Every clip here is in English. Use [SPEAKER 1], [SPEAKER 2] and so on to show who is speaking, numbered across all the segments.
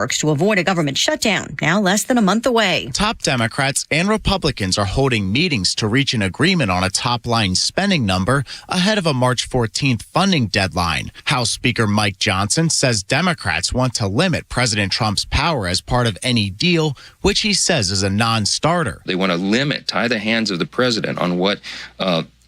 [SPEAKER 1] works to avoid a government shutdown, now less than a month away.
[SPEAKER 2] Top Democrats and Republicans are holding meetings to reach an agreement on a top-line spending number ahead of a March 14th funding deadline. House Speaker Mike Johnson says Democrats want to limit President Trump's power as part of any deal, which he says is a non-starter.
[SPEAKER 3] They want to tie the hands of the president on what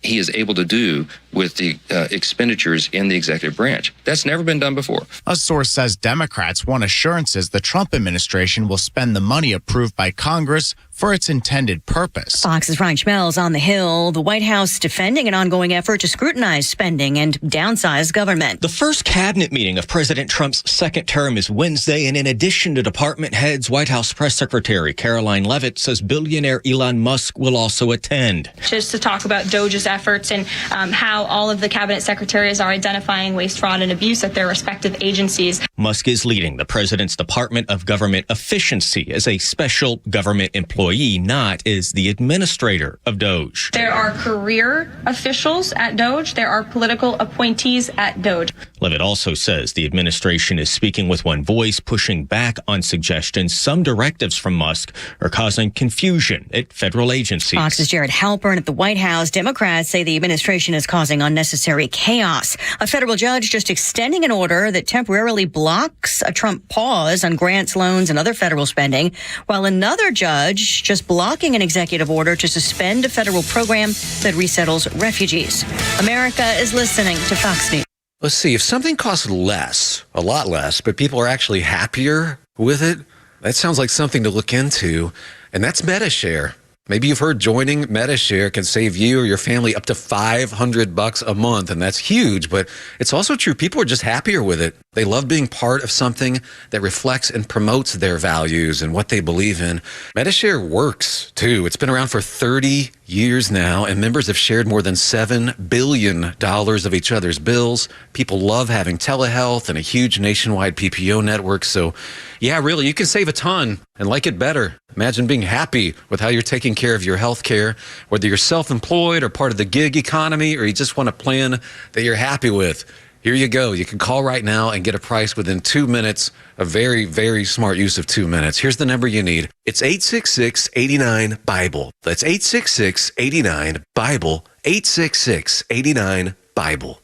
[SPEAKER 3] he is able to do with the expenditures in the executive branch. That's never been done before.
[SPEAKER 2] A source says Democrats want assurances the Trump administration will spend the money approved by Congress for its intended purpose.
[SPEAKER 1] Fox's Ryan Schmelz on the Hill. The White House defending an ongoing effort to scrutinize spending and downsize government.
[SPEAKER 4] The first cabinet meeting of President Trump's second term is Wednesday, and in addition to department heads, White House Press Secretary Caroline Leavitt says billionaire Elon Musk will also attend.
[SPEAKER 5] Just to talk about DOJ's efforts and how all of the cabinet secretaries are identifying waste, fraud, and abuse at their respective agencies.
[SPEAKER 4] Musk is leading the president's Department of Government Efficiency as a special government employee, not as the administrator of DOJ.
[SPEAKER 5] There are career officials at DOJ. There are political appointees at DOJ.
[SPEAKER 4] Leavitt also says the administration is speaking with one voice, pushing back on suggestions some directives from Musk are causing confusion at federal agencies.
[SPEAKER 1] Fox's Jared Halpern at the White House. Democrats say the administration is causing unnecessary chaos. A federal judge just extending an order that temporarily blocks a Trump pause on grants, loans, and other federal spending, while another judge just blocking an executive order to suspend a federal program that resettles refugees. America is listening to Fox News.
[SPEAKER 6] Let's see, if something costs less, a lot less, but people are actually happier with it, that sounds like something to look into, and that's MetaShare. Maybe you've heard joining MetaShare can save you or your family up to $500 a month, and that's huge, but it's also true. People are just happier with it. They love being part of something that reflects and promotes their values and what they believe in. MetaShare works, too. It's been around for 30 years now, and members have shared more than $7 billion of each other's bills. People love having telehealth and a huge nationwide PPO network, so yeah, really, you can save a ton and like it better. Imagine being happy with how you're taking care of your health care, whether you're self-employed or part of the gig economy, or you just want a plan that you're happy with. Here you go. You can call right now and get a price within 2 minutes. A very, very smart use of 2 minutes. Here's the number you need. It's 866-89-BIBLE. That's 866-89-BIBLE. 866-89-BIBLE.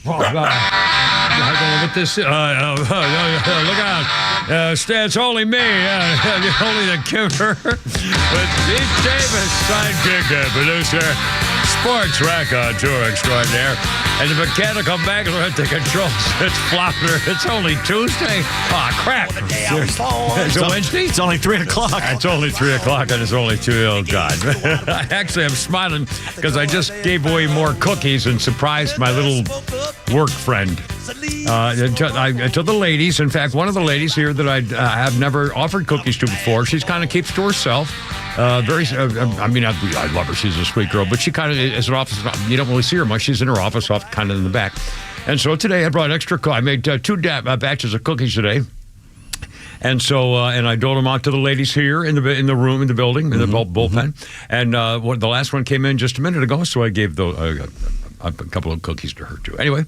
[SPEAKER 7] Oh, God. With this, look out. It's only me, only the giver. But Pete Davis, sidekick, producer, sports raconteur extraordinaire, and the mechanical magnet at the controls. It's Flopper. It's only Tuesday. Oh, crap. It's a Wednesday?
[SPEAKER 8] It's only 3 o'clock.
[SPEAKER 7] It's only 3 o'clock, and it's only 2. Oh, God. Actually, I'm smiling because I just gave away more cookies and surprised my little work friend. To the ladies. In fact, one of the ladies here that I have never offered cookies to before, she's kind of keeps to herself. I love her. She's a sweet girl, but she kind of is an office. You don't really see her much. She's in her office, off kind of in the back. And so today I brought extra. I made 2 batches of cookies today. And so, and I doled them out to the ladies here in the room, in the building, in the bullpen. And the last one came in just a minute ago, so I gave a couple of cookies to her, too. Anyway,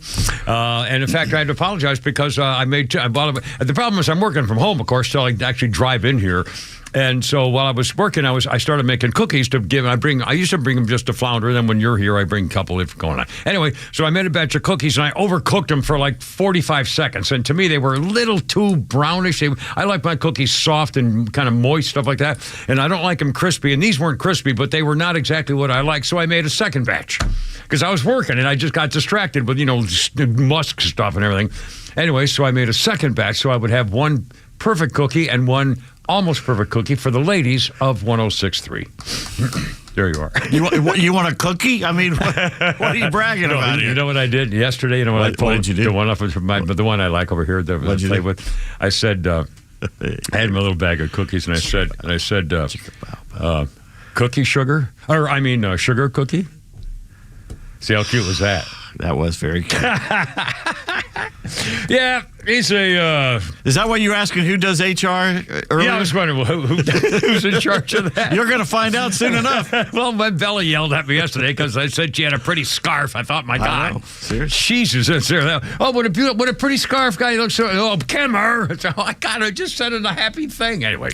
[SPEAKER 7] and in fact, I had to apologize because I bought them. The problem is I'm working from home, of course, so I actually drive in here. And so while I was working, I started making cookies to give. I used to bring them just to Flounder. Then when you're here, I bring a couple if going on. Anyway, so I made a batch of cookies and I overcooked them for like 45 seconds. And to me, they were a little too brownish. I like my cookies soft and kind of moist, stuff like that. And I don't like them crispy. And these weren't crispy, but they were not exactly what I like. So I made a second batch because I was working and I just got distracted with, Musk stuff and everything. Anyway, so I made a second batch so I would have one perfect cookie and one almost perfect cookie for the ladies of 106.3. There you are.
[SPEAKER 8] You want a cookie? I mean, what are you bragging about here?
[SPEAKER 7] You know what I did yesterday? What did you do? The one the one I like over here that I play with. I said, I had my little bag of cookies, and I said, cookie sugar, sugar cookie. See how cute was that?
[SPEAKER 8] That was very cute.
[SPEAKER 7] Yeah, he's a...
[SPEAKER 8] Is that why you're asking who does HR earlier?
[SPEAKER 7] Yeah, I was wondering who's in charge of that.
[SPEAKER 8] You're going to find out soon enough.
[SPEAKER 7] Well, my Bella yelled at me yesterday because I said she had a pretty scarf. I thought, my God.
[SPEAKER 8] Seriously?
[SPEAKER 7] Jesus. Oh, what a pretty scarf guy. He looks so... Oh, Kimmer. Oh, I got it. Just said it a happy thing. Anyway.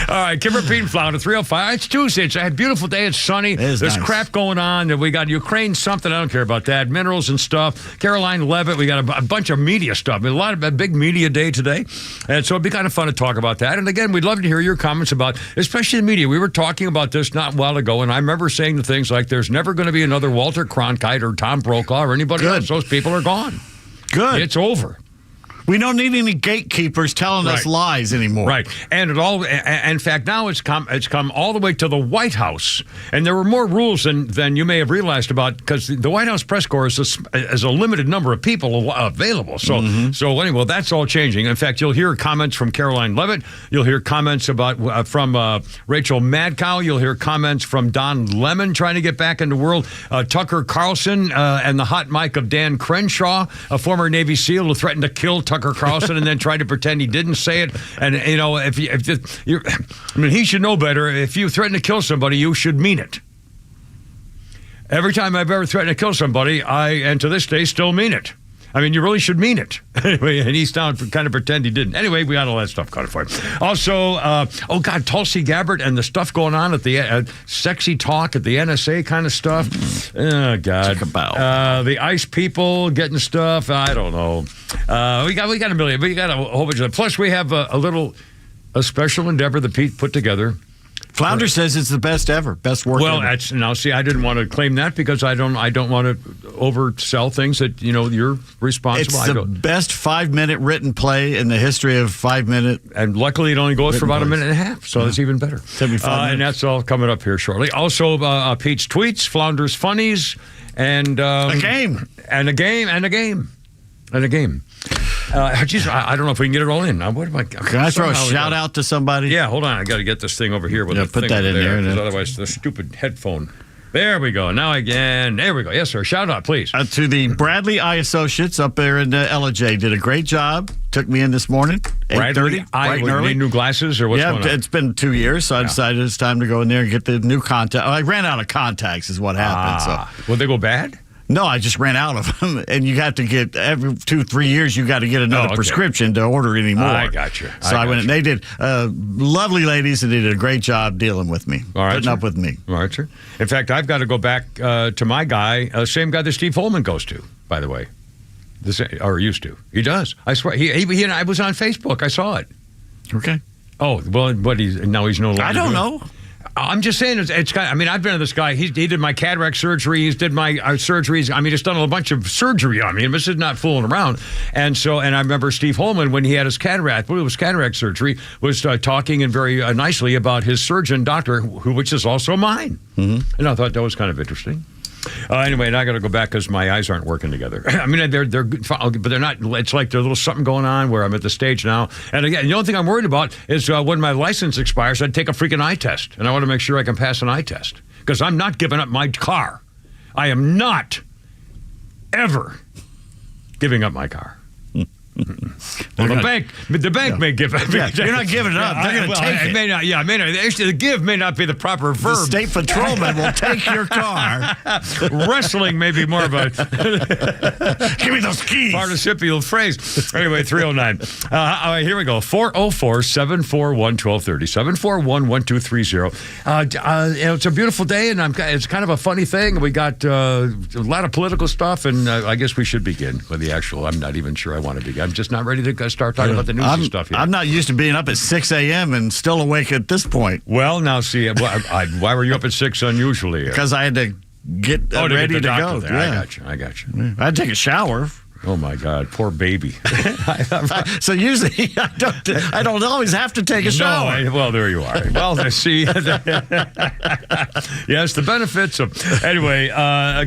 [SPEAKER 7] All right, Kimmer, Pete, and Flounder, 305. It's Tuesday. It's a beautiful day. It's sunny. There's
[SPEAKER 8] nice.
[SPEAKER 7] crap going on. We got Ukraine something. I don't care about that. Minerals and stuff. Caroline Levitt. We got a bunch of media stuff. A big media day today. And so it'd be kind of fun to talk about that. And again, we'd love to hear your comments about, especially the media. We were talking about this not a while ago, and I remember saying the things like, there's never going to be another Walter Cronkite or Tom Brokaw or anybody else. Those people are gone.
[SPEAKER 8] Good.
[SPEAKER 7] It's over.
[SPEAKER 8] We don't need any gatekeepers telling us lies anymore.
[SPEAKER 7] Right. And in fact, now it's come all the way to the White House. And there were more rules than you may have realized about, because the White House press corps is a limited number of people available. So anyway, that's all changing. In fact, you'll hear comments from Caroline Levitt. You'll hear comments from Rachel Madcow. You'll hear comments from Don Lemon trying to get back in the world. Tucker Carlson and the hot mic of Dan Crenshaw, a former Navy SEAL who threatened to kill Tucker Carlson and then tried to pretend he didn't say it. And, he should know better. If you threaten to kill somebody, you should mean it. Every time I've ever threatened to kill somebody, and to this day, still mean it. I mean, you really should mean it. Anyway, and he's down to kind of pretend he didn't. Anyway, we got all that stuff covered for him. Also, Tulsi Gabbard and the stuff going on at the sexy talk at the NSA kind of stuff. Oh, God. The ICE people getting stuff. I don't know. We got a million. We got a whole bunch of. Plus, we have a special endeavor that Pete put together.
[SPEAKER 8] Flounder says it's the best ever, best work ever.
[SPEAKER 7] Well, I didn't want to claim that because I don't want to oversell things that you're responsible.
[SPEAKER 8] It's the best 5-minute written play in the history of 5-minute.
[SPEAKER 7] And luckily, it only goes for about a minute and a half, so that's even better.
[SPEAKER 8] 75 minutes.
[SPEAKER 7] And that's all coming up here shortly. Also, Pete's tweets, Flounder's funnies, and
[SPEAKER 8] a game.
[SPEAKER 7] And a game. Geez, I don't know if we can get it all in.
[SPEAKER 8] Can I throw a shout out to somebody?
[SPEAKER 7] Yeah, hold on. I got to get this thing over here.
[SPEAKER 8] Put that in there.
[SPEAKER 7] Otherwise, the stupid headphone. There we go. Now again. There we go. Yes, sir. Shout out, please.
[SPEAKER 8] To the Bradley Eye Associates up there in LJ. Did a great job. Took me in this morning. 8:30. Bright and early.
[SPEAKER 7] Need new glasses or what's going on?
[SPEAKER 8] Yeah, it's been 2 years, so I decided it's time to go in there and get the new contact. I ran out of contacts is what happened.
[SPEAKER 7] Will they go bad?
[SPEAKER 8] No, I just ran out of them, and you got to get every 2-3 years. You got to get another prescription to order anymore.
[SPEAKER 7] I got you.
[SPEAKER 8] So I went. And they did lovely ladies, and they did a great job dealing with me, putting up with me.
[SPEAKER 7] All right, sir. In fact, I've got to go back to my guy, same guy that Steve Holman goes to, by the way, or used to. He does. I swear. He and I was on Facebook. I saw it.
[SPEAKER 8] Okay.
[SPEAKER 7] Oh well, but he's no longer.
[SPEAKER 8] I don't know.
[SPEAKER 7] I'm just saying, it's kind of, I mean, I've been to this guy. He did my cataract surgery. He's did my surgeries. I mean, he's done a bunch of surgery on me. This is not fooling around. And I remember Steve Holman, when he had his cataract surgery, was talking and very nicely about his surgeon doctor, which is also mine. Mm-hmm. And I thought that was kind of interesting. Anyway, now I got to go back because my eyes aren't working together. I mean, they're good, but they're not. It's like there's a little something going on where I'm at the stage now. And again, the only thing I'm worried about is when my license expires, I'd take a freaking eye test, and I want to make sure I can pass an eye test because I'm not giving up my car. I am not ever giving up my car. Well, the bank may give it.
[SPEAKER 8] Yeah, you're not giving it up. They're going to take it.
[SPEAKER 7] May not. Yeah, actually, the give may not be the proper verb.
[SPEAKER 8] The state patrolman will take your car.
[SPEAKER 7] Wrestling may be more of a
[SPEAKER 8] give me those keys.
[SPEAKER 7] Participial phrase. Anyway, 309. All right, here we go. 404-741-1230. 741-1230. It's a beautiful day, and it's kind of a funny thing. We got a lot of political stuff, and I guess we should begin with the actual. I'm not even sure I want to begin. I'm just not ready to start talking about the news stuff yet.
[SPEAKER 8] I'm not used to being up at 6 a.m. and still awake at this point.
[SPEAKER 7] Well, now, see, why were you up at 6 unusually?
[SPEAKER 8] Because I had to get ready to go.
[SPEAKER 7] Yeah. I got you.
[SPEAKER 8] Yeah. I had to take a shower.
[SPEAKER 7] Oh, my God. Poor baby.
[SPEAKER 8] So usually I don't always have to take a shower.
[SPEAKER 7] No, well, there you are. Well, see. Yes, the benefits of. Anyway,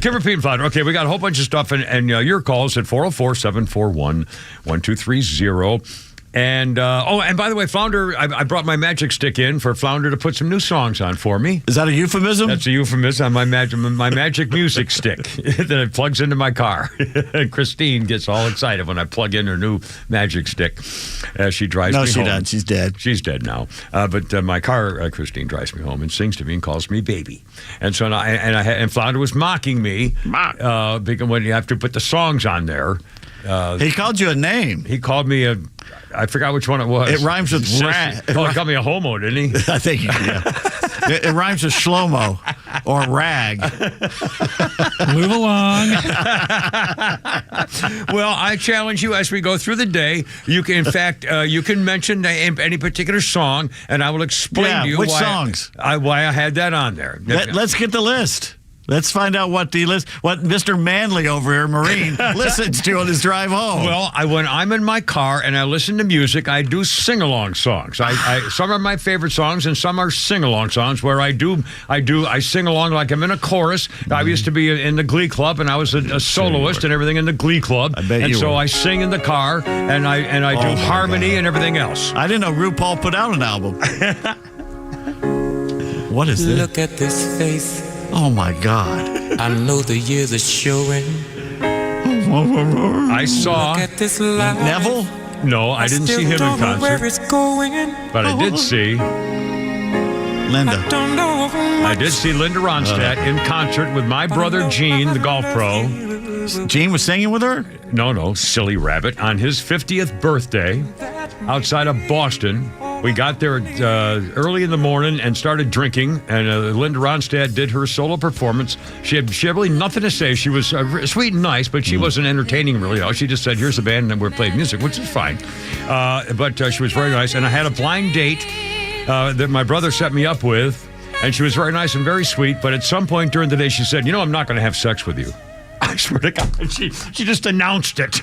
[SPEAKER 7] Kimmer, Pete, and Flounder. Okay, we got a whole bunch of stuff, and your calls at 404-741-1230. And and by the way, Flounder, I brought my magic stick in for Flounder to put some new songs on for me.
[SPEAKER 8] Is that a euphemism?
[SPEAKER 7] That's a euphemism on my magic music stick that it plugs into my car. And Christine gets all excited when I plug in her new magic stick. She drives me home. No,
[SPEAKER 8] she doesn't. She's dead.
[SPEAKER 7] She's dead now. But my car, Christine drives me home and sings to me and calls me baby. And so and Flounder was mocking me because when you have to put the songs on there.
[SPEAKER 8] He called you a name.
[SPEAKER 7] He called me I forgot which one it was.
[SPEAKER 8] It rhymes with rag.
[SPEAKER 7] He called me a homo, didn't he?
[SPEAKER 8] I think, yeah. It rhymes with Shlomo or rag.
[SPEAKER 9] Move along.
[SPEAKER 7] Well, I challenge you as we go through the day. You can, in fact, you can mention any particular song, and I will explain to you
[SPEAKER 8] which songs.
[SPEAKER 7] Why I had that on there.
[SPEAKER 8] Let's get the list. Let's find out what Mr. Manley over here, Marine, listens to on his drive home.
[SPEAKER 7] Well, when I'm in my car and I listen to music, I do sing-along songs. Some are my favorite songs, and some are sing-along songs where I sing along like I'm in a chorus. I used to be in the Glee Club, and I was a soloist and everything in the Glee Club.
[SPEAKER 8] I bet you were.
[SPEAKER 7] I sing in the car, and I do harmony and everything else.
[SPEAKER 8] I didn't know RuPaul put out an album. What is this?
[SPEAKER 10] Look at this face.
[SPEAKER 8] Oh, my God.
[SPEAKER 10] I know the years are showing.
[SPEAKER 7] I saw
[SPEAKER 10] Look at this life.
[SPEAKER 8] Neville?
[SPEAKER 7] No, I didn't see him in concert.
[SPEAKER 10] Where it's going.
[SPEAKER 7] But I did see
[SPEAKER 8] Linda.
[SPEAKER 7] I did see Linda Ronstadt in concert with my brother Gene, the golf pro.
[SPEAKER 8] Gene was singing with her?
[SPEAKER 7] No, silly rabbit. On his 50th birthday outside of Boston. We got there early in the morning and started drinking, and Linda Ronstadt did her solo performance. She had really nothing to say. She was sweet and nice, but she wasn't entertaining really. She just said, here's the band, and we're playing music, which is fine. But she was very nice, and I had a blind date that my brother set me up with, and she was very nice and very sweet, but at some point during the day, she said, I'm not going to have sex with you. I swear to God, she just announced it.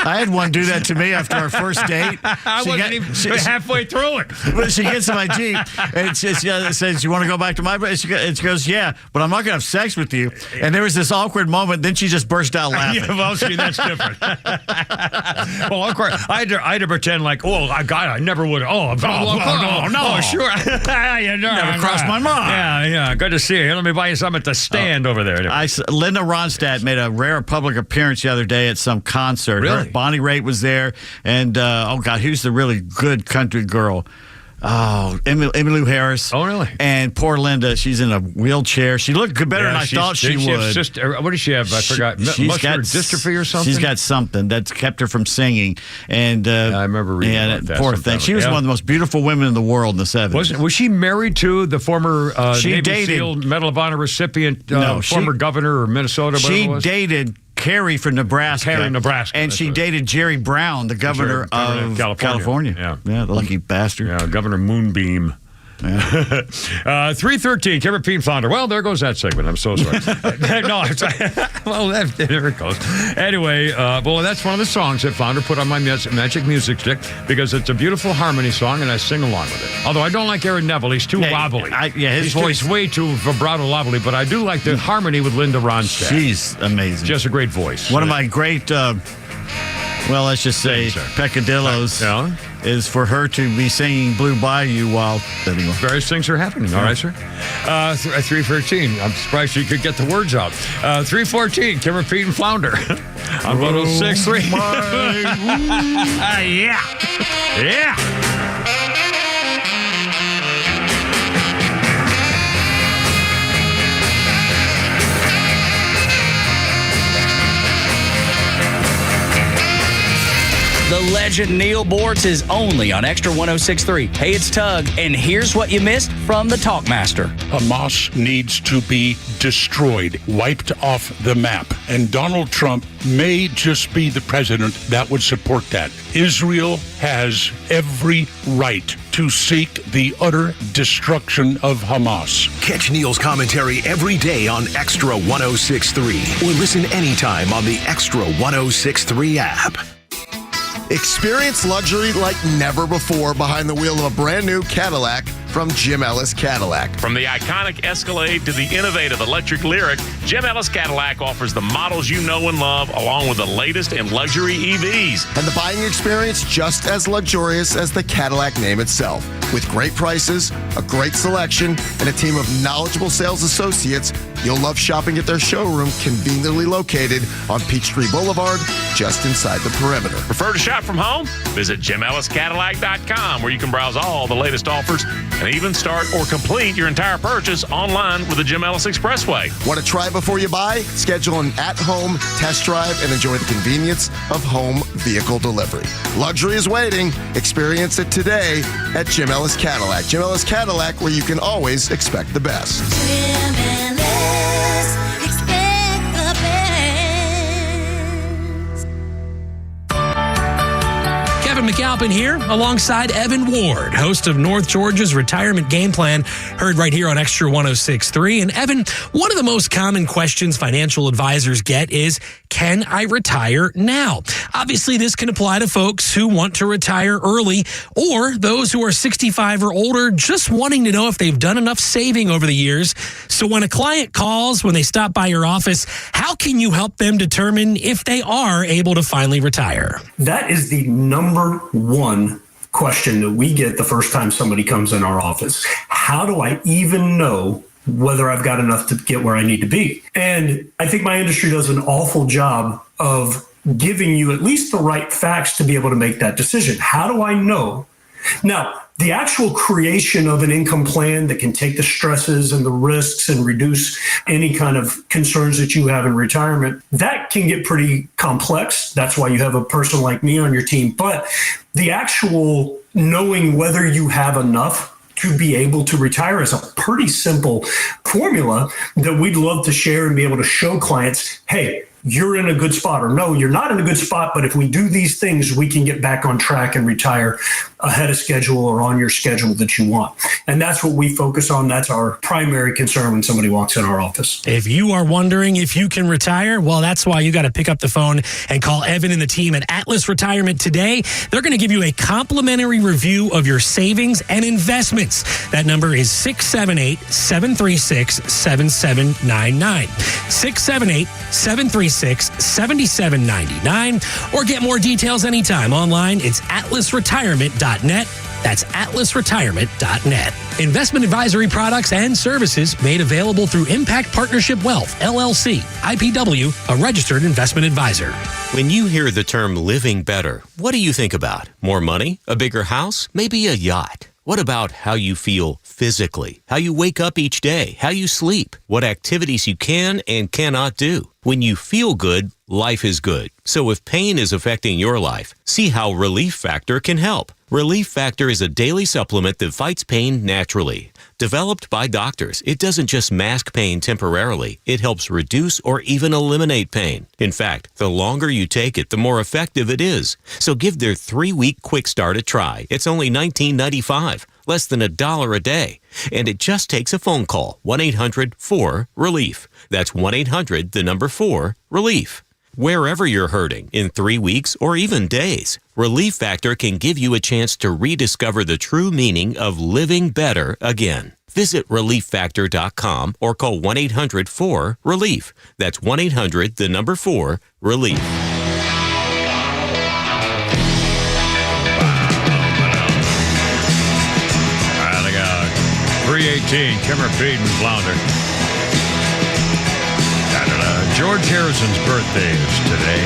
[SPEAKER 8] I had one do that to me after our first date.
[SPEAKER 7] I wasn't even halfway through it.
[SPEAKER 8] But she gets in my Jeep and she says, you want to go back to my place? And she goes, yeah, but I'm not going to have sex with you. And there was this awkward moment. Then she just burst out laughing.
[SPEAKER 7] Yeah, well, see, that's different. Well, of course, I had to pretend like, I never would. No, sure.
[SPEAKER 8] Never crossed my mind.
[SPEAKER 7] Yeah, good to see you. Here, let me buy you something at the stand over there. Anyway.
[SPEAKER 8] Linda Ronstadt made a rare public appearance the other day at some concert.
[SPEAKER 7] Really?
[SPEAKER 8] Bonnie Raitt was there, and who's the really good country girl? Oh, Emmylou Harris.
[SPEAKER 7] Oh, really?
[SPEAKER 8] And poor Linda, she's in a wheelchair. She looked better than I thought she would.
[SPEAKER 7] What does she have? I forgot. Muscular dystrophy or something?
[SPEAKER 8] She's got something that's kept her from singing. And
[SPEAKER 7] I remember reading about that.
[SPEAKER 8] Poor thing. She was one of the most beautiful women in the world in the 70s.
[SPEAKER 7] Was she married to the former Navy SEAL Medal of Honor recipient, former governor of Minnesota?
[SPEAKER 8] She dated Kerry from Nebraska. And she dated Jerry Brown, the governor of California. Yeah, the lucky bastard.
[SPEAKER 7] Yeah, Governor Moonbeam. Yeah. 3:13, Kim Repeat Flounder. Well, there goes that segment. I'm so sorry. There it goes. Anyway, that's one of the songs that Flounder put on my magic music stick because it's a beautiful harmony song and I sing along with it. Although I don't like Aaron Neville. He's too wobbly. His voice way too vibrato wobbly, but I do like the harmony with Linda Ronstadt.
[SPEAKER 8] She's amazing.
[SPEAKER 7] She has a great voice.
[SPEAKER 8] One of my great, let's just say peccadillos is for her to be singing Blue Bayou while... Anyway.
[SPEAKER 7] Various things are happening. All right, sir. 3:13. I'm surprised you could get the words out. 3:14. Kim Repeat and Flounder. On 106.3. Yeah.
[SPEAKER 11] The legend Neil Bortz is only on XTRA 106.3. Hey, it's Tug, and here's what you missed from the Talkmaster.
[SPEAKER 12] Hamas needs to be destroyed, wiped off the map. And Donald Trump may just be the president that would support that. Israel has every right to seek the utter destruction of Hamas.
[SPEAKER 13] Catch Neil's commentary every day on XTRA 106.3 or listen anytime on the XTRA 106.3 app.
[SPEAKER 14] Experience luxury like never before behind the wheel of a brand new Cadillac from Jim Ellis Cadillac.
[SPEAKER 15] From the iconic Escalade to the innovative electric Lyric, Jim Ellis Cadillac offers the models you know and love, along with the latest in luxury EVs.
[SPEAKER 14] And the buying experience just as luxurious as the Cadillac name itself. With great prices, a great selection, and a team of knowledgeable sales associates, you'll love shopping at their showroom conveniently located on Peachtree Boulevard, just inside the perimeter.
[SPEAKER 15] Prefer to shop from home? Visit JimEllisCadillac.com, where you can browse all the latest offers and even start or complete your entire purchase online with the Jim Ellis Expressway.
[SPEAKER 14] Want to try before you buy? Schedule an at-home test drive and enjoy the convenience of home vehicle delivery. Luxury is waiting. Experience it today at Jim Ellis Cadillac. Jim Ellis Cadillac, where you can always expect the best.
[SPEAKER 16] Kevin McAlpin here, alongside Evan Ward, host of North Georgia's Retirement Game Plan, heard right here on Extra 106.3. And Evan, one of the most common questions financial advisors get is, can I retire now? Obviously, this can apply to folks who want to retire early or those who are 65 or older just wanting to know if they've done enough saving over the years. So when a client calls, when they stop by your office, how can you help them determine if they are able to finally retire?
[SPEAKER 17] That is the number one question that we get the first time somebody comes in our office. How do I even know whether I've got enough to get where I need to be? And I think my industry does an awful job of giving you at least the right facts to be able to make that decision. How do I know? Now, the actual creation of an income plan that can take the stresses and the risks and reduce any kind of concerns that you have in retirement, that can get pretty complex. That's why you have a person like me on your team. But the actual knowing whether you have enough to be able to retire is a pretty simple formula that we'd love to share and be able to show clients, hey, you're in a good spot, or no, you're not in a good spot, but if we do these things, we can get back on track and retire ahead of schedule or on your schedule that you want. And that's what we focus on. That's our primary concern when somebody walks in our office.
[SPEAKER 16] If you are wondering if you can retire, well, that's why you got to pick up the phone and call Evan and the team at Atlas Retirement today. They're going to give you a complimentary review of your savings and investments. That number is 678-736-7799. 678-736-7799. Or get more details anytime online. It's atlasretirement.net. That's atlasretirement.net. Investment advisory products and services made available through Impact Partnership Wealth, LLC, IPW, a registered investment advisor.
[SPEAKER 18] When you hear the term living better, what do you think about? More money? A bigger house? Maybe a yacht? What about how you feel physically? How you wake up each day? How you sleep? What activities you can and cannot do? When you feel good, life is good. So if pain is affecting your life, see how Relief Factor can help. Relief Factor is a daily supplement that fights pain naturally. Developed by doctors, it doesn't just mask pain temporarily. It helps reduce or even eliminate pain. In fact, the longer you take it, the more effective it is. So give their 3-week quick start a try. It's only $19.95, less than $1 a day. And it just takes a phone call, 1-800-4-RELIEF. That's 1-800-4-RELIEF. Wherever you're hurting, in 3 weeks or even days, Relief Factor can give you a chance to rediscover the true meaning of living better again. Visit ReliefFactor.com or call 1-800-4-RELIEF. That's 1-800-4-RELIEF.
[SPEAKER 7] I got 318, Kimmer Peden Flounder. George Harrison's birthday is today.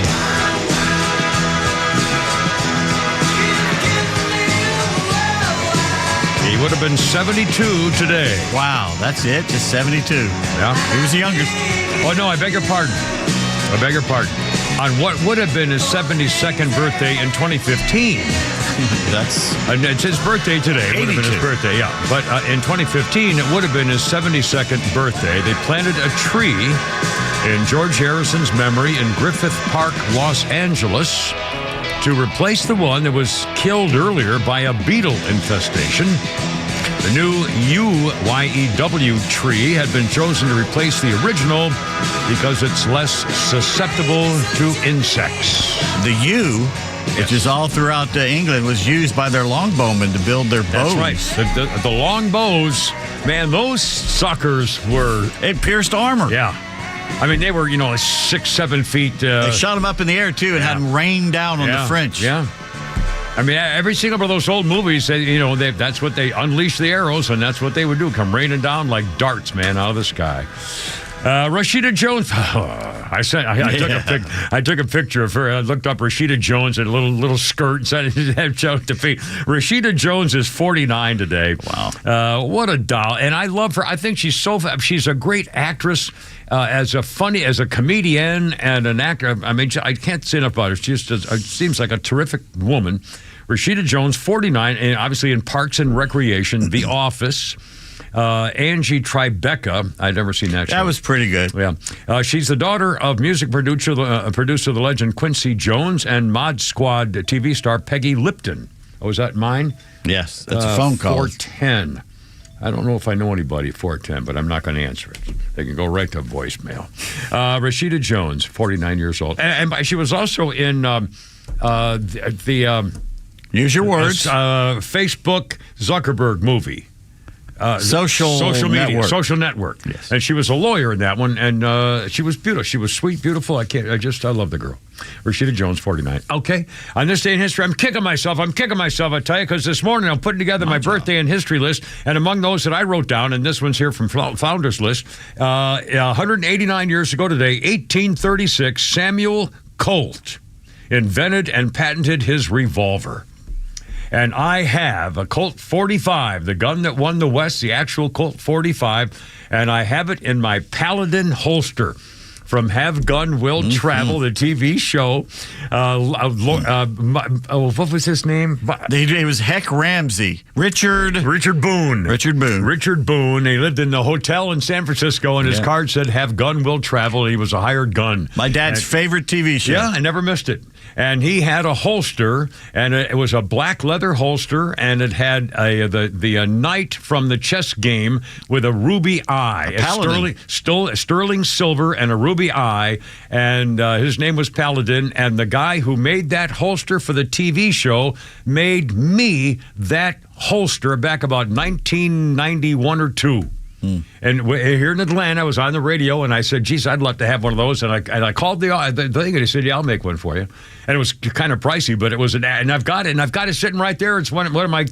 [SPEAKER 7] He would have been 72 today.
[SPEAKER 8] Wow, that's it? Just 72.
[SPEAKER 7] Yeah.
[SPEAKER 8] He was the youngest.
[SPEAKER 7] Oh, no, I beg your pardon. On what would have been his 72nd birthday in 2015. It's his birthday today. It would have been his birthday, yeah. But in 2015, it would have been his 72nd birthday. They planted a tree in George Harrison's memory in Griffith Park, Los Angeles, to replace the one that was killed earlier by a beetle infestation. The new UYEW tree had been chosen to replace the original because it's less susceptible to insects.
[SPEAKER 8] The U which is all throughout England, was used by their longbowmen to build their bows.
[SPEAKER 7] That's right. The long bows, man, those suckers were...
[SPEAKER 8] It pierced armor.
[SPEAKER 7] Yeah. I mean, they were, 6, 7 feet.
[SPEAKER 8] They shot them up in the air, too, and had them rain down on the French.
[SPEAKER 7] Yeah. I mean, every single one of those old movies, that's what they unleashed the arrows, and that's what they would do, come raining down like darts, man, out of the sky. Rashida Jones. I took a picture of her. I looked up Rashida Jones in a little skirt and said had choked the feet. Rashida Jones is 49 today.
[SPEAKER 8] Wow.
[SPEAKER 7] What a doll. And I love her. I think she's a great actress. As a comedian and an actor, I mean, I can't say enough about her. She just seems like a terrific woman. Rashida Jones, 49, and obviously in Parks and Recreation, The Office, Angie Tribeca. I'd never seen that show.
[SPEAKER 8] That was pretty good.
[SPEAKER 7] Yeah. She's the daughter of music producer of the legend Quincy Jones and Mod Squad TV star Peggy Lipton. Oh, is that mine?
[SPEAKER 8] Yes, that's a phone call.
[SPEAKER 7] 410. I don't know if I know anybody at 410, but I'm not going to answer it. They can go right to voicemail. Rashida Jones, 49 years old. And she was also in the
[SPEAKER 8] use your words.
[SPEAKER 7] Facebook Zuckerberg movie. Social network.
[SPEAKER 8] Yes.
[SPEAKER 7] And she was a lawyer in that one, and she was beautiful. She was sweet, beautiful. I love the girl. Rashida Jones, 49. Okay, on this day in history, I'm kicking myself, I tell you, because this morning I'm putting together my birthday and history list, and among those that I wrote down, and this one's here from Founders List, 189 years ago today, 1836, Samuel Colt invented and patented his revolver. And I have a Colt 45, the gun that won the West, the actual Colt 45, and I have it in my Paladin holster from Have Gun Will Travel, the TV show. What was his name?
[SPEAKER 8] It was Heck Ramsey. Richard Boone.
[SPEAKER 7] Richard Boone. He lived in the hotel in San Francisco, and his card said Have Gun Will Travel, and he was a hired gun.
[SPEAKER 8] My dad's favorite TV show.
[SPEAKER 7] Yeah, I never missed it. And he had a holster, and it was a black leather holster, and it had the knight from the chess game with a ruby eye. Sterling silver and a ruby eye, and his name was Paladin, and the guy who made that holster for the TV show made me that holster back about 1991 or 2. And here in Atlanta, I was on the radio, and I said, geez, I'd love to have one of those. And I called the thing, and he said, yeah, I'll make one for you. And it was kind of pricey, but it was and I've got it, and I've got it sitting right there. It's one of my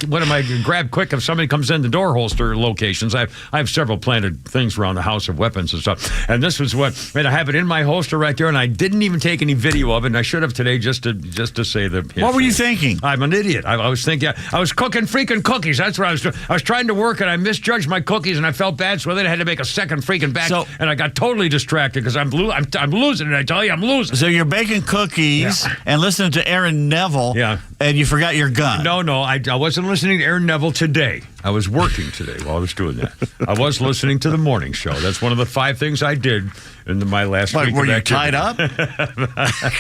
[SPEAKER 7] grab quick if somebody comes in the door holster locations. I have several planted things around the house of weapons and stuff. And this was and I have it in my holster right there, and I didn't even take any video of it, and I should have today just to say that.
[SPEAKER 8] What were you thinking?
[SPEAKER 7] I'm an idiot. I was thinking, I was cooking freaking cookies. That's what I was doing. I was trying to work, and I misjudged my cookies, and I felt bad, so then I had to make a second freaking batch, and I got totally distracted because I'm losing it. I tell you, I'm losing.
[SPEAKER 8] So you're baking cookies and listening to Aaron Neville, and you forgot your gun.
[SPEAKER 7] No, I wasn't listening to Aaron Neville today. I was working today while I was doing that. I was listening to the morning show. That's one of the 5 things I did in my last week.
[SPEAKER 8] Were you
[SPEAKER 7] activity.
[SPEAKER 8] tied up?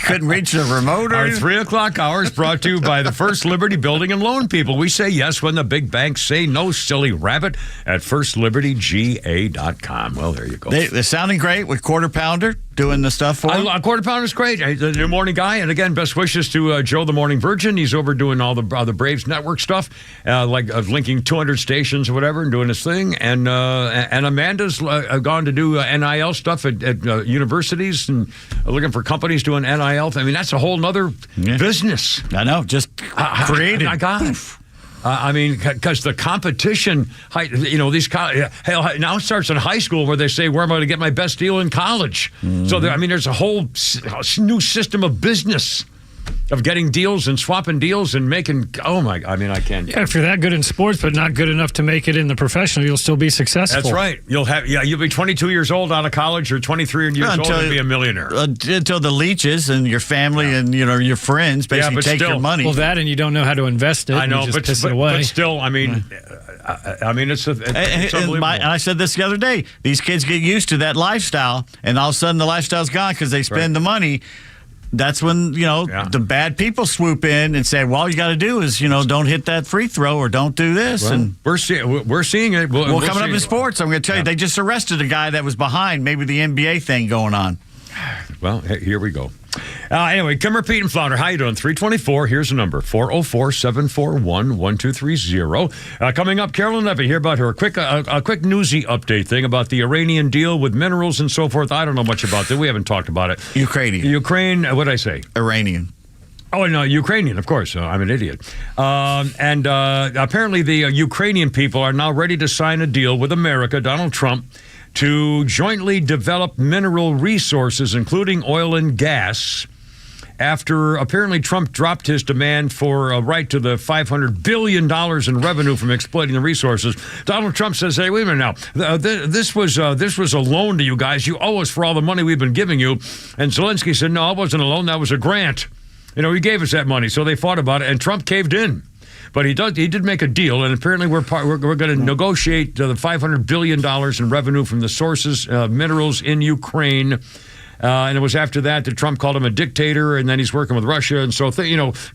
[SPEAKER 8] Couldn't reach the remote?
[SPEAKER 7] Our 3 o'clock hour is brought to you by the First Liberty Building and Loan People. We say yes when the big banks say no, silly rabbit, at FirstLibertyGA.com. Well, there you go.
[SPEAKER 8] They're sounding great with Quarter Pounder doing the stuff for them.
[SPEAKER 7] Quarter Pounder's great. The new morning guy. And again, best wishes to Joe the Morning Virgin. He's over doing all the Braves Network stuff, linking 200 stations or whatever and doing his thing. And Amanda's gone to do NIL stuff at universities and looking for companies doing NIL. I mean, that's a whole nother business.
[SPEAKER 8] I know, just created.
[SPEAKER 7] My God. I mean, because the competition, these now it starts in high school where they say, where am I going to get my best deal in college? So, there's a whole new system of business of getting deals and swapping deals and making, I can't.
[SPEAKER 9] Yeah, if you're that good in sports but not good enough to make it in the professional, you'll still be successful.
[SPEAKER 7] That's right. You'll be 22 years old out of college or 23 years old and be a millionaire.
[SPEAKER 8] Until the leaches and your family and your friends basically take your money.
[SPEAKER 9] Well, that and you don't know how to invest it.
[SPEAKER 7] I know,
[SPEAKER 9] and you just piss it away.
[SPEAKER 7] But still, it's unbelievable.
[SPEAKER 8] And I said this the other day. These kids get used to that lifestyle, and all of a sudden the lifestyle's gone because they spend the money. That's when, the bad people swoop in and say, well, all you got to do is, don't hit that free throw or don't do this.
[SPEAKER 7] Well,
[SPEAKER 8] and
[SPEAKER 7] we're seeing it.
[SPEAKER 8] Well, coming up in sports, I'm going to tell you, they just arrested a guy that was behind maybe the NBA thing going on.
[SPEAKER 7] Well, here we go. Anyway, Kimmer, Pete, and Flounder, how you doing? 324, here's the number, 404-741-1230. Coming up, Carolyn Levy, hear about her. A quick newsy update thing about the Iranian deal with minerals and so forth. I don't know much about that. We haven't talked about it. Ukraine, what did I say?
[SPEAKER 8] Iranian.
[SPEAKER 7] Oh, no, Ukrainian, of course. I'm an idiot. And apparently the Ukrainian people are now ready to sign a deal with America, Donald Trump, to jointly develop mineral resources, including oil and gas, after apparently Trump dropped his demand for a right to the $500 billion in revenue from exploiting the resources. Donald Trump says, hey, wait a minute now. This was a loan to you guys. You owe us for all the money we've been giving you. And Zelensky said, no, it wasn't a loan. That was a grant. He gave us that money. So they fought about it, and Trump caved in. But he did make a deal, and apparently we're going to negotiate the $500 billion in revenue from the sources, minerals in Ukraine. And it was after that Trump called him a dictator, and then he's working with Russia. And so,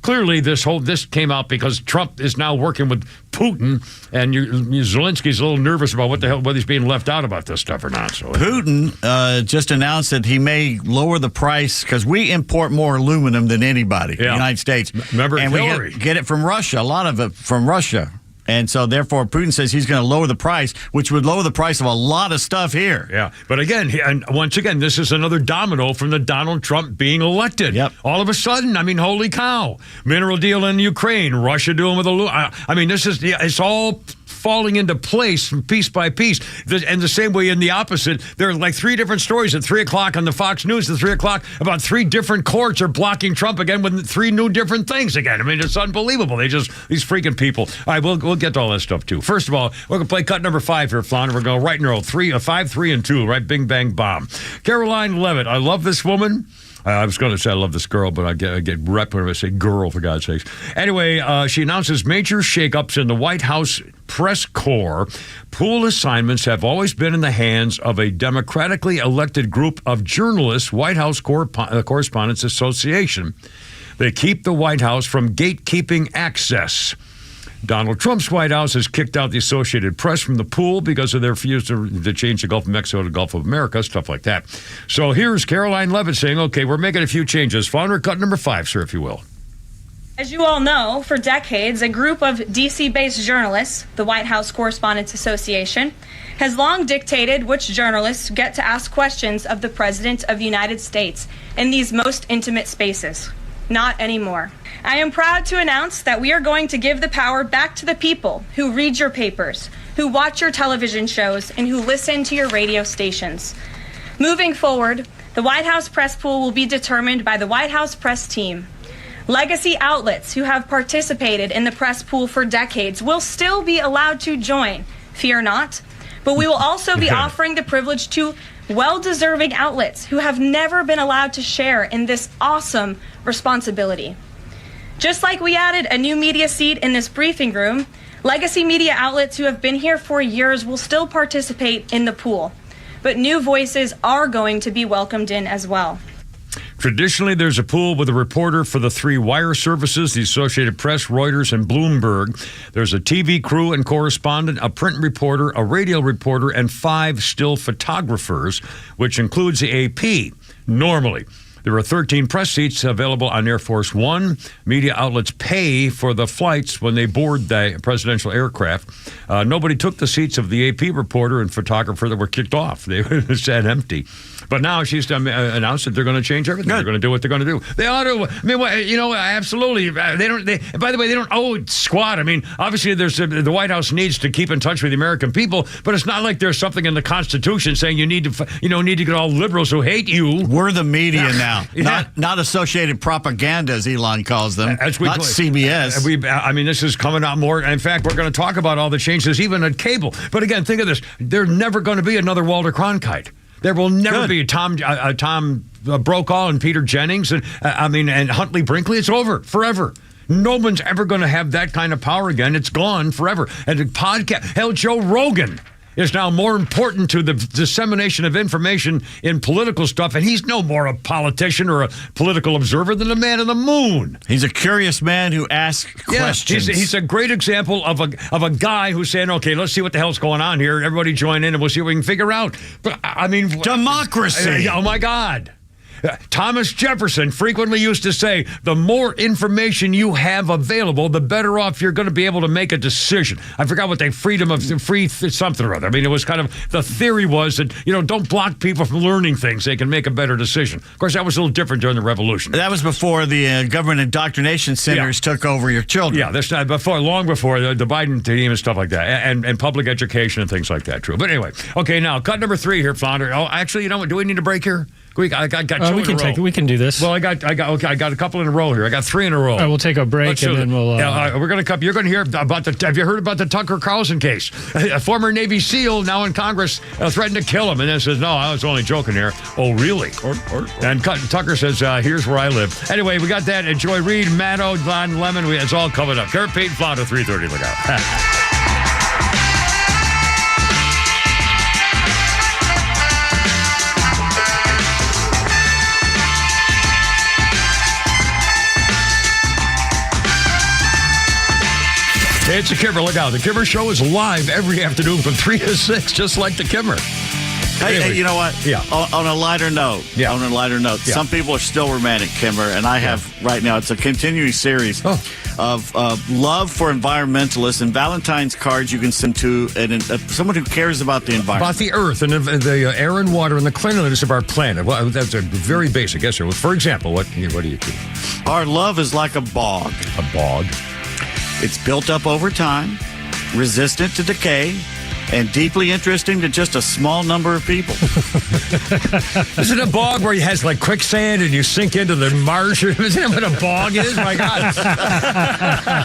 [SPEAKER 7] clearly this came out because Trump is now working with Putin, and Zelensky's a little nervous about whether he's being left out about this stuff or not. So
[SPEAKER 8] Putin just announced that he may lower the price because we import more aluminum than anybody in the United States.
[SPEAKER 7] Remember
[SPEAKER 8] Hillary. We get it from Russia, a lot of it from Russia. And so, therefore, Putin says he's going to lower the price, which would lower the price of a lot of stuff here.
[SPEAKER 7] Yeah. But again, and once again, this is another domino from the Donald Trump being elected.
[SPEAKER 8] Yep.
[SPEAKER 7] All of a sudden, holy cow. Mineral deal in Ukraine, Russia doing with it's all falling into place piece by piece. And the same way in the opposite, there are like 3 different stories at 3 o'clock on the Fox News at 3 o'clock about 3 different courts are blocking Trump again with 3 new different things again. It's unbelievable. These freaking people. All right, we'll get to all that stuff too. First of all, we're going to play cut number 5 here, Flounder. We're going right in a row. 5, 3, and 2, right? Bing, bang, bomb. Caroline Levitt. I love this woman. I was going to say I love this girl, but I get rep when I say girl, for God's sakes. Anyway, she announces major shakeups in the White House press corps. Pool assignments have always been in the hands of a democratically elected group of journalists, White House Correspondents Association. They keep the White House from gatekeeping access. Donald Trump's White House has kicked out the Associated Press from the pool because of their refusal to change the Gulf of Mexico to Gulf of America, stuff like that. So here's Caroline Levitt saying, okay, we're making a few changes. Flounder, cut number 5, sir, if you will.
[SPEAKER 5] As you all know, for decades, a group of D.C.-based journalists, the White House Correspondents Association, has long dictated which journalists get to ask questions of the President of the United States in these most intimate spaces. Not anymore. I am proud to announce that we are going to give the power back to the people who read your papers, who watch your television shows, and who listen to your radio stations. Moving forward, the White House press pool will be determined by the White House press team. Legacy outlets who have participated in the press pool for decades will still be allowed to join, fear not, but we will also be offering the privilege to well-deserving outlets who have never been allowed to share in this awesome responsibility. Just like we added a new media seat in this briefing room, legacy media outlets who have been here for years will still participate in the pool, but new voices are going to be welcomed in as well.
[SPEAKER 7] Traditionally, there's a pool with a reporter for the 3 wire services, the Associated Press, Reuters, and Bloomberg. There's a TV crew and correspondent, a print reporter, a radio reporter, and 5 still photographers, which includes the AP. Normally, there are 13 press seats available on Air Force One. Media outlets pay for the flights when they board the presidential aircraft. Nobody took the seats of the AP reporter and photographer that were kicked off. They sat empty. But now she's announced that they're going to change everything. Good. They're going to do what they're going to do. They ought to. I mean, absolutely. They don't. By the way, they don't owe squat. I mean, obviously, the White House needs to keep in touch with the American people. But it's not like there's something in the Constitution saying you need to get all liberals who hate you.
[SPEAKER 8] We're the media now, not Associated Propaganda, as Elon calls them. Not CBS.
[SPEAKER 7] I mean, this is coming out more. In fact, we're going to talk about all the changes, even at cable. But again, think of this: there's never going to be another Walter Cronkite. There will never be Tom Brokaw and Peter Jennings and Huntley Brinkley. It's over forever. No one's ever going to have that kind of power again. It's gone forever. And the podcast, hell, Joe Rogan is now more important to the dissemination of information in political stuff, and he's no more a politician or a political observer than the man on the moon.
[SPEAKER 8] He's a curious man who asks questions.
[SPEAKER 7] He's a great example of a guy who's saying, okay, let's see what the hell's going on here. Everybody join in, and we'll see what we can figure out. But I mean,
[SPEAKER 8] democracy.
[SPEAKER 7] Oh my God. Thomas Jefferson frequently used to say, the more information you have available, the better off you're going to be able to make a decision. I forgot what they something or other. I mean, it was kind of, the theory was that, don't block people from learning things. They can make a better decision. Of course, that was a little different during the Revolution.
[SPEAKER 8] That was before the government indoctrination centers took over your children.
[SPEAKER 7] Yeah, that's long before the Biden team and stuff like that, and public education and things like that. True. But anyway, okay, now cut number 3 here, Flounder. Oh, actually, you know what? Do we need a break here? I got 2 in a row.
[SPEAKER 9] We can do this.
[SPEAKER 7] Well, I got a couple in a row here. I got 3 in a row.
[SPEAKER 9] All right, we'll take a break and then we'll.
[SPEAKER 7] We're going to. You're going to hear about the. Have you heard about the Tucker Carlson case? A former Navy SEAL now in Congress threatened to kill him, and then says, "No, I was only joking here." Oh, really? And Tucker says, "Here's where I live." Anyway, we got that. Joy Reid, Maddo, Don Lemon. It's all covered up. Kurt Pete, Flounder, 3:30. Look out. Hey, it's the Kimmer. Look out. The Kimmer Show is live every afternoon from 3 to 6, just like the Kimmer.
[SPEAKER 8] Hey, you know what?
[SPEAKER 7] Yeah.
[SPEAKER 8] On a lighter note, some people are still romantic, Kimmer, and I have right now, it's a continuing series of love for environmentalists and Valentine's cards you can send to someone who cares about the environment.
[SPEAKER 7] About the earth and the air and water and the cleanliness of our planet. Well, that's a very basic answer. For example, what do you do?
[SPEAKER 8] Our love is like a bog.
[SPEAKER 7] A bog?
[SPEAKER 8] It's built up over time, resistant to decay, and deeply interesting to just a small number of people.
[SPEAKER 7] Is it a bog where it has like quicksand and you sink into the marsh? Isn't that what a bog is? My God.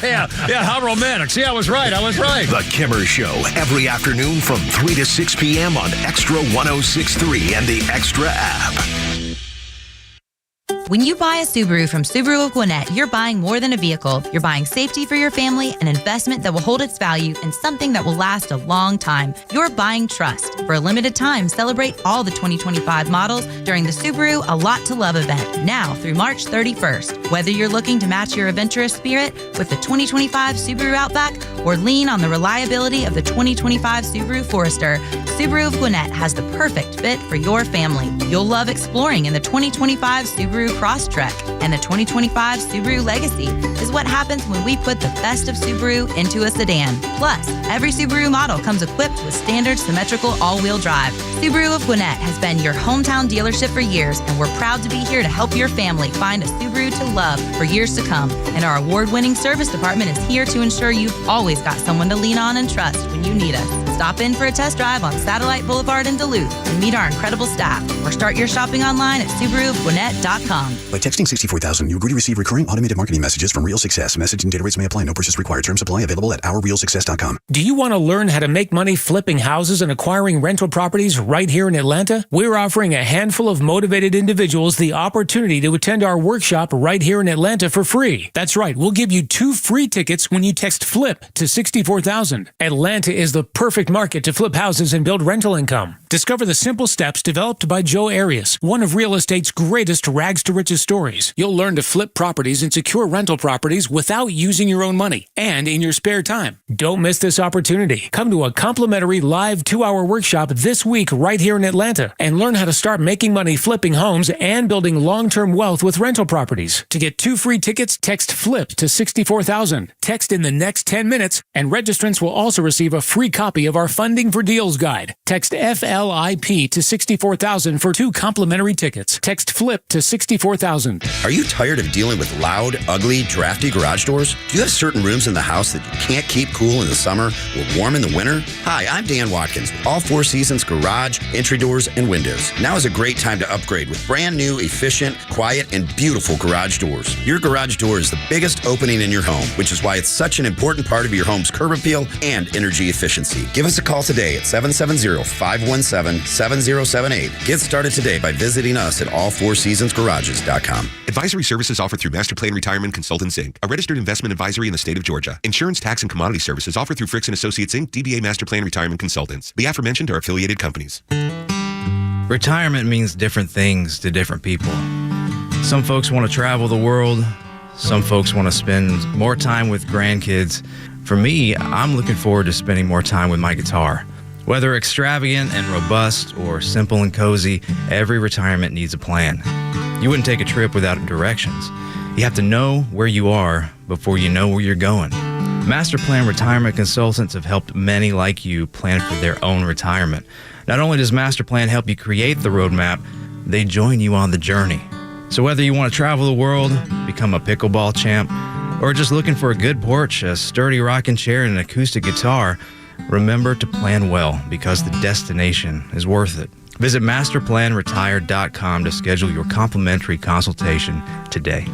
[SPEAKER 7] yeah, how romantic. See, I was right.
[SPEAKER 13] The Kimmer Show, every afternoon from 3 to 6 p.m. on XTRA 106.3 and the XTRA app.
[SPEAKER 19] When you buy a Subaru from Subaru of Gwinnett, you're buying more than a vehicle. You're buying safety for your family, an investment that will hold its value, and something that will last a long time. You're buying trust. For a limited time, celebrate all the 2025 models during the Subaru A Lot to Love event, now through March 31st. Whether you're looking to match your adventurous spirit with the 2025 Subaru Outback or lean on the reliability of the 2025 Subaru Forester, Subaru of Gwinnett has the perfect fit for your family. You'll love exploring in the 2025 Subaru Crosstrek, and the 2025 Subaru Legacy is what happens when we put the best of Subaru into a sedan. Plus, every Subaru model comes equipped with standard symmetrical all-wheel drive. Subaru of Gwinnett has been your hometown dealership for years, and we're proud to be here to help your family find a Subaru to love for years to come. And our award-winning service department is here to ensure you've always got someone to lean on and trust when you need us. Stop in for a test drive on Satellite Boulevard in Duluth and meet our incredible staff, or start your shopping online at SubaruofGwinnett.com.
[SPEAKER 20] By texting 64,000, you agree to receive recurring automated marketing messages from Real Success. Message and data rates may apply. No purchase required. Terms apply. Available at OurRealSuccess.com.
[SPEAKER 16] Do you want to learn how to make money flipping houses and acquiring rental properties right here in Atlanta? We're offering a handful of motivated individuals the opportunity to attend our workshop right here in Atlanta for free. That's right. We'll give you 2 free tickets when you text FLIP to 64,000. Atlanta is the perfect market to flip houses and build rental income. Discover the simple steps developed by Joe Arias, one of real estate's greatest rags to riches stories. You'll learn to flip properties and secure rental properties without using your own money and in your spare time. Don't miss this opportunity. Come to a complimentary live 2-hour workshop this week right here in Atlanta and learn how to start making money flipping homes and building long-term wealth with rental properties. To get 2 free tickets, text FLIP to 64,000. Text in the next 10 minutes, and registrants will also receive a free copy of our Funding for Deals guide. Text FLIP to 64,000 for 2 complimentary tickets. Text FLIP to 64,000.
[SPEAKER 21] Are you tired of dealing with loud, ugly, drafty garage doors? Do you have certain rooms in the house that you can't keep cool in the summer or warm in the winter? Hi, I'm Dan Watkins with All 4 Seasons Garage, Entry Doors, and Windows. Now is a great time to upgrade with brand new, efficient, quiet, and beautiful garage doors. Your garage door is the biggest opening in your home, which is why it's such an important part of your home's curb appeal and energy efficiency. Give us a call today at 770-517-7078. Get started today by visiting us at all4seasonsgarages.com.
[SPEAKER 22] Advisory services offered through Master Plan Retirement Consultants, Inc., a registered investment advisory in the state of Georgia. Insurance, tax, and commodity services offered through Fricks & Associates, Inc., DBA Master Plan Retirement Consultants. The aforementioned are affiliated companies.
[SPEAKER 23] Retirement means different things to different people. Some folks want to travel the world. Some folks want to spend more time with grandkids. For me, I'm looking forward to spending more time with my guitar. Whether extravagant and robust or simple and cozy, every retirement needs a plan. You wouldn't take a trip without directions. You have to know where you are before you know where you're going. Master Plan Retirement Consultants have helped many like you plan for their own retirement. Not only does Master Plan help you create the roadmap, they join you on the journey. So whether you want to travel the world, become a pickleball champ, or just looking for a good porch, a sturdy rocking chair, and an acoustic guitar, remember to plan well because the destination is worth it. Visit masterplanretire.com to schedule your complimentary consultation today.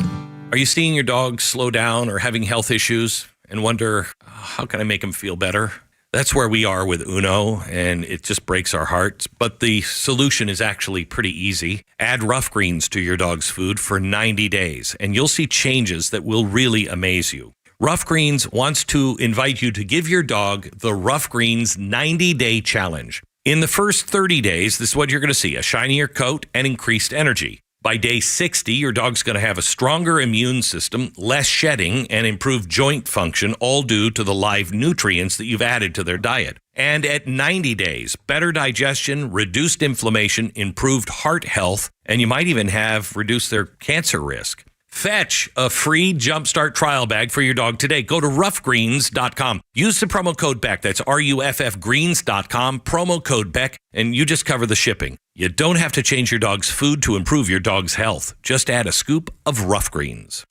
[SPEAKER 2] Are you seeing your dog slow down or having health issues and wonder, how can I make him feel better? That's where we are with Uno, and it just breaks our hearts. But the solution is actually pretty easy. Add Rough Greens to your dog's food for 90 days, and you'll see changes that will really amaze you. Rough Greens wants to invite you to give your dog the Rough Greens 90-day challenge. In the first 30 days, this is what you're going to see, a shinier coat and increased energy. By day 60, your dog's going to have a stronger immune system, less shedding, and improved joint function, all due to the live nutrients that you've added to their diet. And at 90 days, better digestion, reduced inflammation, improved heart health, and you might even have reduced their cancer risk. Fetch a free Jumpstart trial bag for your dog today. Go to roughgreens.com. Use the promo code BECK. That's RUFFgreens.com, promo code BECK, and you just cover the shipping. You don't have to change your dog's food to improve your dog's health. Just add a scoop of Rough Greens.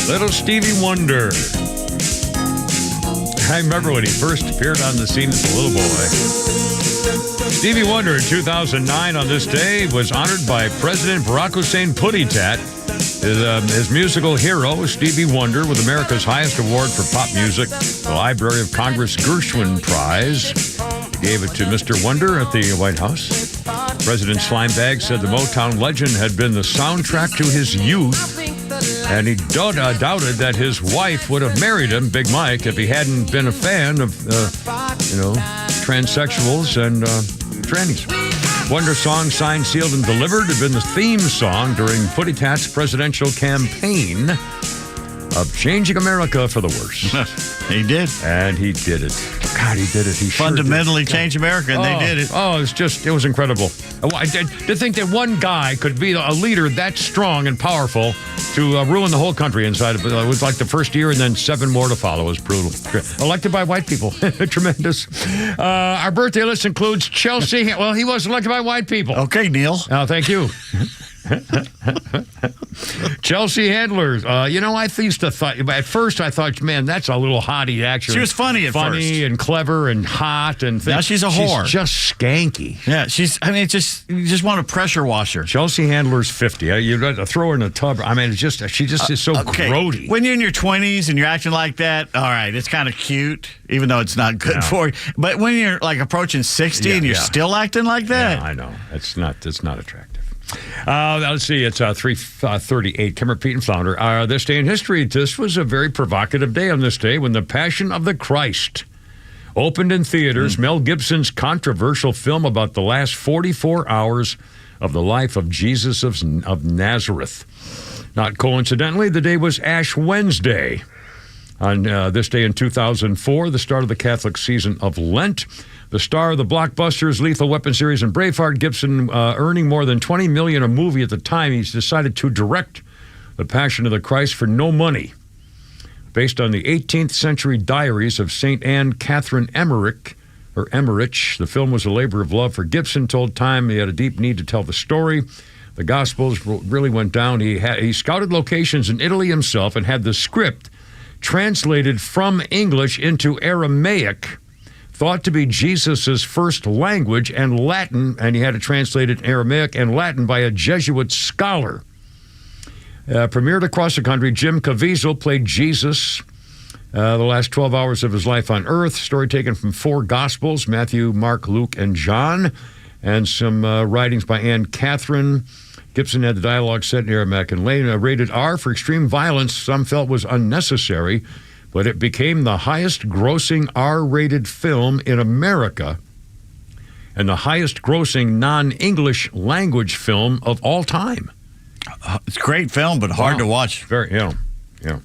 [SPEAKER 7] Little Stevie Wonder. I remember when he first appeared on the scene as a little boy. Stevie Wonder in 2009 on this day was honored by President Barack Hussein Putty-Tat. His musical hero, Stevie Wonder, with America's highest award for pop music, the Library of Congress Gershwin Prize. He gave it to Mr. Wonder at the White House. President Slimebag said the Motown legend had been the soundtrack to his youth, and he doubted that his wife would have married him, Big Mike, if he hadn't been a fan of, transsexuals and trannies. Wonder song, Signed, Sealed, and Delivered had been the theme song during Putty-Tat's presidential campaign of changing America for the worse.
[SPEAKER 8] He did.
[SPEAKER 7] And he did it. God, he did it. He
[SPEAKER 8] fundamentally
[SPEAKER 7] sure did.
[SPEAKER 8] changed America, and they did it.
[SPEAKER 7] Oh, it was incredible. To think that one guy could be a leader that strong and powerful to ruin the whole country inside of it. It was like the first year and then 7 more to follow. It was brutal. Elected by white people. Tremendous. Our birthday list includes Chelsea. Well, he was elected by white people.
[SPEAKER 8] Okay, Neil.
[SPEAKER 7] Oh, thank you. Chelsea Handler. I used to thought, at first I thought, man, that's a little hottie actually.
[SPEAKER 8] She was funny at first.
[SPEAKER 7] Funny and clever and hot and things.
[SPEAKER 8] Now she's a whore.
[SPEAKER 7] She's just skanky.
[SPEAKER 8] Yeah, you just want to pressure wash her.
[SPEAKER 7] Chelsea Handler's 50. You got to throw her in a tub. I mean, she just is so grody.
[SPEAKER 8] When you're in your 20s and you're acting like that, all right, it's kind of cute, even though it's not good for you. But when you're like approaching 60 and you're still acting like that.
[SPEAKER 7] Yeah, I know. It's not attractive. Let's see. It's 3:38. Kimmer, Pete, and Flounder. This day in history. This was a very provocative day on this day when The Passion of the Christ opened in theaters. Mel Gibson's controversial film about the last 44 hours of the life of Jesus of Nazareth. Not coincidentally, the day was Ash Wednesday. On this day in 2004, the start of the Catholic season of Lent. The star of the blockbusters Lethal Weapon series and Braveheart, Gibson earning more than $20 million a movie at the time, he's decided to direct The Passion of the Christ for no money. Based on the 18th century diaries of St. Anne Catherine Emmerich, the film was a labor of love for Gibson. Told Time he had a deep need to tell the story. The Gospels really went down. He scouted locations in Italy himself and had the script translated from English into Aramaic, thought to be Jesus' first language, and Latin, and he had it translated in Aramaic and Latin by a Jesuit scholar. Premiered across the country, Jim Caviezel played Jesus the last 12 hours of his life on earth. Story taken from 4 Gospels, Matthew, Mark, Luke, and John, and some writings by Anne Catherine. Gibson had the dialogue set in Aramaic and Latin. Rated R for extreme violence, some felt was unnecessary, but it became the highest-grossing R-rated film in America and the highest-grossing non-English language film of all time.
[SPEAKER 8] It's a great film, but hard to watch.
[SPEAKER 7] Very, Yeah.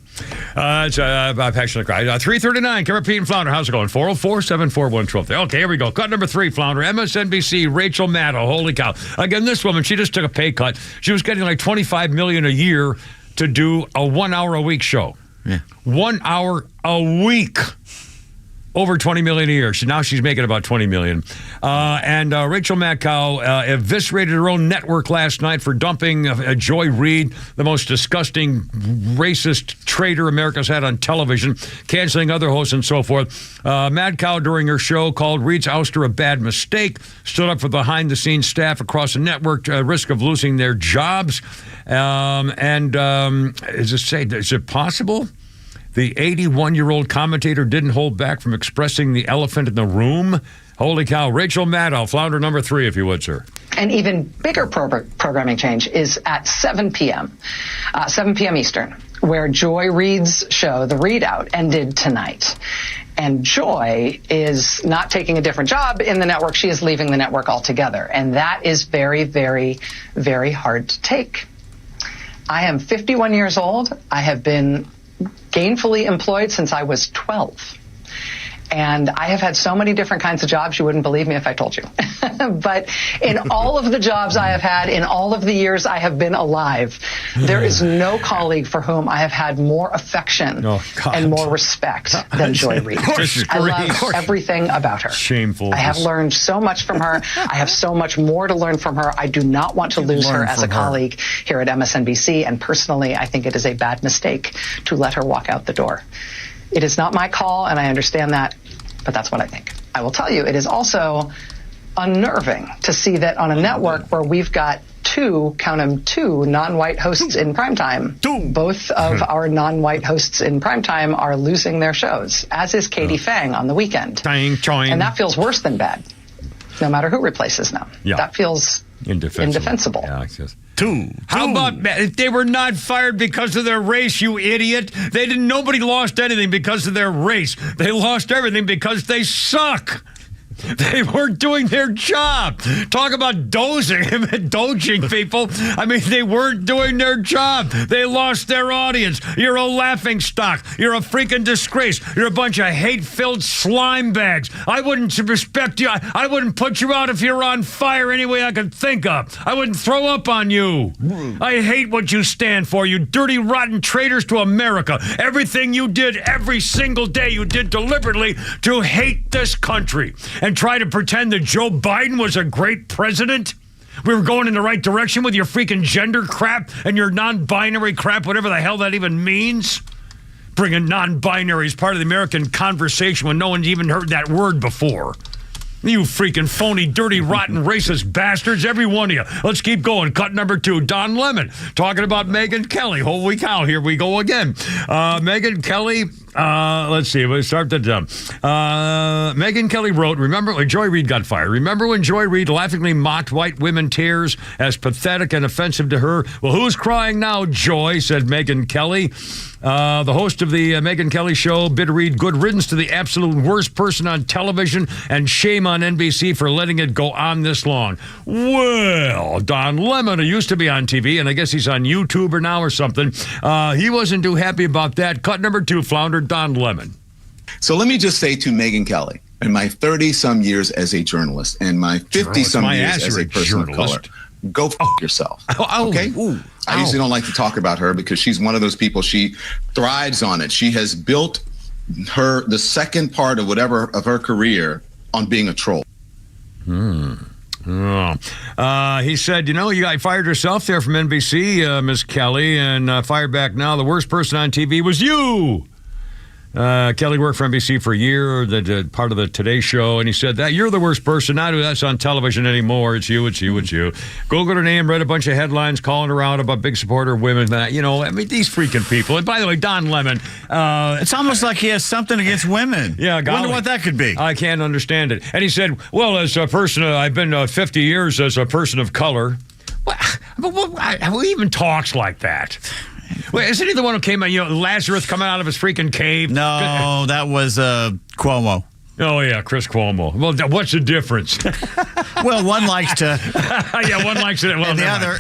[SPEAKER 7] It's Passionate Cry. 339, Kevin, Pete, and Flounder. How's it going? 404-741-1230. Okay, here we go. Cut number 3, Flounder. MSNBC, Rachel Maddow. Holy cow. Again, this woman, she just took a pay cut. She was getting like $25 million a year to do a 1 hour a week show.
[SPEAKER 8] Yeah.
[SPEAKER 7] 1 hour a week. Over $20 million a year. Now she's making about $20 million. And Rachel Maddow eviscerated her own network last night for dumping Joy Reid, the most disgusting, racist traitor America's had on television, canceling other hosts and so forth. Maddow, during her show, called Reid's ouster a bad mistake, stood up for behind-the-scenes staff across the network at risk of losing their jobs. Is it possible? The 81-year-old commentator didn't hold back from expressing the elephant in the room. Holy cow. Rachel Maddow, Flounder number 3, if you would, sir.
[SPEAKER 1] An even bigger programming change is at 7 p.m., 7 p.m. Eastern, where Joy Reid's show, The Readout, ended tonight. And Joy is not taking a different job in the network. She is leaving the network altogether. And that is very, very, very hard to take. I am 51 years old. I have been gainfully employed since I was 12. And I have had so many different kinds of jobs, you wouldn't believe me if I told you. But in all of the jobs I have had, in all of the years I have been alive, there is no colleague for whom I have had more affection and more respect than Joy Reid. I love everything about her.
[SPEAKER 7] Shameful.
[SPEAKER 1] I have learned so much from her. I have so much more to learn from her. I do not want to lose her as a colleague here at MSNBC. And personally, I think it is a bad mistake to let her walk out the door. It is not my call, and I understand that, but that's what I think. I will tell you, it is also unnerving to see that on a network where we've got two non-white hosts in primetime, both of our non-white hosts in primetime are losing their shows, as is Katie Fang on the weekend. And that feels worse than bad, no matter who replaces them.
[SPEAKER 7] Yeah.
[SPEAKER 1] That feels indefensible.
[SPEAKER 7] Yeah, How about if they were not fired because of their race, you idiot? Nobody lost anything because of their race. They lost everything because they suck. They weren't doing their job. Talk about dodging people. I mean, they weren't doing their job. They lost their audience. You're a laughing stock. You're a freaking disgrace. You're a bunch of hate-filled slime bags. I wouldn't respect you. I wouldn't put you out if you're on fire any way I could think of. I wouldn't throw up on you. I hate what you stand for, you dirty, rotten traitors to America. Everything you did every single day, you did deliberately to hate this country and try to pretend that Joe Biden was a great president? We were going in the right direction with your freaking gender crap and your non-binary crap, whatever the hell that even means? Bringing non-binary as part of the American conversation when no one's even heard that word before. You freaking phony, dirty, rotten, racist bastards, every one of you. Let's keep going. Cut number 2, Don Lemon, talking about Megyn Kelly. Holy cow, here we go again. Megyn Kelly, let's see, we'll start that down. Megyn Kelly wrote, remember when Joy Reid got fired? Remember when Joy Reid laughingly mocked white women tears as pathetic and offensive to her? Well, who's crying now, Joy, said Megyn Kelly. The host of the Megyn Kelly show bid Reid good riddance to the absolute worst person on television and shame on NBC for letting it go on this long. Well, Don Lemon, who used to be on TV, and I guess he's on YouTube or now or something, he wasn't too happy about that. Cut number 2, Flounder, Don Lemon.
[SPEAKER 3] So let me just say to Megyn Kelly, in my 30-some years as a journalist and my 50-some years as a person of color, go f*** yourself. Okay? I usually don't like to talk about her because she's one of those people, she thrives on it. She has built the second part of her career on being a troll.
[SPEAKER 7] He said, you fired yourself there from NBC, Miss Kelly, and fired back now. The worst person on TV was you. Kelly worked for NBC for a year, part of the Today Show, and he said that you're the worst person. Not that's on television anymore. It's you. Googled her name, read a bunch of headlines calling her out about big supporter of women. These freaking people. And by the way, Don Lemon.
[SPEAKER 8] It's almost like he has something against women.
[SPEAKER 7] Yeah,
[SPEAKER 8] I wonder what that could be.
[SPEAKER 7] I can't understand it. And he said, well, as a person, I've been 50 years as a person of color. Who even talks like that? Wait, isn't he the one who came out, Lazarus coming out of his freaking cave?
[SPEAKER 8] No, that was Cuomo.
[SPEAKER 7] Oh, yeah, Chris Cuomo. Well, what's the difference?
[SPEAKER 8] Well, one likes to.
[SPEAKER 7] Yeah, one likes it. Well,
[SPEAKER 8] and the other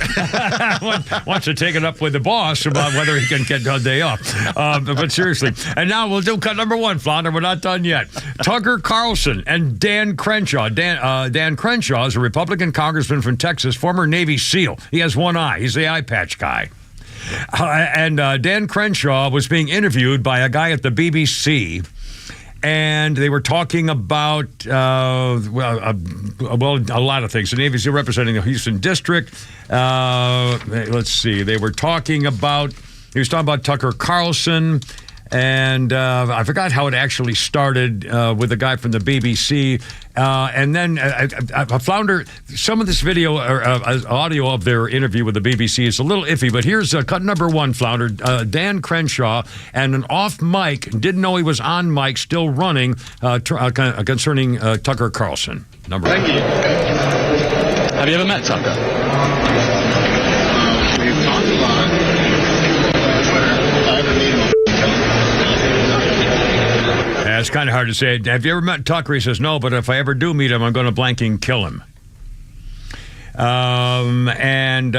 [SPEAKER 7] one wants to take it up with the boss about whether he can get a day off. But seriously. And now we'll do cut number one, Flounder. We're not done yet. Tucker Carlson and Dan Crenshaw. Dan Crenshaw is a Republican congressman from Texas, former Navy SEAL. He has one eye. He's the eye patch guy. And Dan Crenshaw was being interviewed by a guy at the BBC. And they were talking about, a lot of things. The Navy SEAL representing the Houston District. Let's see. He was talking about Tucker Carlson. And I forgot how it actually started with the guy from the BBC. And then Flounder, some of this video or audio of their interview with the BBC is a little iffy, but here's cut number one, Flounder. Dan Crenshaw and an off mic, didn't know he was on mic, still running, concerning Tucker Carlson. Number one.
[SPEAKER 4] Thank you. Have you ever met Tucker? We've talked a lot.
[SPEAKER 7] It's kind of hard to say. Have you ever met Tucker? He says, no, but if I ever do meet him, I'm going to blanking kill him. And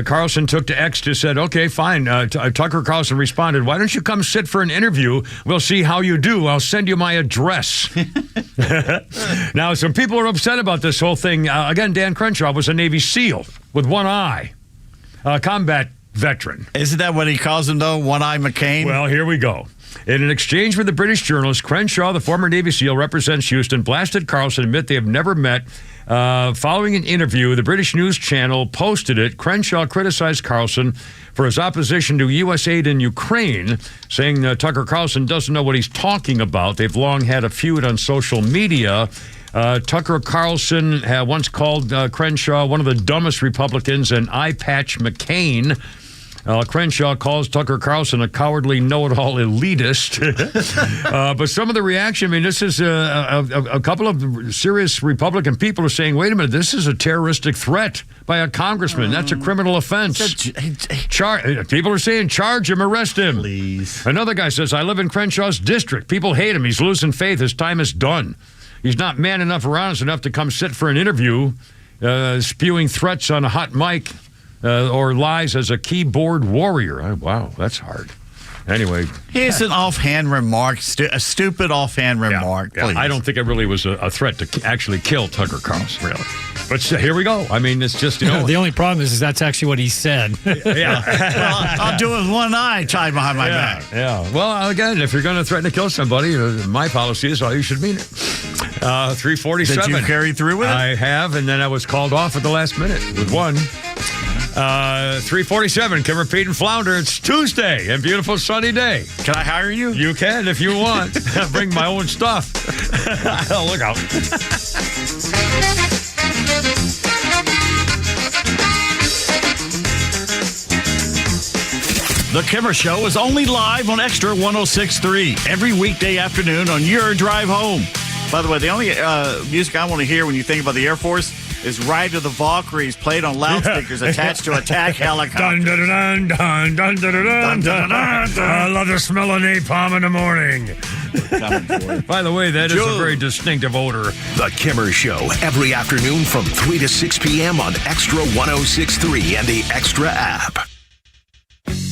[SPEAKER 7] Carlson took to X to said, okay, fine. Tucker Carlson responded, why don't you come sit for an interview? We'll see how you do. I'll send you my address. Now, some people are upset about this whole thing. Again, Dan Crenshaw was a Navy SEAL with one eye, a combat veteran.
[SPEAKER 8] Isn't that what he calls him, though? One-Eye McCain?
[SPEAKER 7] Well, here we go. In an exchange with the British journalist, Crenshaw, the former Navy SEAL, represents Houston, blasted Carlson, admit they have never met. Following an interview, the British news channel posted it. Crenshaw criticized Carlson for his opposition to U.S. aid in Ukraine, saying Tucker Carlson doesn't know what he's talking about. They've long had a feud on social media. Tucker Carlson once called Crenshaw one of the dumbest Republicans and eye patch McCain. Crenshaw calls Tucker Carlson a cowardly know-it-all elitist. But some of the reaction, I mean, this is a couple of serious Republican people are saying, wait a minute, this is a terroristic threat by a congressman. That's a criminal offense. People are saying, charge him, arrest him.
[SPEAKER 8] Please.
[SPEAKER 7] Another guy says, I live in Crenshaw's district. People hate him. He's losing faith. His time is done. He's not man enough or honest enough to come sit for an interview, spewing threats on a hot mic. Or lies as a keyboard warrior. Wow, that's hard. Anyway.
[SPEAKER 8] Here's an offhand remark, a stupid offhand remark.
[SPEAKER 7] Yeah. I don't think it really was a threat to actually kill Tucker Carlson, really. But here we go. I mean, it's just,
[SPEAKER 9] the only problem is that's actually what he said.
[SPEAKER 7] Yeah.
[SPEAKER 8] Well, I'll do it with one eye tied behind my back.
[SPEAKER 7] Yeah. Well, again, if you're going to threaten to kill somebody, my policy is, you should mean it. 347.
[SPEAKER 8] Did you carry through with it?
[SPEAKER 7] I have, and then I was called off at the last minute with one. 347, Kimmer, Pete, and Flounder. It's Tuesday and beautiful sunny day.
[SPEAKER 8] Can I hire you?
[SPEAKER 7] You can if you want. Bring my own stuff. Oh, look out.
[SPEAKER 8] The Kimmer Show is only live on XTRA 106.3 every weekday afternoon on your drive home. By the way, the only music I want to hear when you think about the Air Force is Ride of the Valkyries played on loudspeakers attached to a attack helicopter.
[SPEAKER 7] Dun, dun, dun, dun, dun, dun, dun, dun, dun, dun. I love the smell of napalm in the morning. By the way, that is a very distinctive odor.
[SPEAKER 13] The Kimmer Show, every afternoon from 3 to 6 p.m. on XTRA 106.3 and the XTRA app.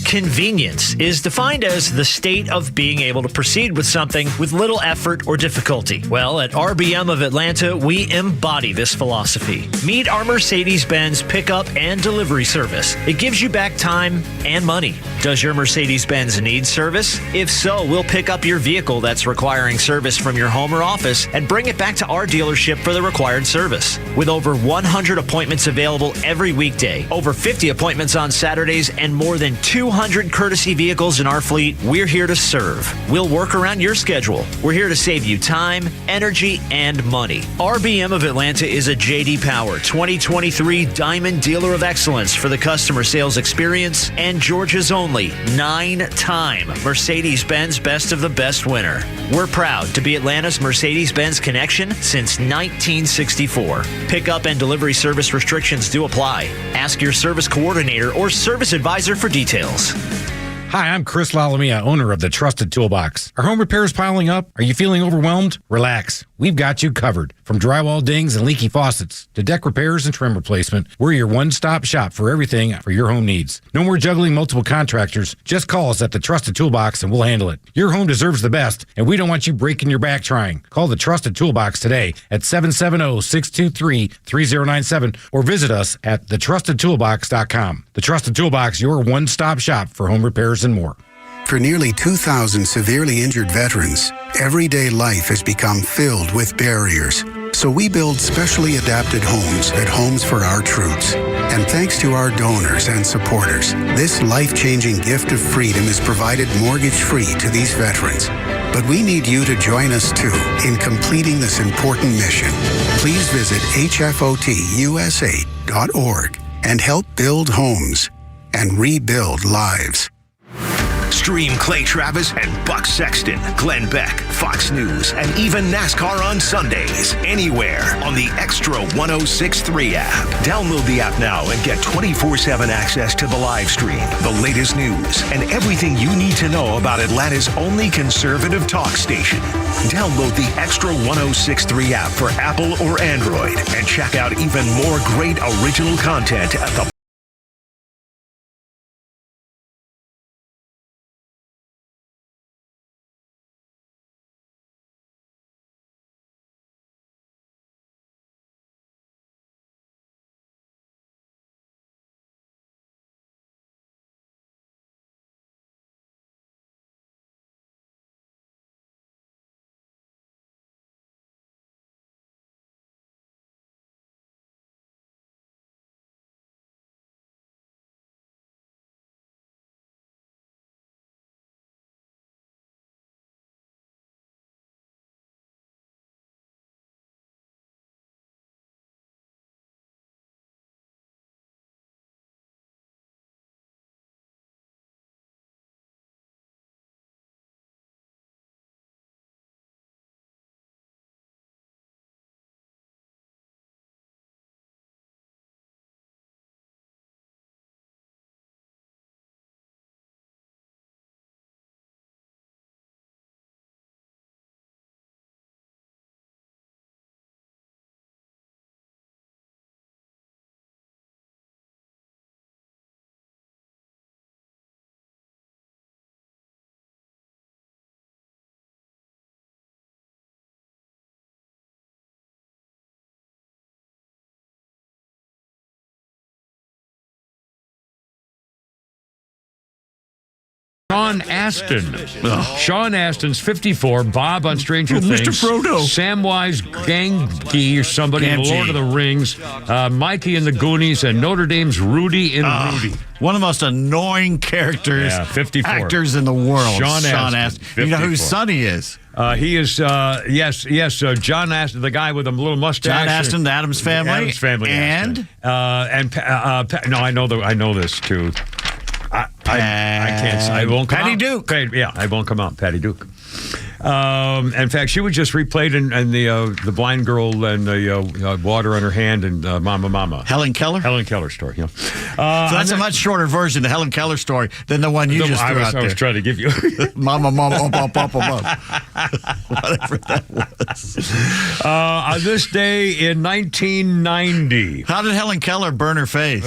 [SPEAKER 6] Convenience is defined as the state of being able to proceed with something with little effort or difficulty. Well, at RBM of Atlanta, we embody this philosophy. Meet our Mercedes-Benz pickup and delivery service. It gives you back time and money. Does your Mercedes-Benz need service? If so, we'll pick up your vehicle that's requiring service from your home or office and bring it back to our dealership for the required service. With over 100 appointments available every weekday, over 50 appointments on Saturdays, and more than 200 courtesy vehicles in our fleet, we're here to serve. We'll work around your schedule. We're here to save you time, energy, and money. RBM of Atlanta is a J.D. Power 2023 Diamond Dealer of Excellence for the customer sales experience and Georgia's only 9-time Mercedes-Benz Best of the Best winner. We're proud to be Atlanta's Mercedes-Benz connection since 1964. Pickup and delivery service restrictions do apply. Ask your service coordinator or service advisor for details.
[SPEAKER 10] Hi, I'm Chris Lalamia, owner of the Trusted Toolbox. Are home repairs piling up? Are you feeling overwhelmed? Relax. we've got you covered. From drywall dings and leaky faucets to deck repairs and trim replacement, we're your one-stop shop for everything for your home needs. No more juggling multiple contractors. Just call us at the Trusted Toolbox and we'll handle it. Your home deserves the best, and we don't want you breaking your back trying. Call the Trusted Toolbox today at 770-623-3097 or visit us at thetrustedtoolbox.com. The Trusted Toolbox, your one-stop shop for home repairs and more.
[SPEAKER 11] For nearly 2,000 severely injured veterans, everyday life has become filled with barriers. So we build specially adapted homes at Homes for Our Troops. And thanks to our donors and supporters, this life-changing gift of freedom is provided mortgage-free to these veterans. But we need you to join us, too, in completing this important mission. Please visit hfotusa.org and help build homes and rebuild lives.
[SPEAKER 13] Stream Clay Travis and Buck Sexton, Glenn Beck, Fox News, and even NASCAR on Sundays, anywhere on the Extra 106.3 app. Download the app now and get 24/7 access to the live stream, the latest news, and everything you need to know about Atlanta's only conservative talk station. Download the Extra 106.3 app for Apple or Android and check out even more great original content at the
[SPEAKER 7] Sean Astin. Sean Astin's 54. Bob on Stranger Things.
[SPEAKER 8] Mr. Frodo.
[SPEAKER 7] Samwise Gamgee or somebody in Lord of the Rings. Mikey in the Goonies, and Notre Dame's Rudy in Rudy.
[SPEAKER 8] One of the most annoying characters,
[SPEAKER 7] 54.
[SPEAKER 8] actors in the world.
[SPEAKER 7] Sean Astin.
[SPEAKER 8] You know whose son he is?
[SPEAKER 7] He is, yes, John Astin, the guy with a little mustache.
[SPEAKER 8] John Astin, the Addams Family.
[SPEAKER 7] Addams Family.
[SPEAKER 8] And?
[SPEAKER 7] No, I know this too. I can't say. I won't come
[SPEAKER 8] Patty
[SPEAKER 7] out.
[SPEAKER 8] Duke.
[SPEAKER 7] Yeah, I won't come out. Patty Duke. In fact, she was just replayed in the blind girl and the water on her hand and Mama.
[SPEAKER 8] Helen Keller?
[SPEAKER 7] Helen Keller story, yeah.
[SPEAKER 8] So that's a much shorter version, the Helen Keller story, than the one you just threw out there.
[SPEAKER 7] I was trying to give you.
[SPEAKER 8] Mama, up. Whatever that was.
[SPEAKER 7] On this day in 1990.
[SPEAKER 8] How did Helen Keller burn her face?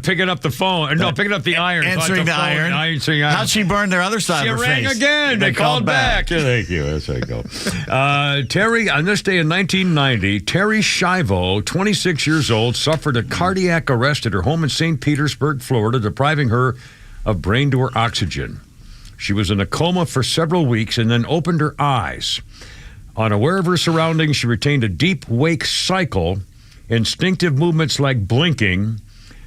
[SPEAKER 7] Picking up the phone. No, picking up the iron.
[SPEAKER 8] Answering the iron. How'd she burn their other side of her face?
[SPEAKER 7] She rang again. They called back. Yeah, thank you. That's how you go. Terry, on this day in 1990, Terry Schiavo, 26 years old, suffered a cardiac arrest at her home in St. Petersburg, Florida, depriving her of brain to her oxygen. She was in a coma for several weeks and then opened her eyes. Unaware of her surroundings, she retained a deep wake cycle, instinctive movements like blinking.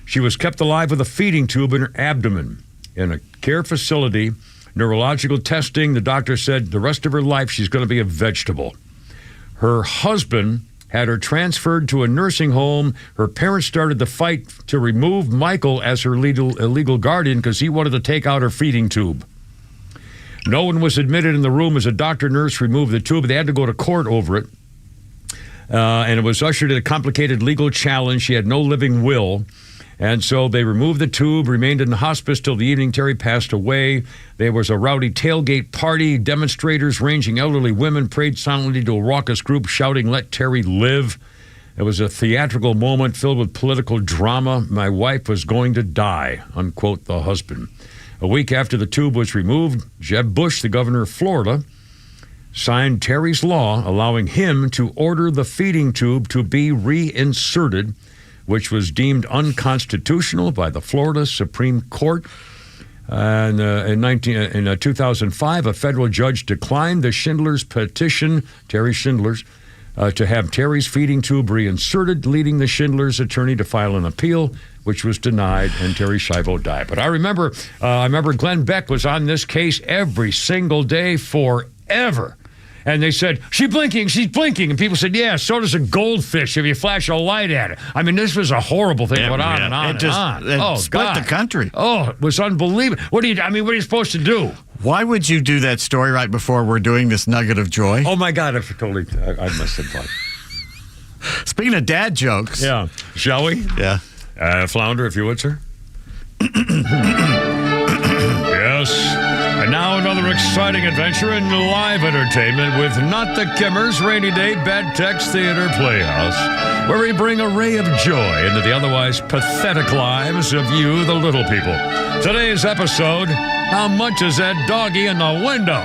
[SPEAKER 7] She was kept alive with a feeding tube in her abdomen. In a care facility, neurological testing, the doctor said the rest of her life she's going to be a vegetable. Her husband had her transferred to a nursing home. Her parents started the fight to remove Michael as her illegal guardian because he wanted to take out her feeding tube. No one was admitted in the room as a doctor nurse removed the tube. They had to go to court over it. And it was ushered in a complicated legal challenge. She had no living will. And so they removed the tube, remained in the hospice till the evening Terry passed away. There was a rowdy tailgate party. Demonstrators, ranging elderly women, prayed silently to a raucous group shouting, "Let Terry live." It was a theatrical moment filled with political drama. "My wife was going to die," unquote, the husband. A week after the tube was removed, Jeb Bush, the governor of Florida, signed Terry's law allowing him to order the feeding tube to be reinserted, which was deemed unconstitutional by the Florida Supreme Court. And in 2005, a federal judge declined the Schindler's petition, Terry Schindler's, to have Terry's feeding tube reinserted, leading the Schindler's attorney to file an appeal, which was denied, and Terry Schiavo died. But I remember Glenn Beck was on this case every single day forever. And they said, she's blinking. And people said, yeah, so does a goldfish if you flash a light at it. I mean, this was a horrible thing. Went on and on and on.
[SPEAKER 8] It split the country.
[SPEAKER 7] Oh, it was unbelievable. What are you supposed to do?
[SPEAKER 8] Why would you do that story right before we're doing this nugget of joy?
[SPEAKER 7] Oh, my God. I must have thought.
[SPEAKER 8] Speaking of dad jokes.
[SPEAKER 7] Yeah. Shall we?
[SPEAKER 8] Yeah.
[SPEAKER 7] Flounder, if you would, sir. Yes. And now another exciting adventure in live entertainment with Not the Kimmers Rainy Day Bad Text Theater Playhouse, where we bring a ray of joy into the otherwise pathetic lives of you, the little people. Today's episode, how much is that doggy in the window?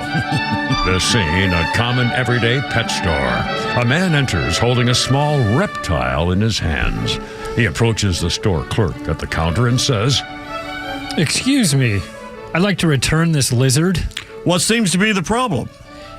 [SPEAKER 7] The scene, a common everyday pet store. A man enters holding a small reptile in his hands. He approaches the store clerk at the counter and says,
[SPEAKER 9] "Excuse me, I'd like to return this lizard."
[SPEAKER 8] "What seems to be the problem?"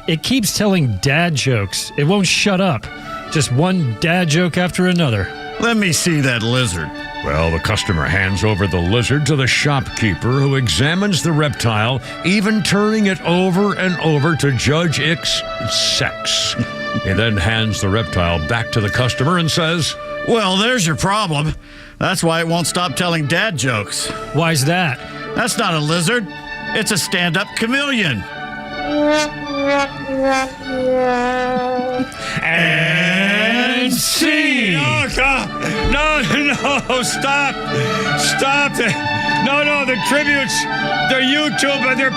[SPEAKER 9] "It keeps telling dad jokes. It won't shut up. Just one dad joke after another."
[SPEAKER 8] "Let me see that lizard."
[SPEAKER 7] Well, the customer hands over the lizard to the shopkeeper, who examines the reptile, even turning it over and over to judge its sex. He then hands the reptile back to the customer and says,
[SPEAKER 8] "Well, there's your problem. That's why it won't stop telling dad jokes."
[SPEAKER 9] "Why's that?"
[SPEAKER 8] "That's not a lizard. It's a stand-up chameleon."
[SPEAKER 7] And scene. Oh, God. No, stop it. No, the tributes, they're YouTube, and they're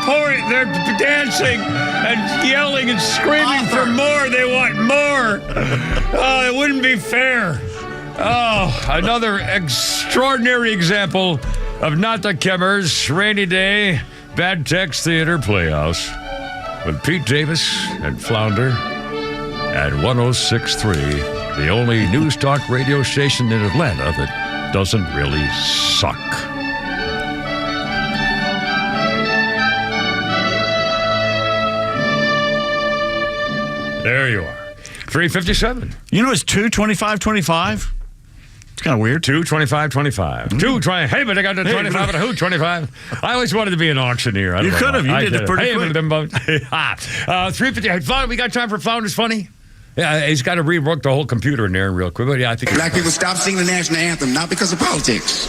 [SPEAKER 7] dancing and yelling and screaming for more. They want more. Oh, it wouldn't be fair. Oh, another extraordinary example of Not the Kimmers Rainy Day Bad Text Theater Playhouse with Pete Davis and Flounder at 106.3, the only news talk radio station in Atlanta that doesn't really suck. There you are. 357.
[SPEAKER 8] You know it's 2:25:25? It's kind of weird.
[SPEAKER 7] 2:25:25. 2:20. Hey, but I got the 25 and a hoot 25. I always wanted to be an auctioneer.
[SPEAKER 8] You could have. You did it pretty quick.
[SPEAKER 7] 350. Hey, we got time for Flounder's Funny? Yeah, he's got to rework the whole computer in there real quick. But yeah, I think
[SPEAKER 12] black people stop singing the national anthem, not because of politics,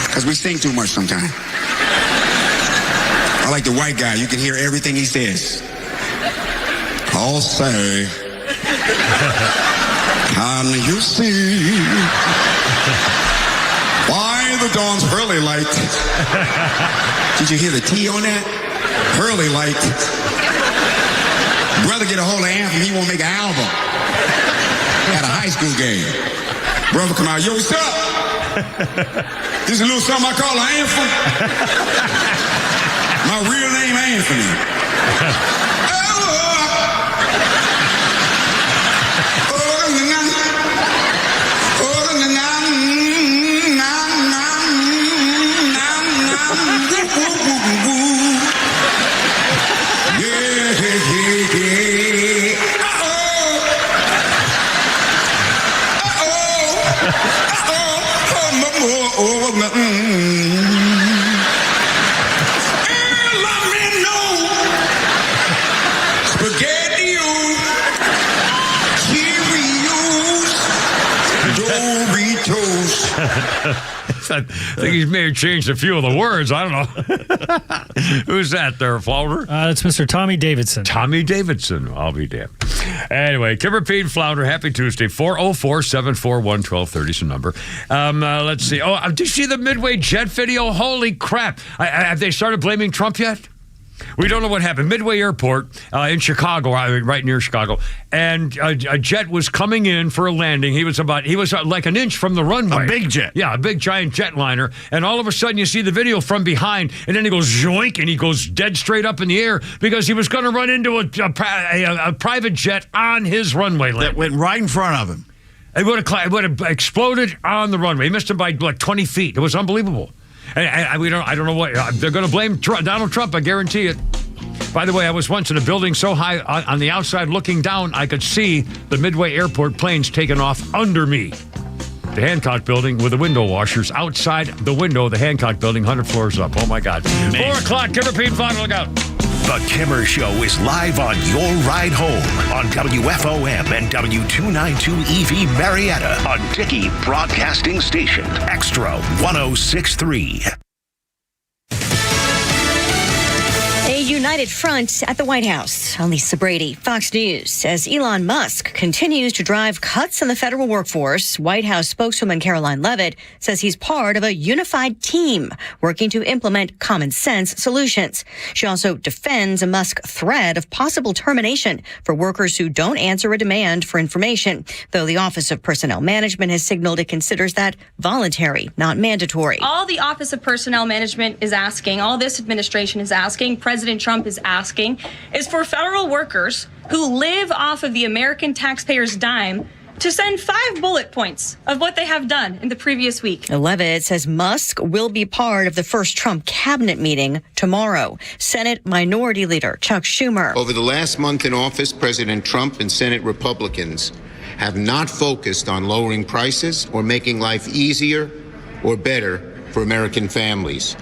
[SPEAKER 12] because we sing too much sometimes. I like the white guy. You can hear everything he says. I'll say, can you see why the dawn's pearly light? Did you hear the T on that? Pearly light. Brother get a hold of Anthem, he won't make an album. At a high school game. Brother come out, yo, what's up? This is a little something I call an anthem. My real name Anthony.
[SPEAKER 7] I think he's may have changed a few of the words. I don't know. Who's that there, Flounder?
[SPEAKER 9] It's Mr. Tommy Davidson.
[SPEAKER 7] Tommy Davidson. I'll be damned. Anyway, Kimber Pete Flounder, happy Tuesday. 404-741-1230 is the number. Let's see. Oh, did you see the Midway jet video? Holy crap. Have they started blaming Trump yet? We don't know what happened. Midway Airport in Chicago, right near Chicago, and a jet was coming in for a landing. He was like an inch from the runway.
[SPEAKER 8] A big jet.
[SPEAKER 7] Yeah, a big giant jetliner. And all of a sudden you see the video from behind, and then he goes zoink, and he goes dead straight up in the air because he was going to run into a private jet on his runway landing.
[SPEAKER 8] That went right in front of him.
[SPEAKER 7] It would have exploded on the runway. He missed him by like 20 feet. It was unbelievable. I don't know what they're going to blame Donald Trump. I guarantee it. By the way, I was once in a building so high on the outside looking down, I could see the Midway Airport planes taking off under me. The Hancock Building with the window washers outside the window of the Hancock Building, 100 floors up. Oh, my God. 4 o'clock, Kimber Pete Flounder, look out.
[SPEAKER 13] The Kimmer Show is live on your ride home on WFOM and W292 EV Marietta on Dickey Broadcasting Station, Extra 106.3.
[SPEAKER 14] A united front at the White House. Lisa Brady, Fox News. As Elon Musk continues to drive cuts in the federal workforce, White House spokeswoman Caroline Leavitt says he's part of a unified team working to implement common sense solutions. She also defends a Musk threat of possible termination for workers who don't answer a demand for information, though the Office of Personnel Management has signaled it considers that voluntary, not mandatory.
[SPEAKER 5] All the Office of Personnel Management is asking, all this administration is asking, President Trump is asking, is for federal workers who live off of the American taxpayers' dime to send 5 bullet points of what they have done in the previous week.
[SPEAKER 14] Leavitt says Musk will be part of the first Trump cabinet meeting tomorrow. Senate Minority Leader Chuck Schumer.
[SPEAKER 15] Over the last month in office, President Trump and Senate Republicans have not focused on lowering prices or making life easier or better for American families.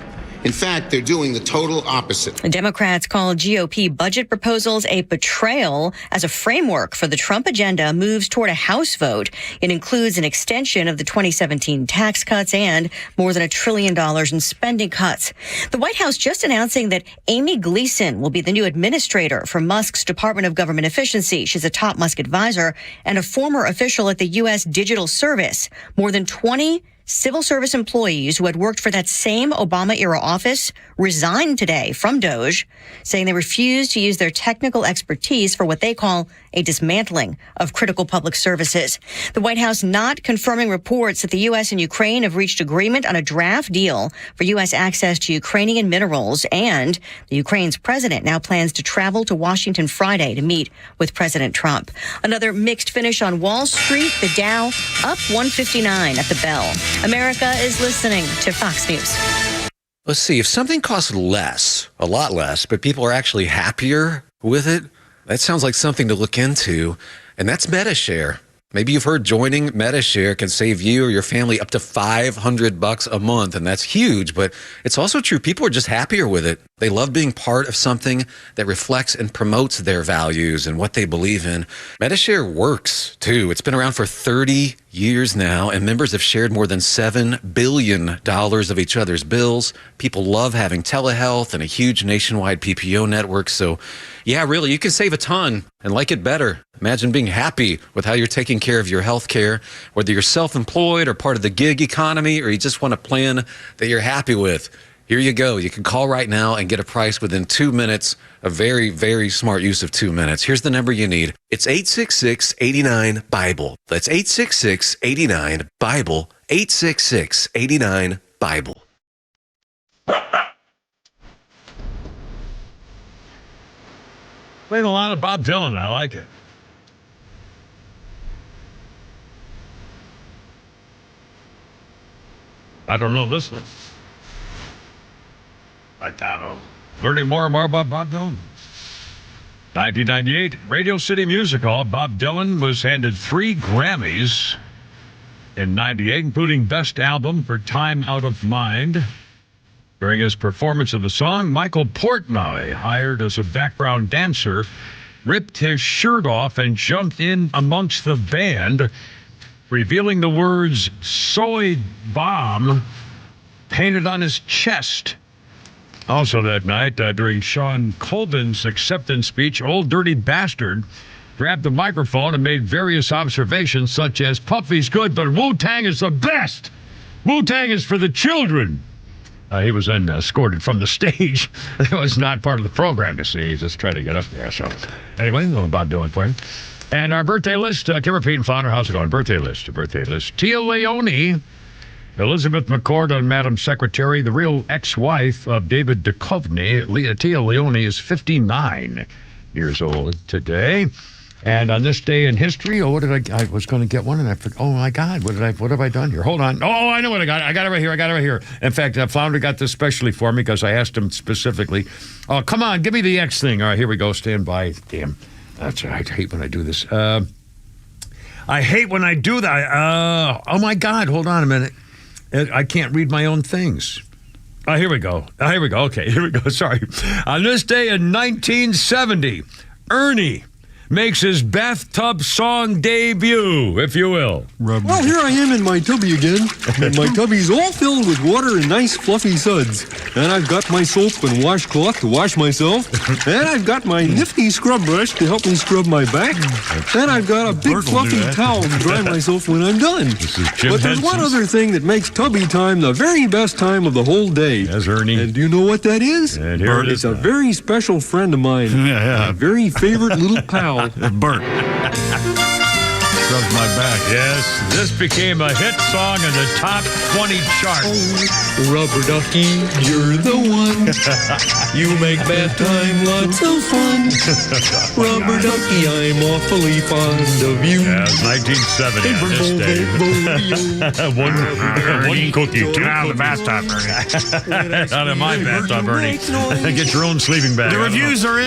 [SPEAKER 15] In fact, they're doing the total opposite.
[SPEAKER 14] Democrats call GOP budget proposals a betrayal as a framework for the Trump agenda moves toward a House vote. It includes an extension of the 2017 tax cuts and more than $1 trillion in spending cuts. The White House just announcing that Amy Gleason will be the new administrator for Musk's Department of Government Efficiency. She's a top Musk advisor and a former official at the U.S. Digital Service. More than 20 civil service employees who had worked for that same Obama-era office resigned today from DOJ, saying they refuse to use their technical expertise for what they call a dismantling of critical public services. The White House not confirming reports that the U.S. and Ukraine have reached agreement on a draft deal for U.S. access to Ukrainian minerals, and the Ukraine's president now plans to travel to Washington Friday to meet with President Trump. Another mixed finish on Wall Street, the Dow up 159 at the bell. America is listening to Fox News.
[SPEAKER 17] Let's see, if something costs less, a lot less, but people are actually happier with it, that sounds like something to look into, and that's MediShare. Maybe you've heard joining MediShare can save you or your family up to $500 a month, and that's huge, but it's also true. People are just happier with it. They love being part of something that reflects and promotes their values and what they believe in. MediShare works, too. It's been around for 30 years now, and members have shared more than $7 billion of each other's bills. People love having telehealth and a huge nationwide PPO network. So, yeah, really, you can save a ton and like it better. Imagine being happy with how you're taking care of your health care, whether you're self-employed or part of the gig economy, or you just want a plan that you're happy with. Here you go. You can call right now and get a price within 2 minutes. A very, very smart use of 2 minutes. Here's the number you need. It's 866-89-BIBLE. That's 866-89-BIBLE. 866-89-BIBLE.
[SPEAKER 7] Playing a lot of Bob Dylan. I like it. I don't know this one. I don't know. Learning more and more about Bob Dylan. 1998, Radio City Music Hall. Bob Dylan was handed 3 Grammys in 98, including Best Album for Time Out of Mind. During his performance of the song, Michael Portnoy, hired as a background dancer, ripped his shirt off and jumped in amongst the band, revealing the words "soy bomb" painted on his chest. Also that night, during Sean Colvin's acceptance speech, Old Dirty Bastard grabbed the microphone and made various observations such as Puffy's good, but Wu-Tang is the best. Wu-Tang is for the children. He was then escorted from the stage. It was not part of the program, you see. He just tried to get up there. So anyway, I'm about doing for him. And our birthday list, Kim Repeat and Flounder, how's it going? Birthday list. Tia Leone, Elizabeth McCord, and Madam Secretary, the real ex-wife of David Duchovny. Tia Leone is 59 years old today. And on this day in history, I was going to get one, and I forgot. Oh my God, what have I done here? Hold on. Oh, I know what I got. I got it right here. In fact, Flounder got this specially for me because I asked him specifically. Oh, come on, give me the X thing. All right, here we go. Stand by. Damn, I hate when I do this. I hate when I do that. Oh my God, hold on a minute. I can't read my own things. Here we go. Okay, here we go. Sorry. On this day in 1970, Ernie makes his bathtub song debut, if you will.
[SPEAKER 18] Well, here I am in my tubby again, and my tubby's all filled with water and nice fluffy suds. And I've got my soap and washcloth to wash myself, and I've got my nifty scrub brush to help me scrub my back, and I've got a big fluffy towel to dry myself when I'm done. But there's one other thing that makes tubby time the very best time of the whole day.
[SPEAKER 7] Yes, Ernie.
[SPEAKER 18] And do you know what that is?
[SPEAKER 7] And here it is.
[SPEAKER 18] It's a very special friend of mine. My very favorite little pal.
[SPEAKER 7] Bert. Scrubs my back. Yes, this became a hit song in the top 20 chart.
[SPEAKER 18] Rubber ducky, you're the one. You make bath time lots of fun. Rubber ducky, I'm awfully fond of you.
[SPEAKER 7] Yeah, it's 1970 on this day. one cookie, two out of the bathtub, Ernie. Out of my bathtub, Ernie. Get your own sleeping bag.
[SPEAKER 8] The reviews are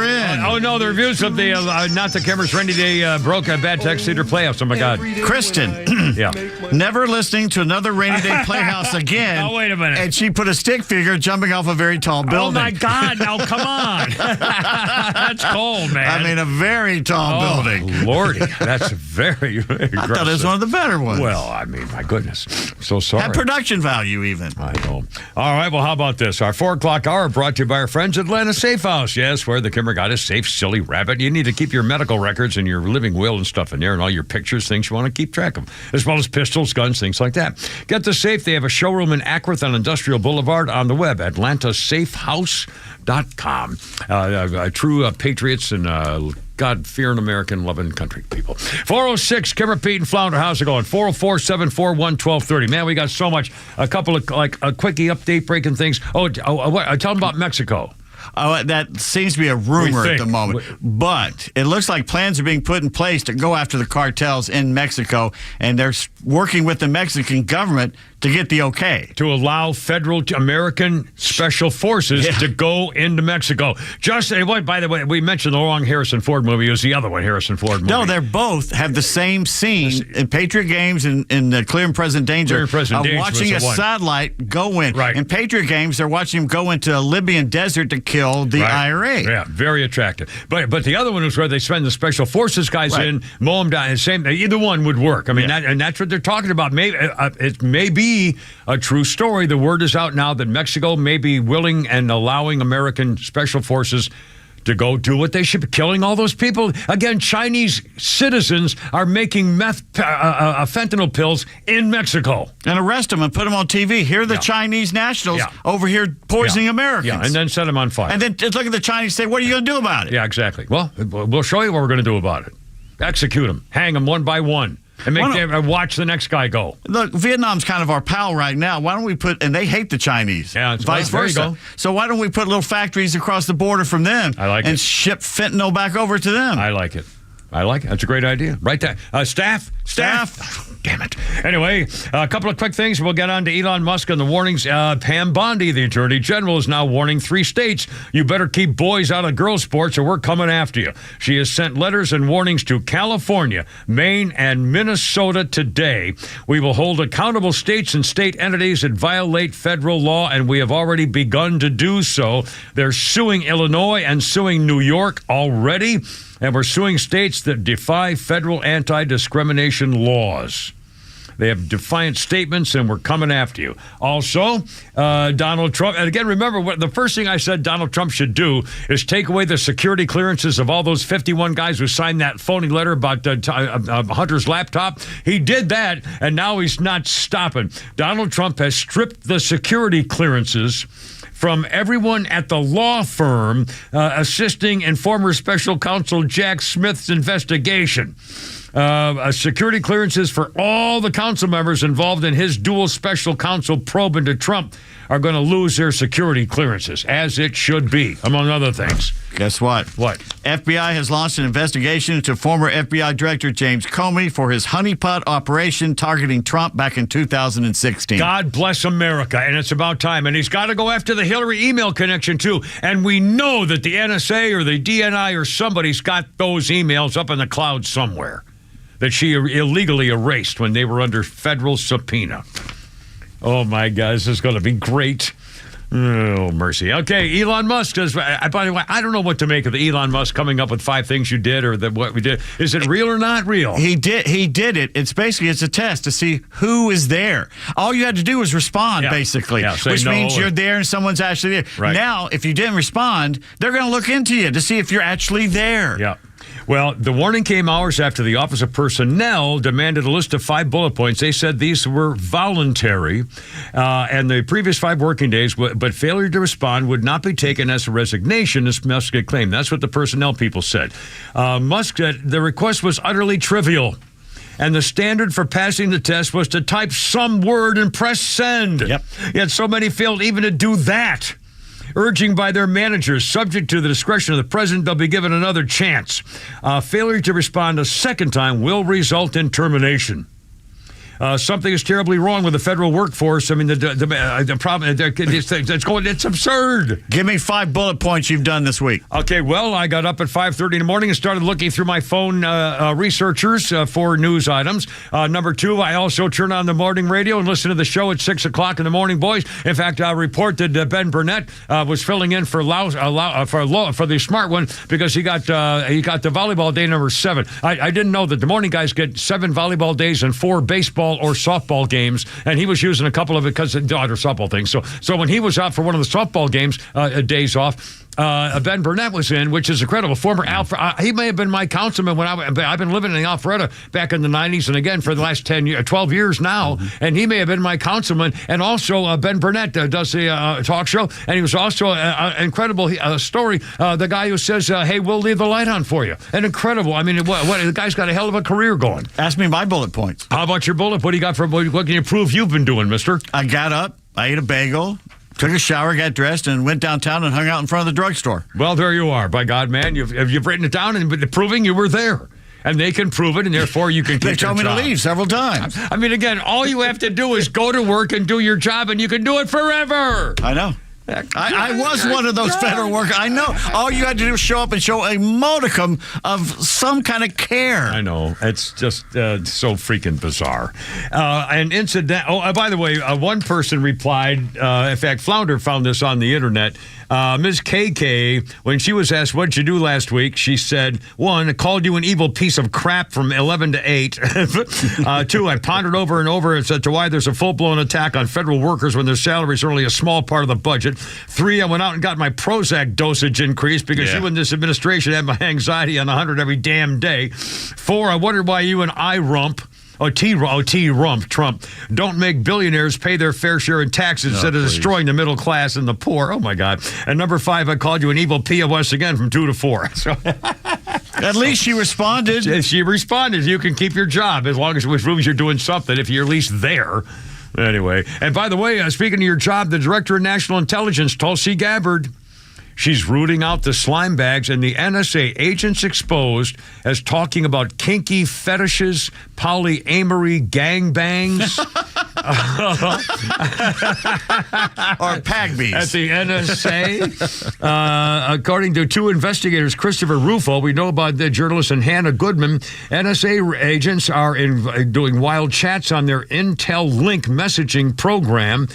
[SPEAKER 8] in.
[SPEAKER 7] Oh, no, the reviews of the Not the Cameras Rainy Day broke a bad text theater playoffs. Oh, my God.
[SPEAKER 8] Kristen.
[SPEAKER 7] Yeah.
[SPEAKER 8] Never listening to another Rainy Day Playhouse again.
[SPEAKER 7] Oh, wait a minute.
[SPEAKER 8] And she put a stick figure jumping off a very tall building.
[SPEAKER 7] Oh, my God. Now, come on. That's cold, man.
[SPEAKER 8] I mean, a very tall building.
[SPEAKER 7] Lordy. That's very, very aggressive.
[SPEAKER 8] I thought it was one of the better ones.
[SPEAKER 7] Well, I mean, my goodness. So sorry.
[SPEAKER 8] Had production value, even.
[SPEAKER 7] I know. All right. Well, how about this? Our 4 o'clock hour brought to you by our friends at Atlanta Safe House. Yes, where the Kimmer got a safe, silly rabbit. You need to keep your medical records and your living will and stuff in there and all your pictures, things you want to keep track of, as well as pistols, guns, things like that. Get the safe. They have a showroom in Acworth on Industrial Boulevard, on the web, atlantasafehouse.com. True patriots and God-fearing American loving country people. 406, Kimmer, Pete, and Flounder. How's it going? 404-741-1230. Man, we got so much. A couple of, a quickie update, breaking things. Tell them about Mexico.
[SPEAKER 8] That seems to be a rumor at the moment. But it looks like plans are being put in place to go after the cartels in Mexico, and they're working with the Mexican government to get the okay.
[SPEAKER 7] To allow federal American special forces to go into Mexico. By the way, we mentioned the wrong Harrison Ford movie. It was the other one, Harrison Ford movie.
[SPEAKER 8] No, they're both have the same scene in Patriot Games and in Clear and Present Danger. Watching a satellite go in.
[SPEAKER 7] Right.
[SPEAKER 8] In Patriot Games, they're watching him go into a Libyan desert to kill the IRA.
[SPEAKER 7] Yeah, very attractive. But the other one was where they send the special forces guys in, mow them down. Either one would work. I mean, that's what they're talking about. It may be a true story. The word is out now that Mexico may be willing and allowing American special forces to go do what they should be, killing all those people. Again, Chinese citizens are making fentanyl pills in Mexico.
[SPEAKER 8] And arrest them and put them on TV. Here are the Chinese nationals over here poisoning Americans.
[SPEAKER 7] Yeah, and then set them on fire.
[SPEAKER 8] And then look at the Chinese say, what are you going to do about it?
[SPEAKER 7] Yeah, exactly. Well, we'll show you what we're going to do about it. Execute them. Hang them one by one. And make them watch the next guy go.
[SPEAKER 8] Look, Vietnam's kind of our pal right now. Why don't we and they hate the Chinese.
[SPEAKER 7] Yeah,
[SPEAKER 8] vice versa. So why don't we put little factories across the border from them and ship fentanyl back over to them?
[SPEAKER 7] I like it. That's a great idea. Right there. Staff. Damn it. Anyway, a couple of quick things. We'll get on to Elon Musk and the warnings. Pam Bondi, the Attorney General, is now warning 3 states. You better keep boys out of girls' sports or we're coming after you. She has sent letters and warnings to California, Maine, and Minnesota today. We will hold accountable states and state entities that violate federal law, and we have already begun to do so. They're suing Illinois and suing New York already. And we're suing states that defy federal anti-discrimination laws. They have defiant statements, and we're coming after you. Also, Donald Trump, and again, remember, the first thing I said Donald Trump should do is take away the security clearances of all those 51 guys who signed that phony letter about Hunter's laptop. He did that, and now he's not stopping. Donald Trump has stripped the security clearances from everyone at the law firm assisting in former special counsel Jack Smith's investigation. Security clearances for all the council members involved in his dual special counsel probe into Trump are going to lose their security clearances, as it should be, among other things.
[SPEAKER 8] Guess what?
[SPEAKER 7] What?
[SPEAKER 8] FBI has launched an investigation into former FBI Director James Comey for his honeypot operation targeting Trump back in 2016.
[SPEAKER 7] God bless America, and it's about time. And he's got to go after the Hillary email connection, too. And we know that the NSA or the DNI or somebody's got those emails up in the cloud somewhere that she illegally erased when they were under federal subpoena. Oh, my God, this is going to be great. Oh, mercy. Okay, Elon Musk does. By the way, I don't know what to make of the Elon Musk coming up with 5 things you did or what we did. Is it real or not real?
[SPEAKER 8] He did it. It's a test to see who is there. All you had to do was respond, basically, which means you're there and someone's actually there. Right. Now, if you didn't respond, they're going to look into you to see if you're actually there.
[SPEAKER 7] Yeah. Well, the warning came hours after the Office of Personnel demanded a list of 5 bullet points. They said these were voluntary, and the previous 5 working days, but failure to respond would not be taken as a resignation, as Musk had claimed. That's what the personnel people said. Musk said the request was utterly trivial, and the standard for passing the test was to type some word and press send.
[SPEAKER 8] Yep.
[SPEAKER 7] Yet so many failed even to do that. Urging by their managers, subject to the discretion of the president, they'll be given another chance. Failure to respond a second time will result in termination. Something is terribly wrong with the federal workforce. I mean, the problem, it's absurd.
[SPEAKER 8] Give me 5 bullet points you've done this week.
[SPEAKER 7] Okay, well, I got up at 5:30 in the morning and started looking through my phone researchers for news items. Number 2, I also turn on the morning radio and listen to the show at 6 o'clock in the morning, boys. In fact, I reported Ben Burnett was filling in for the smart one because he got the volleyball day number 7. I didn't know that the morning guys get 7 volleyball days and 4 baseball or softball games, and he was using a couple of it because of other softball things. So when he was out for one of the softball games, days off, Ben Burnett was in, which is incredible. Former he may have been my councilman when I've been living in Alpharetta back in the 90s, and again for the last 12 years now, and he may have been my councilman. And also Ben Burnett does the talk show, and he was also an incredible story. The guy who says, "Hey, we'll leave the light on for you," and incredible. I mean, the guy's got a hell of a career going.
[SPEAKER 8] Ask me my bullet points.
[SPEAKER 7] How about your bullet? What do you got what can you prove you've been doing, mister?
[SPEAKER 8] I got up, I ate a bagel, took a shower, got dressed, and went downtown and hung out in front of the drugstore.
[SPEAKER 7] Well, there you are. By God, man, you've written it down and proving you were there. And they can prove it, and therefore you can keep your job.
[SPEAKER 8] They told me to leave several times.
[SPEAKER 7] I mean, again, all you have to do is go to work and do your job, and you can do it forever.
[SPEAKER 8] I know. I was one of those federal workers. I know. All you had to do was show up and show a modicum of some kind of care.
[SPEAKER 7] I know. It's just so freaking bizarre. And incident. Oh, by the way, one person replied. In fact, Flounder found this on the internet. Ms. KK, when she was asked, what'd you do last week? She said, 1, I called you an evil piece of crap from 11 to 8. 2, I pondered over and over as to why there's a full-blown attack on federal workers when their salaries are only a small part of the budget. 3, I went out and got my Prozac dosage increased because you and this administration had my anxiety on 100 every damn day. 4, I wondered why you and I rump. Trump don't make billionaires pay their fair share in taxes instead of destroying the middle class and the poor. Oh, my God. And number 5, I called you an evil POS again from 2 to 4. So
[SPEAKER 8] at least she responded.
[SPEAKER 7] She responded. You can keep your job as long as it proves you're doing something if you're at least there. Anyway, and by the way, speaking of your job, the Director of National Intelligence, Tulsi Gabbard, she's rooting out the slime bags and the NSA agents exposed as talking about kinky fetishes, polyamory, gangbangs.
[SPEAKER 8] Or PAGBs.
[SPEAKER 7] At the NSA. According to 2 investigators, Christopher Rufo, we know about the journalist, and Hannah Goodman, NSA agents are doing wild chats on their Intel Link messaging program,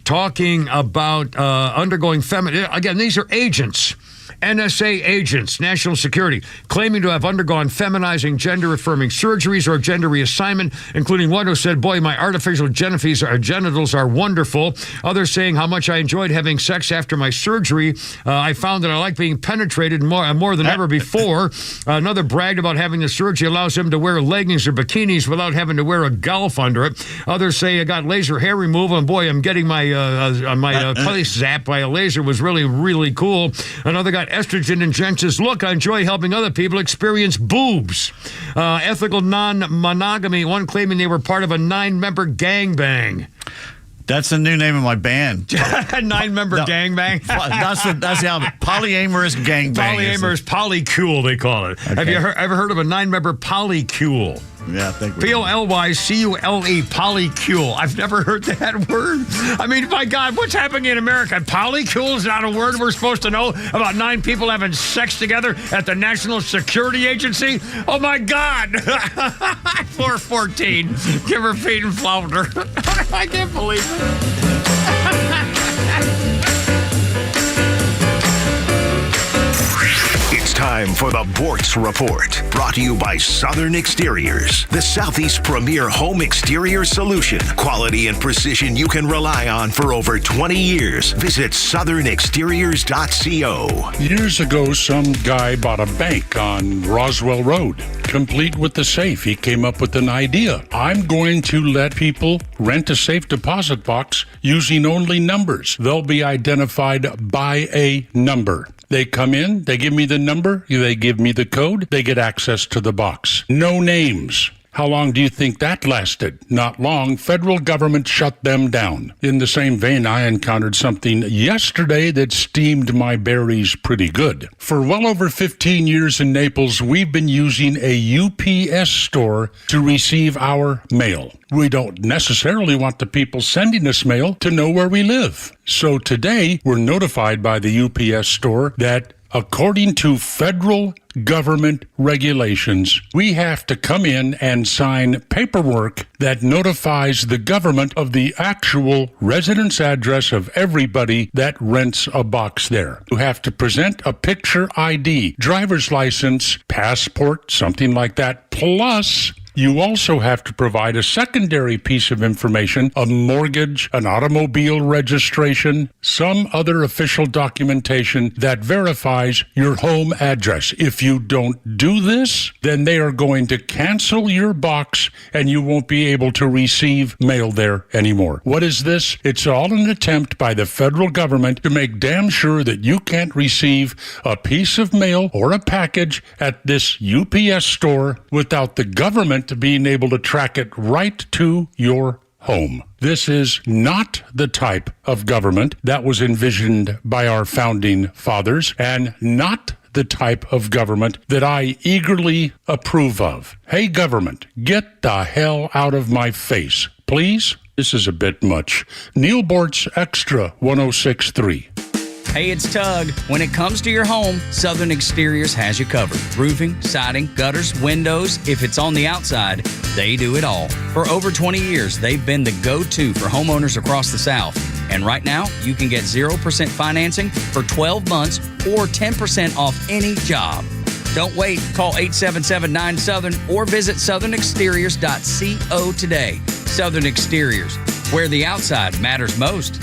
[SPEAKER 7] talking about undergoing again, these are agents. NSA agents, national security, claiming to have undergone feminizing, gender-affirming surgeries or gender reassignment, including one who said, boy, my artificial genitals are wonderful. Others saying how much I enjoyed having sex after my surgery. I found that I like being penetrated more than ever before. Another bragged about having the surgery allows him to wear leggings or bikinis without having to wear a golf under it. Others say I got laser hair removal, and boy, I'm getting my place zapped by a laser was really, really cool. Another got estrogen injections. Look, I enjoy helping other people experience boobs. Ethical non-monogamy, one claiming they were part of a 9-member gangbang.
[SPEAKER 8] That's the new name of my band.
[SPEAKER 7] 9-member gangbang.
[SPEAKER 8] That's the album. Polyamorous gangbang.
[SPEAKER 7] Polyamorous polycule, they call it. Okay. Have you ever heard of a 9-member polycule?
[SPEAKER 8] Yeah, I think we
[SPEAKER 7] Polycule, polycule. I've never heard that word. I mean, my God, what's happening in America? Polycule is not a word we're supposed to know about 9 people having sex together at the National Security Agency? Oh, my God. 414. Give her feet and flounder. I can't believe it.
[SPEAKER 13] It's time for the Bortz Report, brought to you by Southern Exteriors, the Southeast's premier home exterior solution. Quality and precision you can rely on for over 20 years. Visit southernexteriors.co.
[SPEAKER 16] Years ago, some guy bought a bank on Roswell Road, complete with the safe. He came up with an idea. I'm going to let people rent a safe deposit box using only numbers. They'll be identified by a number. They come in, they give me the number, they give me the code, they get access to the box. No names. How long do you think that lasted? Not long. Federal government shut them down. In the same vein, I encountered something yesterday that steamed my berries pretty good. For well over 15 years in Naples, we've been using a UPS store to receive our mail. We don't necessarily want the people sending us mail to know where we live. So today, we're notified by the UPS store that according to federal government regulations, we have to come in and sign paperwork that notifies the government of the actual residence address of everybody that rents a box there. You have to present a picture ID, driver's license, passport, something like that, plus you also have to provide a secondary piece of information, a mortgage, an automobile registration, some other official documentation that verifies your home address. If you don't do this, then they are going to cancel your box and you won't be able to receive mail there anymore. What is this? It's all an attempt by the federal government to make damn sure that you can't receive a piece of mail or a package at this UPS store without the government being able to track it right to your home. This is not the type of government that was envisioned by our founding fathers, and not the type of government that I eagerly approve of. Hey, government, get the hell out of my face, please. This is a bit much. Neil Bortz, XTRA 106.3.
[SPEAKER 19] Hey, it's Tug. When it comes to your home, Southern Exteriors has you covered. Roofing, siding, gutters, windows. If it's on the outside, they do it all. For over 20 years, they've been the go-to for homeowners across the South. And right now, you can get 0% financing for 12 months or 10% off any job. Don't wait. Call 877-9-SOUTHERN or visit southernexteriors.co today. Southern Exteriors, where the outside matters most.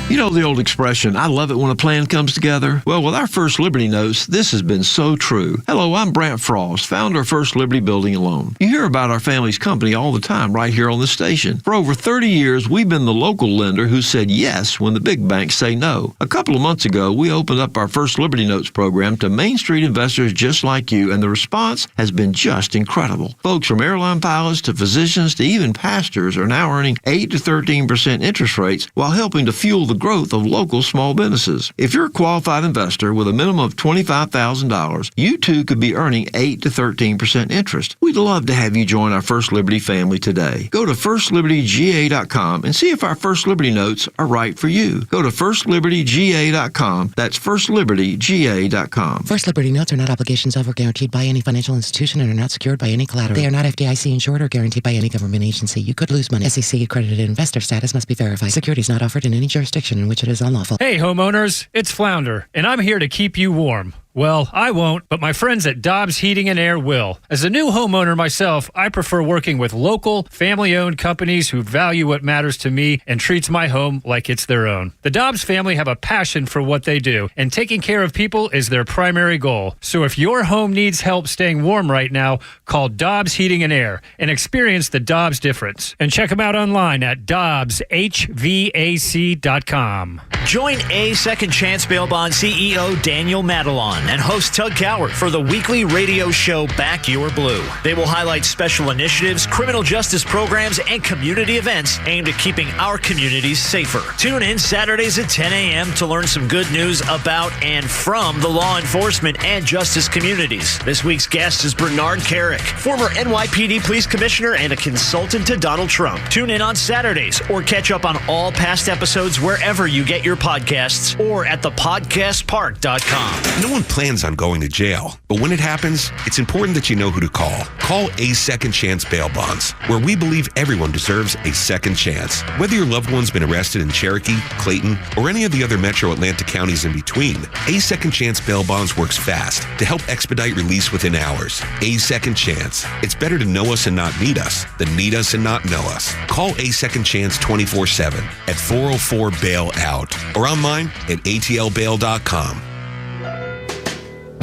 [SPEAKER 20] You know the old expression, I love it when a plan comes together? Well, with our First Liberty Notes, this has been so true. Hello, I'm Brant Frost, founder of First Liberty Building and Loan. You hear about our family's company all the time right here on the station. For over 30 years, we've been the local lender who said yes when the big banks say no. A couple of months ago, we opened up our First Liberty Notes program to Main Street investors just like you, and the response has been just incredible. Folks from airline pilots to physicians to even pastors are now earning 8 to 13% interest rates while helping to fuel the growth of local small businesses. If you're a qualified investor with a minimum of $25,000, you too could be earning 8 to 13% interest. We'd love to have you join our First Liberty family today. Go to firstlibertyga.com and see if our First Liberty Notes are right for you. Go to firstlibertyga.com. That's firstlibertyga.com.
[SPEAKER 24] First Liberty Notes are not obligations of or guaranteed by any financial institution and are not secured by any collateral. They are not FDIC insured or guaranteed by any government agency. You could lose money. SEC accredited investor status must be verified. Securities not offered in any jurisdiction jurisdiction in which it is unlawful.
[SPEAKER 9] Hey, homeowners, it's Flounder, and I'm here to keep you warm. Well, I won't, but my friends at Dobbs Heating and Air will. As a new homeowner myself, I prefer working with local, family-owned companies who value what matters to me and treats my home like it's their own. The Dobbs family have a passion for what they do, and taking care of people is their primary goal. So if your home needs help staying warm right now, call Dobbs Heating and Air and experience the Dobbs difference. And check them out online at dobbshvac.com.
[SPEAKER 6] Join A Second Chance Bail Bond CEO Daniel Madelon and host Tug Cowart for the weekly radio show Back Your Blue. They will highlight special initiatives, criminal justice programs, and community events aimed at keeping our communities safer. Tune in Saturdays at 10 a.m. to learn some good news about and from the law enforcement and justice communities. This week's guest is Bernard Carrick, former NYPD police commissioner and a consultant to Donald Trump. Tune in on Saturdays or catch up on all past episodes wherever you get your podcasts or at thepodcastpark.com.
[SPEAKER 2] No one plans on going to jail, but when it happens, it's important that you know who to call. Call A Second Chance Bail Bonds, where we believe everyone deserves a second chance. Whether your loved one's been arrested in Cherokee, Clayton, or any of the other metro Atlanta counties in between, A Second Chance Bail Bonds works fast to help expedite release within hours. A Second Chance. It's better to know us and not need us than need us and not know us. Call A Second Chance 24/7 at 404-BAIL-OUT or online at atlbail.com.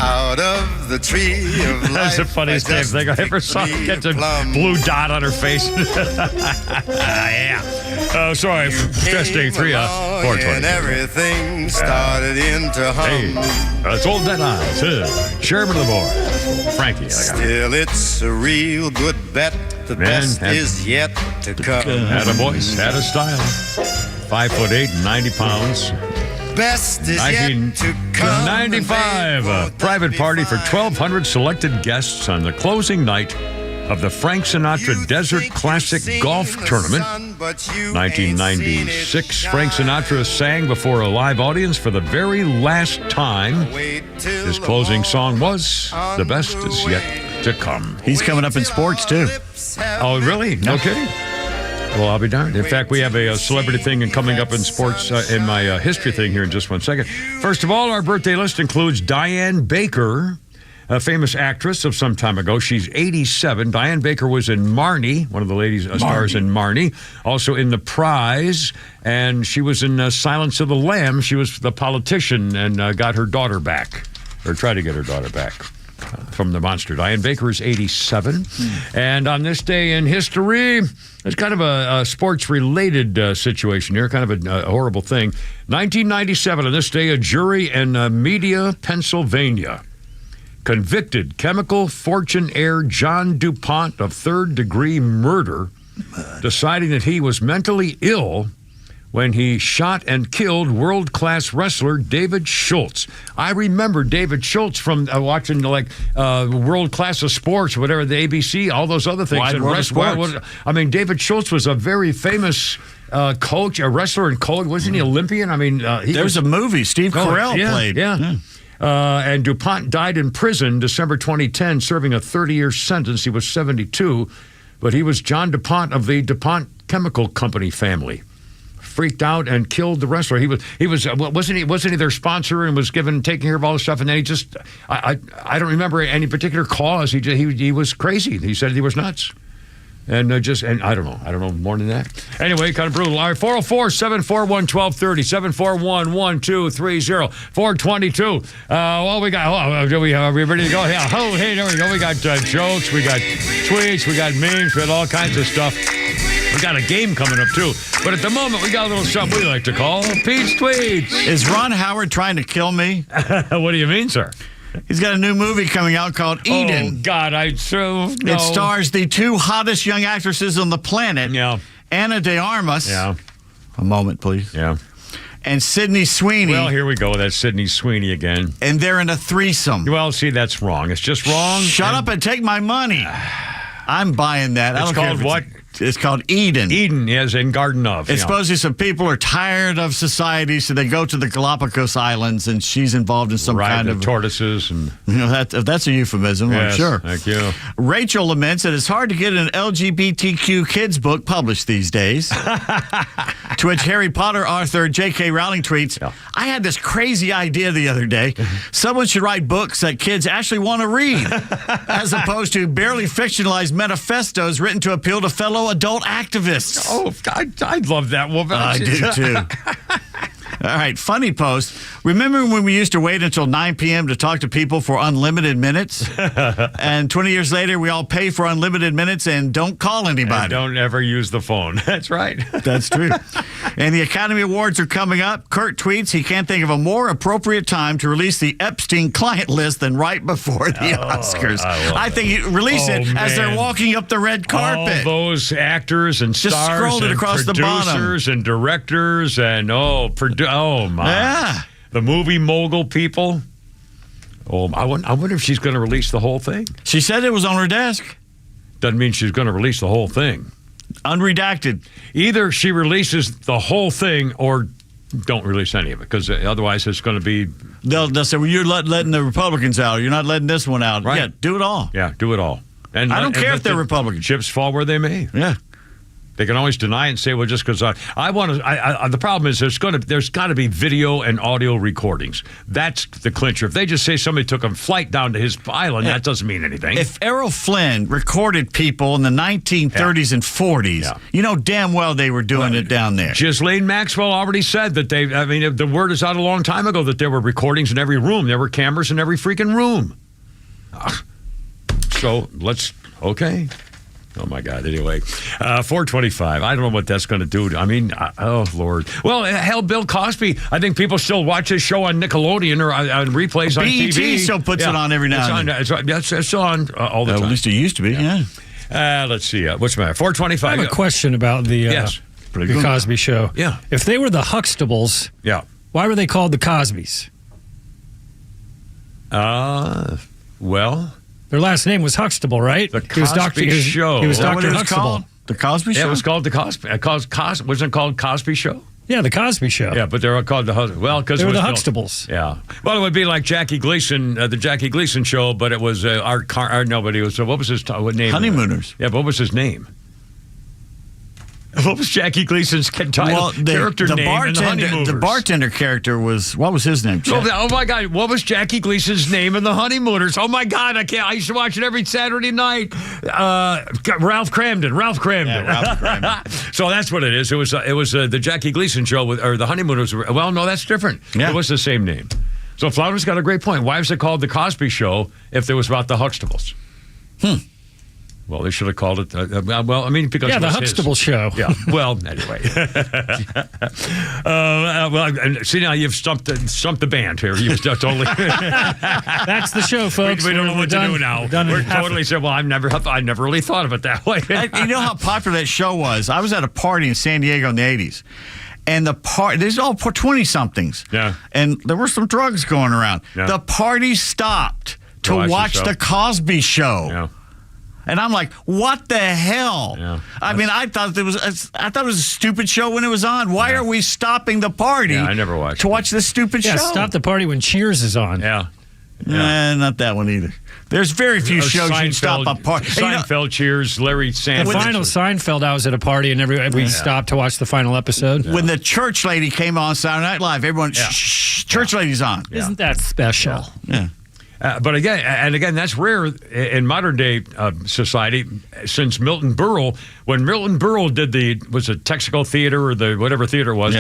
[SPEAKER 21] Out of the tree of life.
[SPEAKER 7] That's the funniest damn thing I ever saw. Get the blue dot on her face. Yeah. Oh, sorry. Testing 3, 420.
[SPEAKER 21] And everything started into hum.
[SPEAKER 7] Hey, that's old Dead Eyes. Chairman of the board, Frankie.
[SPEAKER 21] Still, it's a real good bet. The best is yet to come.
[SPEAKER 7] Had a voice, had a style. 5'8", 90 pounds.
[SPEAKER 21] Best is yet to come.
[SPEAKER 7] 1995, a private party for 1,200 selected guests on the closing night of the Frank Sinatra Desert Classic Golf Tournament. 1996, Frank Sinatra sang before a live audience for the very last time. His closing song was "The Best Is Yet to Come."
[SPEAKER 8] He's coming up in sports, too.
[SPEAKER 7] Oh, really? No kidding? Well, I'll be darned. In fact, we have a celebrity thing coming up in sports in my history thing here in just 1 second. First of all, our birthday list includes Diane Baker, a famous actress of some time ago. She's 87. Diane Baker was in Marnie, one of the ladies stars in Marnie, also in The Prize, and she was in Silence of the Lambs. She was the politician and got her daughter back, or tried to get her daughter back from the monster. Diane Baker is 87. And on this day in history, it's kind of a sports-related situation here, kind of a horrible thing. 1997, on this day, a jury in Media, Pennsylvania, convicted chemical fortune heir John DuPont of third-degree murder, deciding that he was mentally ill when he shot and killed world-class wrestler David Schultz. I remember David Schultz from watching World Class of Sports, whatever, the ABC, all those other things.
[SPEAKER 8] Wide World of Sports.
[SPEAKER 7] I mean, David Schultz was a very famous coach, a wrestler and coach. Wasn't he Olympian? I mean,
[SPEAKER 8] there was a movie Steve Carell played.
[SPEAKER 7] Yeah. And DuPont died in prison December 2010, serving a 30-year sentence. He was 72, but he was John DuPont of the DuPont Chemical Company family. Freaked out and killed the wrestler. Wasn't he their sponsor and was taking care of all this stuff, and then he just I don't remember any particular cause. He was crazy. He said he was nuts. And I don't know more than that. Anyway, kind of brutal. All right, 404-741-1230, 741-1230, 422. Well, we got, are we ready to go? Yeah. Oh, hey, there we go. We got jokes, we got tweets, we got memes, we got all kinds of stuff. We got a game coming up, too. But at the moment, we got a little something we like to call Pete's Tweets.
[SPEAKER 8] Is Ron Howard trying to kill me?
[SPEAKER 7] What do you mean, sir?
[SPEAKER 8] He's got a new movie coming out called Eden.
[SPEAKER 7] Oh, God, no.
[SPEAKER 8] It stars the two hottest young actresses on the planet.
[SPEAKER 7] Yeah.
[SPEAKER 8] Anna de Armas.
[SPEAKER 7] Yeah.
[SPEAKER 8] A moment, please.
[SPEAKER 7] Yeah.
[SPEAKER 8] And Sydney Sweeney.
[SPEAKER 7] Well, here we go. That's Sydney Sweeney again.
[SPEAKER 8] And they're in a threesome.
[SPEAKER 7] Well, see, that's wrong. It's just wrong.
[SPEAKER 8] Shut up and take my money. I'm buying that.
[SPEAKER 7] It's called what?
[SPEAKER 8] It's called Eden.
[SPEAKER 7] Eden, yes, in Garden of.
[SPEAKER 8] It's supposedly some people are tired of society, so they go to the Galapagos Islands, and she's involved in some kind of
[SPEAKER 7] tortoises and
[SPEAKER 8] that's a euphemism.
[SPEAKER 7] Yes,
[SPEAKER 8] I'm sure.
[SPEAKER 7] Thank you.
[SPEAKER 8] Rachel laments that it's hard to get an LGBTQ kids book published these days. To which Harry Potter author J.K. Rowling tweets, I had this crazy idea the other day. Someone should write books that kids actually want to read, as opposed to barely fictionalized manifestos written to appeal to fellow adult activists.
[SPEAKER 7] Oh, I love that woman.
[SPEAKER 8] I do, too. All right, funny post. Remember when we used to wait until 9 p.m. to talk to people for unlimited minutes? And 20 years later, we all pay for unlimited minutes and don't call anybody.
[SPEAKER 7] And don't ever use the phone. That's right.
[SPEAKER 8] That's true. And the Academy Awards are coming up. Kurt tweets he can't think of a more appropriate time to release the Epstein client list than right before the Oscars. I think you release it as they're walking up the red carpet.
[SPEAKER 7] All those actors and
[SPEAKER 8] just
[SPEAKER 7] stars
[SPEAKER 8] scrolled it
[SPEAKER 7] and
[SPEAKER 8] across the bottom.
[SPEAKER 7] Producers and directors and oh my.
[SPEAKER 8] Yeah.
[SPEAKER 7] The movie mogul people. Oh, I wonder if she's going to release the whole thing.
[SPEAKER 8] She said it was on her desk.
[SPEAKER 7] Doesn't mean she's going to release the whole thing.
[SPEAKER 8] Unredacted.
[SPEAKER 7] Either she releases the whole thing or don't release any of it, because otherwise it's going to be...
[SPEAKER 8] They'll say, well, you're letting the Republicans out. You're not letting this one out.
[SPEAKER 7] Right.
[SPEAKER 8] Yeah, do it all.
[SPEAKER 7] Yeah, do it all. And
[SPEAKER 8] I don't care if they're Republicans.
[SPEAKER 7] Chips fall where they may.
[SPEAKER 8] Yeah.
[SPEAKER 7] They can always deny it and say, well, just because I want to. The problem is there's got to be video and audio recordings. That's the clincher. If they just say somebody took a flight down to his island, that doesn't mean anything.
[SPEAKER 8] If Errol Flynn recorded people in the 1930s and 40s, you know damn well they were doing it down there.
[SPEAKER 7] Ghislaine Maxwell already said that the word is out a long time ago that there were recordings in every room. There were cameras in every freaking room. So okay. Oh, my God. Anyway, 425. I don't know what that's going to do. I mean, oh, Lord. Well, hell, Bill Cosby. I think people still watch his show on Nickelodeon or on replays on TV.
[SPEAKER 8] BET still puts it on every now and then.
[SPEAKER 7] It's still on all the time.
[SPEAKER 8] At least it used to be, yeah.
[SPEAKER 7] Let's see. What's the matter? 425.
[SPEAKER 9] I have a question about the Cosby Show.
[SPEAKER 7] Yeah.
[SPEAKER 9] If they were the Huxtables, why were they called the Cosbys?
[SPEAKER 7] Well...
[SPEAKER 9] Their last name was Huxtable, right?
[SPEAKER 7] The Cosby Show.
[SPEAKER 9] He was Dr.
[SPEAKER 8] Huxtable.
[SPEAKER 9] Huxtable.
[SPEAKER 8] The Cosby Show?
[SPEAKER 7] Yeah, it was called the Cosby. Wasn't it called Cosby Show?
[SPEAKER 9] Yeah, the Cosby Show.
[SPEAKER 7] Yeah, but they were called because
[SPEAKER 9] they were the Huxtables.
[SPEAKER 7] Yeah. Well, it would be like Jackie Gleason, the Jackie Gleason Show, but it was nobody was. What was his name?
[SPEAKER 8] Honeymooners.
[SPEAKER 7] Yeah, but what was his name? What was Jackie Gleason's character name in the Honeymooners?
[SPEAKER 8] The bartender character was, what was his name?
[SPEAKER 7] Oh, my God. What was Jackie Gleason's name in the Honeymooners? Oh, my God. I used to watch it every Saturday night. Ralph Cramden. Yeah, Ralph Cramden. So that's what it is. It was the Jackie Gleason show or the Honeymooners. Well, no, that's different. Yeah. It was the same name. So Flounder's got a great point. Why was it called the Cosby Show if it was about the Huxtables? Well, they should have called it. Because
[SPEAKER 9] the Huxtable Show.
[SPEAKER 7] Yeah. Well, anyway. See now you've stumped the band here. You've totally.
[SPEAKER 9] That's the show, folks.
[SPEAKER 7] We don't know what to do now. We're totally said. Well, I never really thought of it that way.
[SPEAKER 8] You know how popular that show was? I was at a party in San Diego in the '80s. And these are all 20-somethings.
[SPEAKER 7] Yeah.
[SPEAKER 8] And there were some drugs going around. Yeah. The party stopped to watch the Cosby Show.
[SPEAKER 7] Yeah.
[SPEAKER 8] And I'm like, what the hell?
[SPEAKER 7] Yeah,
[SPEAKER 8] I mean, I thought it was a stupid show when it was on. Why are we stopping the party?
[SPEAKER 7] Yeah, I never watched
[SPEAKER 8] to watch this stupid show.
[SPEAKER 9] Stop the party when Cheers is on.
[SPEAKER 7] Yeah.
[SPEAKER 8] Not that one either. There's very few shows you can stop a party.
[SPEAKER 7] Seinfeld, Cheers, Larry Sanders.
[SPEAKER 9] The final Seinfeld, I was at a party and we stopped to watch the final episode.
[SPEAKER 8] When the church lady came on Saturday Night Live, everyone, church lady's on.
[SPEAKER 9] Isn't that special?
[SPEAKER 8] Yeah.
[SPEAKER 7] But again, that's rare in modern day society. Since Milton Berle, when Milton Berle was it Texaco Theater or the whatever theater it was,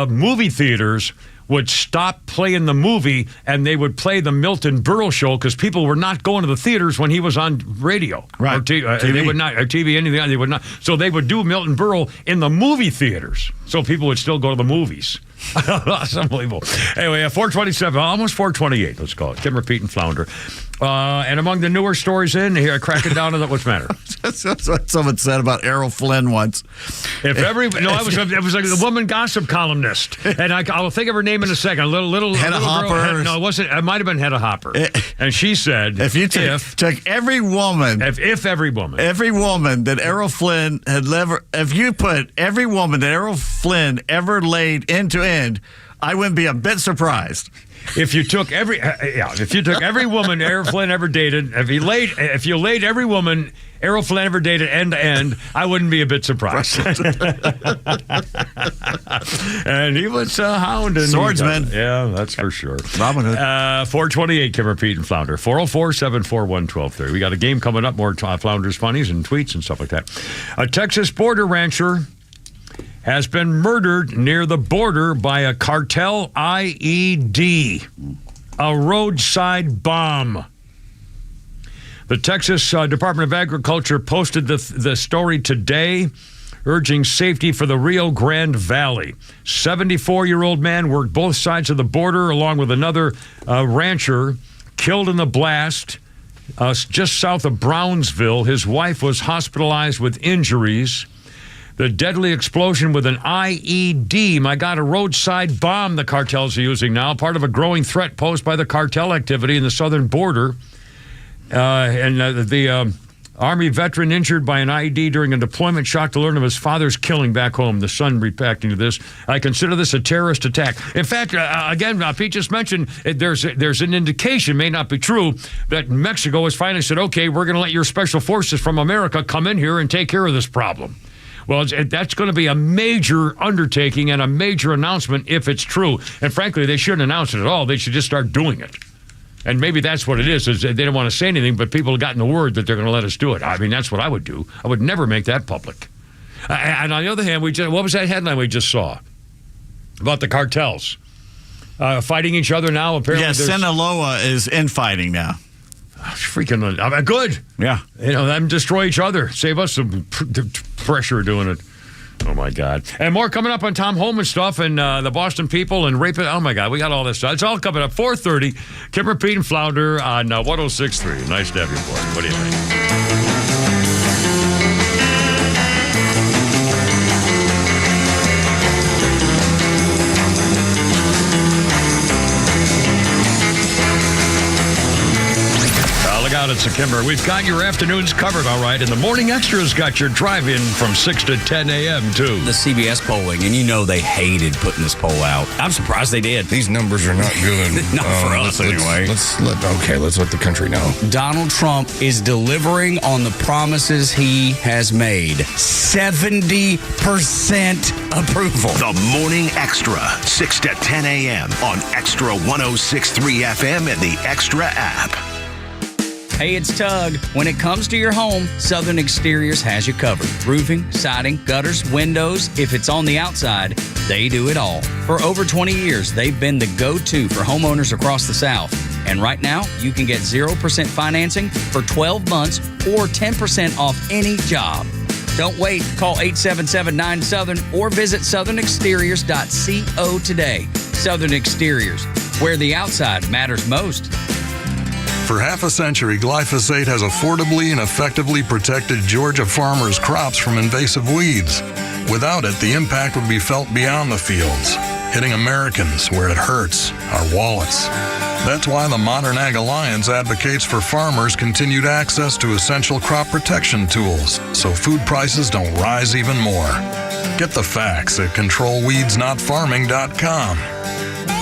[SPEAKER 7] movie theaters would stop playing the movie and they would play the Milton Berle show because people were not going to the theaters when he was on radio.
[SPEAKER 8] Right.
[SPEAKER 7] Or TV. They would not, or TV, anything. They would not. So they would do Milton Berle in the movie theaters. So people would still go to the movies. That's unbelievable. Anyway, 427, almost 428, let's call it. Kim, Repeat, and Flounder. And among the newer stories in here, cracking down on what's the matter?
[SPEAKER 8] That's what someone said about Errol Flynn once.
[SPEAKER 7] It was like the woman gossip columnist, and I'll think of her name in a second. A little
[SPEAKER 8] Hedda Hopper.
[SPEAKER 7] No, it wasn't. It might have been Hedda Hopper. And she said,
[SPEAKER 8] if you took every woman,
[SPEAKER 7] every woman
[SPEAKER 8] that Errol Flynn if you put every woman that Errol Flynn ever laid end to end, I wouldn't be a bit surprised.
[SPEAKER 7] If you took every woman Errol Flynn ever dated, if you laid every woman Errol Flynn ever dated end to end, I wouldn't be a bit surprised. And he was hounding
[SPEAKER 8] swordsman.
[SPEAKER 7] Yeah, that's for sure.
[SPEAKER 8] Robin Hood.
[SPEAKER 7] 428, Kimmer, Pete, and Flounder. 404-741-1230. We got a game coming up. More Flounder's funnies and tweets and stuff like that. A Texas border rancher has been murdered near the border by a cartel IED, a roadside bomb. The Texas Department of Agriculture posted the story today, urging safety for the Rio Grande Valley. 74-year-old man worked both sides of the border along with another rancher, killed in the blast just south of Brownsville. His wife was hospitalized with injuries. The deadly explosion with an IED, my God, a roadside bomb the cartels are using now, part of a growing threat posed by the cartel activity in the southern border. The Army veteran injured by an IED during a deployment, shocked to learn of his father's killing back home. The son reacting to this. I consider this a terrorist attack. In fact, again, Pete just mentioned there's an indication, may not be true, that Mexico has finally said, okay, we're going to let your special forces from America come in here and take care of this problem. Well, that's going to be a major undertaking and a major announcement if it's true. And frankly, they shouldn't announce it at all. They should just start doing it. And maybe that's what it is they don't want to say anything, but people have gotten the word that they're going to let us do it. I mean, that's what I would do. I would never make that public. And on the other hand, what was that headline we just saw about the cartels fighting each other now? Apparently,
[SPEAKER 8] yeah, Sinaloa is infighting now.
[SPEAKER 7] Freaking good.
[SPEAKER 8] Yeah.
[SPEAKER 7] Them destroy each other. Save us some pressure doing it. Oh, my God. And more coming up on Tom Holman stuff and the Boston people and rape. Oh, my God. We got all this stuff. It's all coming up. 4:30. Kimmer, Pete, and Flounder on 106.3. Nice to have you, boy. What do you think? It's a Kimber. We've got your afternoons covered, all right, and the Morning Extra's got your drive-in from 6 to 10 a.m., too.
[SPEAKER 1] The CBS polling, and they hated putting this poll out. I'm surprised they did.
[SPEAKER 3] These numbers are not good.
[SPEAKER 1] Not for us, anyway.
[SPEAKER 3] Let's let the country know.
[SPEAKER 1] Donald Trump is delivering on the promises he has made. 70% approval.
[SPEAKER 13] The Morning Extra, 6 to 10 a.m. on Extra 106.3 FM and the Extra app.
[SPEAKER 19] Hey, it's Tug. When it comes to your home, Southern Exteriors has you covered. Roofing, siding, gutters, windows. If it's on the outside, they do it all. For over 20 years, they've been the go-to for homeowners across the South. And right now, you can get 0% financing for 12 months or 10% off any job. Don't wait. Call 877-9-SOUTHERN or visit southernexteriors.co today. Southern Exteriors, where the outside matters most.
[SPEAKER 22] For half a century, glyphosate has affordably and effectively protected Georgia farmers' crops from invasive weeds. Without it, the impact would be felt beyond the fields, hitting Americans where it hurts, our wallets. That's why the Modern Ag Alliance advocates for farmers' continued access to essential crop protection tools, so food prices don't rise even more. Get the facts at controlweedsnotfarming.com.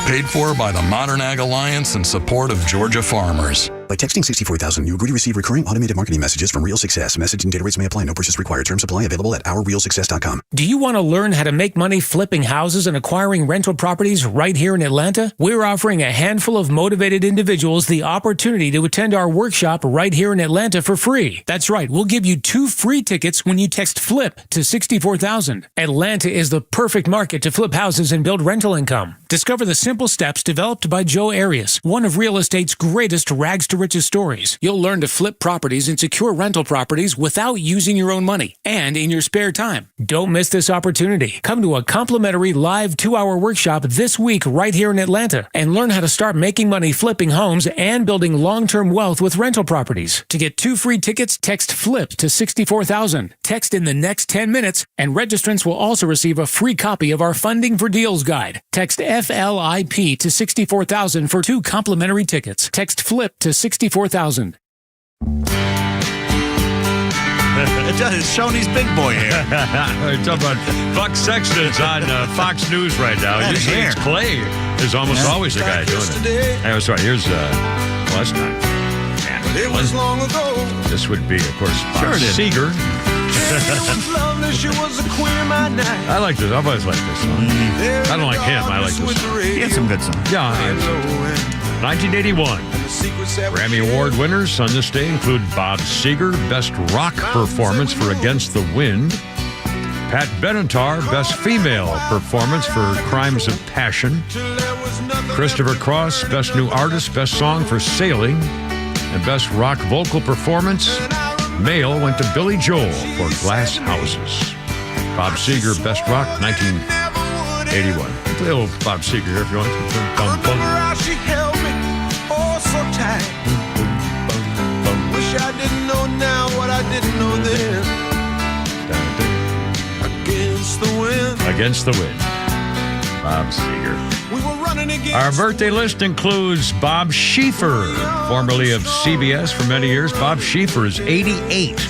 [SPEAKER 22] Paid for by the Modern Ag Alliance in support of Georgia farmers.
[SPEAKER 23] By texting 64000, you agree to receive recurring automated marketing messages from Real Success. Message and data rates may apply. No purchase required. Terms apply. Available at ourrealsuccess.com.
[SPEAKER 25] Do you want to learn how to make money flipping houses and acquiring rental properties right here in Atlanta? We're offering a handful of motivated individuals the opportunity to attend our workshop right here in Atlanta for free. That's right. We'll give you 2 free tickets when you text FLIP to 64000. Atlanta is the perfect market to flip houses and build rental income. Discover the simple steps developed by Joe Arias, one of real estate's greatest rags to riches stories. You'll learn to flip properties and secure rental properties without using your own money and in your spare time. Don't miss this opportunity. Come to a complimentary live 2-hour workshop this week right here in Atlanta and learn how to start making money flipping homes and building long-term wealth with rental properties. To get 2 free tickets, text FLIP to 64,000. Text in the next 10 minutes, and registrants will also receive a free copy of our Funding for Deals guide. Text FLIP to 64,000 for 2 complimentary tickets. Text FLIP to 64,000.
[SPEAKER 8] It's Shoney's big boy hair.
[SPEAKER 7] We're talking about Buck Sexton's on Fox News right now.
[SPEAKER 8] That
[SPEAKER 7] Usually
[SPEAKER 8] hair.
[SPEAKER 7] it's Clay. There's almost always a guy doing it. I was right. Here's last time.
[SPEAKER 21] It was long ago.
[SPEAKER 7] This would be, of course, Bob Seger.
[SPEAKER 21] She was a queen of my night.
[SPEAKER 7] I like this. I've always liked this song. I don't like him. I like this song.
[SPEAKER 8] He had some good songs.
[SPEAKER 7] Yeah. 1981. Grammy Award winners on this day include Bob Seger, Best Rock Performance for Against the Wind. Pat Benatar, Best Female Performance for Crimes of Passion. Christopher Cross, Best New Artist, Best Song for Sailing. And Best Rock Vocal Performance, male, went to Billy Joel for Glass Houses. Bob Seger, Best Rock, 1981. Play a little Bob Seger here if you want.
[SPEAKER 21] She held me oh so tight. Wish I didn't know now what I didn't know then. Against the wind.
[SPEAKER 7] Against the Wind. Bob Seger.
[SPEAKER 21] We were running against.
[SPEAKER 7] Our birthday list includes Bob Schieffer, formerly of CBS for many years. Bob Schieffer is 88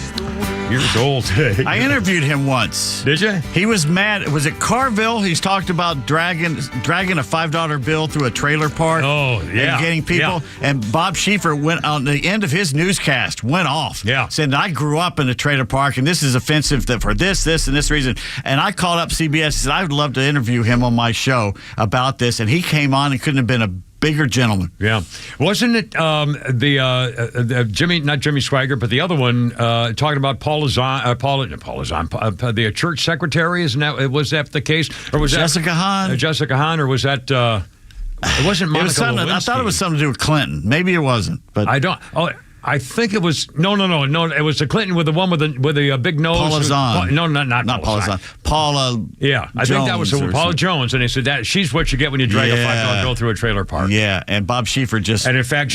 [SPEAKER 7] years old today.
[SPEAKER 8] I interviewed him once.
[SPEAKER 7] Did you?
[SPEAKER 8] He was mad. Was it Carville? He's talked about dragging a $5 bill through a trailer park.
[SPEAKER 7] Oh, yeah.
[SPEAKER 8] And getting people.
[SPEAKER 7] Yeah.
[SPEAKER 8] And Bob Schieffer went on the end of his newscast, went off.
[SPEAKER 7] Yeah.
[SPEAKER 8] Said, I grew up in a trailer park, and this is offensive for this, and this reason. And I called up CBS and said, I would love to interview him on my show about this. And he came on and couldn't have been a bigger gentleman.
[SPEAKER 7] Yeah. Wasn't it the Jimmy, not Jimmy Swaggart, but the other one, talking about the church secretary? Was that the case? Or was
[SPEAKER 8] Jessica Hahn?
[SPEAKER 7] Jessica Hahn, or was that, it wasn't Monica Lewinsky.
[SPEAKER 8] I thought it was something to do with Clinton. Maybe it wasn't. But
[SPEAKER 7] I don't, I think it was, no. It was the Clinton with the one with the big nose.
[SPEAKER 8] Paula Zahn.
[SPEAKER 7] No, not Paula Zahn.
[SPEAKER 8] Paula
[SPEAKER 7] Yeah, I think that was Paula Jones. And they said that she's what you get when you drag a $5 bill through a trailer park.
[SPEAKER 8] Yeah, and Bob Schieffer just...
[SPEAKER 7] And in fact,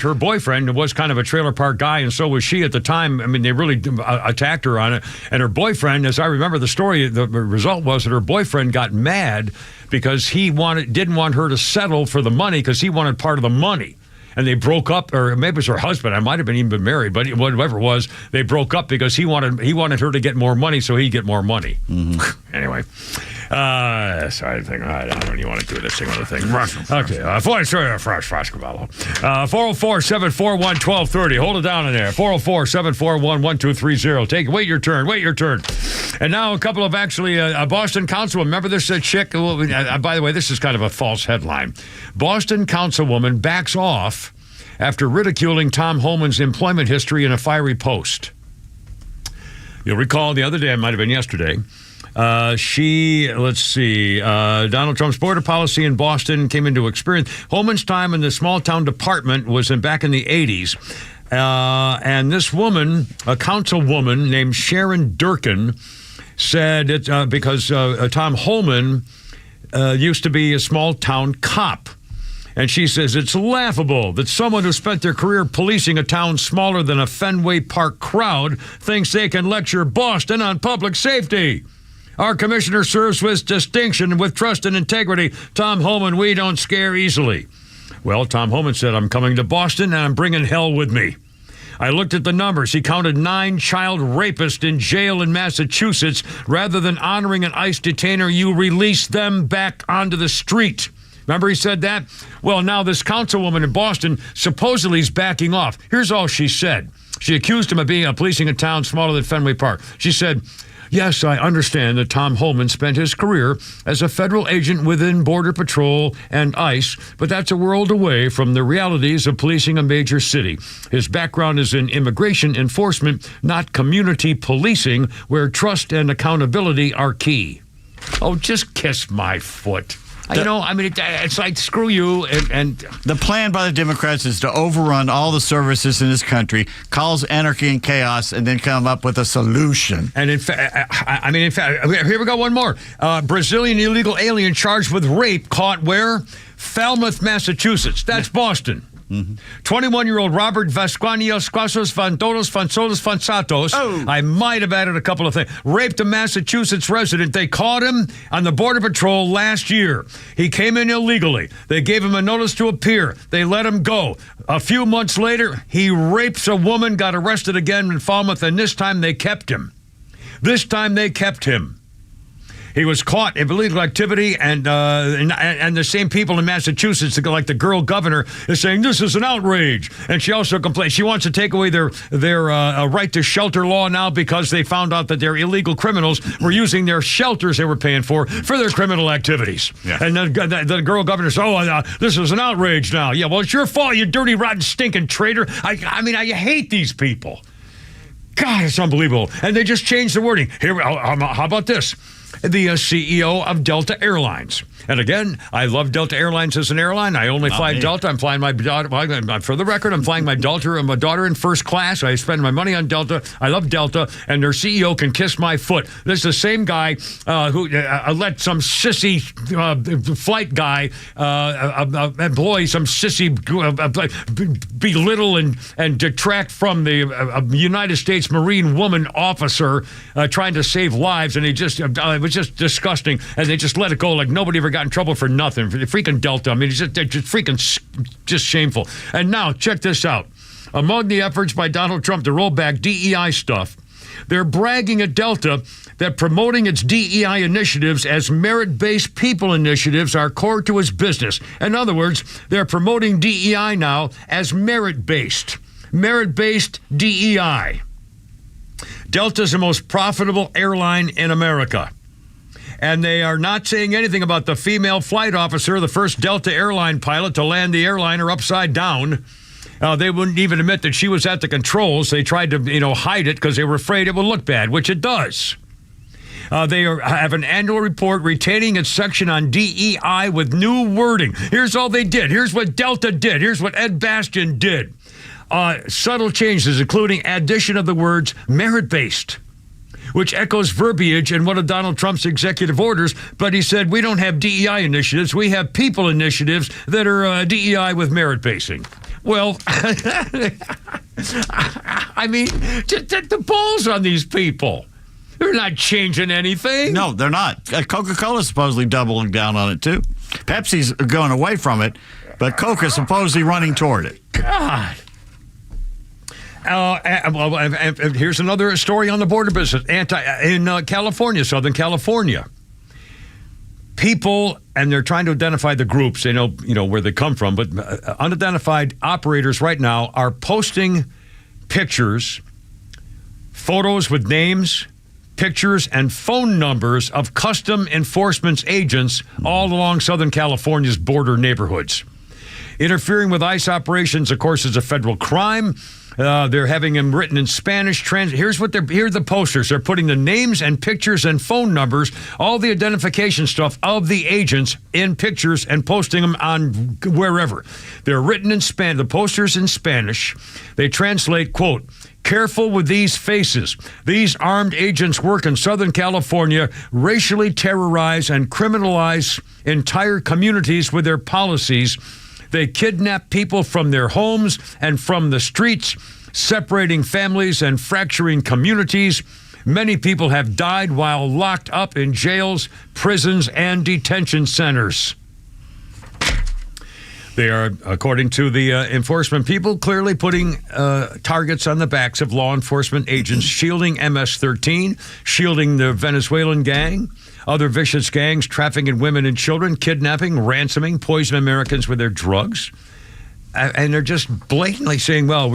[SPEAKER 7] her boyfriend was kind of a trailer park guy, and so was she at the time. I mean, they really attacked her on it. And her boyfriend, as I remember the story, the result was that her boyfriend got mad because he didn't want her to settle for the money because he wanted part of the money. And they broke up, or maybe it was her husband. I might have even been married, but whatever it was, they broke up because he wanted her to get more money, so he'd get more money. Mm-hmm. Anyway, sorry, I think I don't even want to do this thing on the thing. Okay, 404-741-1230. Hold it down in there. 404-741-1230. Wait your turn. And now a couple of actually a Boston councilwoman. Remember this chick? By the way, this is kind of a false headline. Boston councilwoman backs off after ridiculing Tom Homan's employment history in a fiery post. You'll recall the other day, it might have been yesterday, Donald Trump's border policy in Boston came into experience. Homan's time in the small-town department was back in the 80s. And this woman, a councilwoman named Sharon Durkin, said because Tom Homan used to be a small-town cop. And she says it's laughable that someone who spent their career policing a town smaller than a Fenway Park crowd thinks they can lecture Boston on public safety. Our commissioner serves with distinction, with trust and integrity. Tom Homan, we don't scare easily. Well, Tom Homan said, I'm coming to Boston and I'm bringing hell with me. I looked at the numbers. He counted 9 child rapists in jail in Massachusetts. Rather than honoring an ICE detainer, you release them back onto the street. Remember he said that? Well, now this councilwoman in Boston supposedly is backing off. Here's all she said. She accused him of policing a town smaller than Fenway Park. She said, yes, I understand that Tom Homan spent his career as a federal agent within Border Patrol and ICE, but that's a world away from the realities of policing a major city. His background is in immigration enforcement, not community policing, where trust and accountability are key. Oh, just kiss my foot. It's like, screw you. And
[SPEAKER 8] the plan by the Democrats is to overrun all the services in this country, cause anarchy and chaos, and then come up with a solution.
[SPEAKER 7] And in fact, here we go, one more. Brazilian illegal alien charged with rape caught where? Falmouth, Massachusetts. That's Boston. 21-year-old Robert Vasconcelos Fonsatos. I might have added a couple of things. Raped a Massachusetts resident. They caught him on the Border Patrol last year. He came in illegally. They gave him a notice to appear. They let him go. A few months later, he rapes a woman, got arrested again in Falmouth, and this time they kept him. He was caught in illegal activity, and the same people in Massachusetts, like the girl governor, is saying this is an outrage. And she also complains. She wants to take away their right to shelter law now because they found out that their illegal criminals were using their shelters they were paying for their criminal activities. Yeah. And the girl governor says, this is an outrage now. Yeah, well, it's your fault, you dirty, rotten, stinking traitor. I hate these people. God, it's unbelievable. And they just changed the wording. Here, how about this? The CEO of Delta Airlines. And again, I love Delta Airlines as an airline. I only fly Delta. I'm flying my daughter. For the record, I'm flying my daughter in first class. I spend my money on Delta. I love Delta. And their CEO can kiss my foot. This is the same guy who let some sissy flight guy employ some sissy belittle and detract from the United States Marine woman officer trying to save lives. And it was just disgusting. And they just let it go like nobody ever got in trouble for nothing. For the freaking Delta. I mean, it's just freaking just shameful. And now, check this out. Among the efforts by Donald Trump to roll back DEI stuff, they're bragging at Delta that promoting its DEI initiatives as merit-based people initiatives are core to its business. In other words, they're promoting DEI now as merit-based DEI. Delta's the most profitable airline in America. And they are not saying anything about the female flight officer, the first Delta airline pilot to land the airliner upside down. They wouldn't even admit that she was at the controls. They tried to, hide it because they were afraid it would look bad, which it does. They have an annual report retaining its section on DEI with new wording. Here's all they did. Here's what Delta did. Here's what Ed Bastian did. Subtle changes, including addition of the words merit-based, which echoes verbiage in one of Donald Trump's executive orders. But he said, we don't have DEI initiatives. We have people initiatives that are DEI with merit basing. Well, I mean, the balls on these people. They're not changing anything.
[SPEAKER 8] No, they're not. Coca-Cola's supposedly doubling down on it, too. Pepsi's going away from it, but Coca's supposedly running toward it.
[SPEAKER 7] God. And here's another story on the border business. In California, Southern California, people, and they're trying to identify the groups. They know where they come from, but unidentified operators right now are posting pictures, photos with names, pictures, and phone numbers of custom enforcement agents all along Southern California's border neighborhoods. Interfering with ICE operations, of course, is a federal crime. They're having them written in Spanish. Here's the posters. They're putting the names and pictures and phone numbers, all the identification stuff of the agents in pictures and posting them on wherever. They're written in Spanish. The posters in Spanish. They translate, quote, "Careful with these faces. These armed agents work in Southern California, racially terrorize and criminalize entire communities with their policies. They kidnap people from their homes and from the streets, separating families and fracturing communities. Many people have died while locked up in jails, prisons, and detention centers." They are, according to the enforcement people, clearly putting targets on the backs of law enforcement agents, shielding MS-13, shielding the Venezuelan gang, other vicious gangs trafficking women and children, kidnapping, ransoming, poisoning Americans with their drugs. And they're just blatantly saying, well,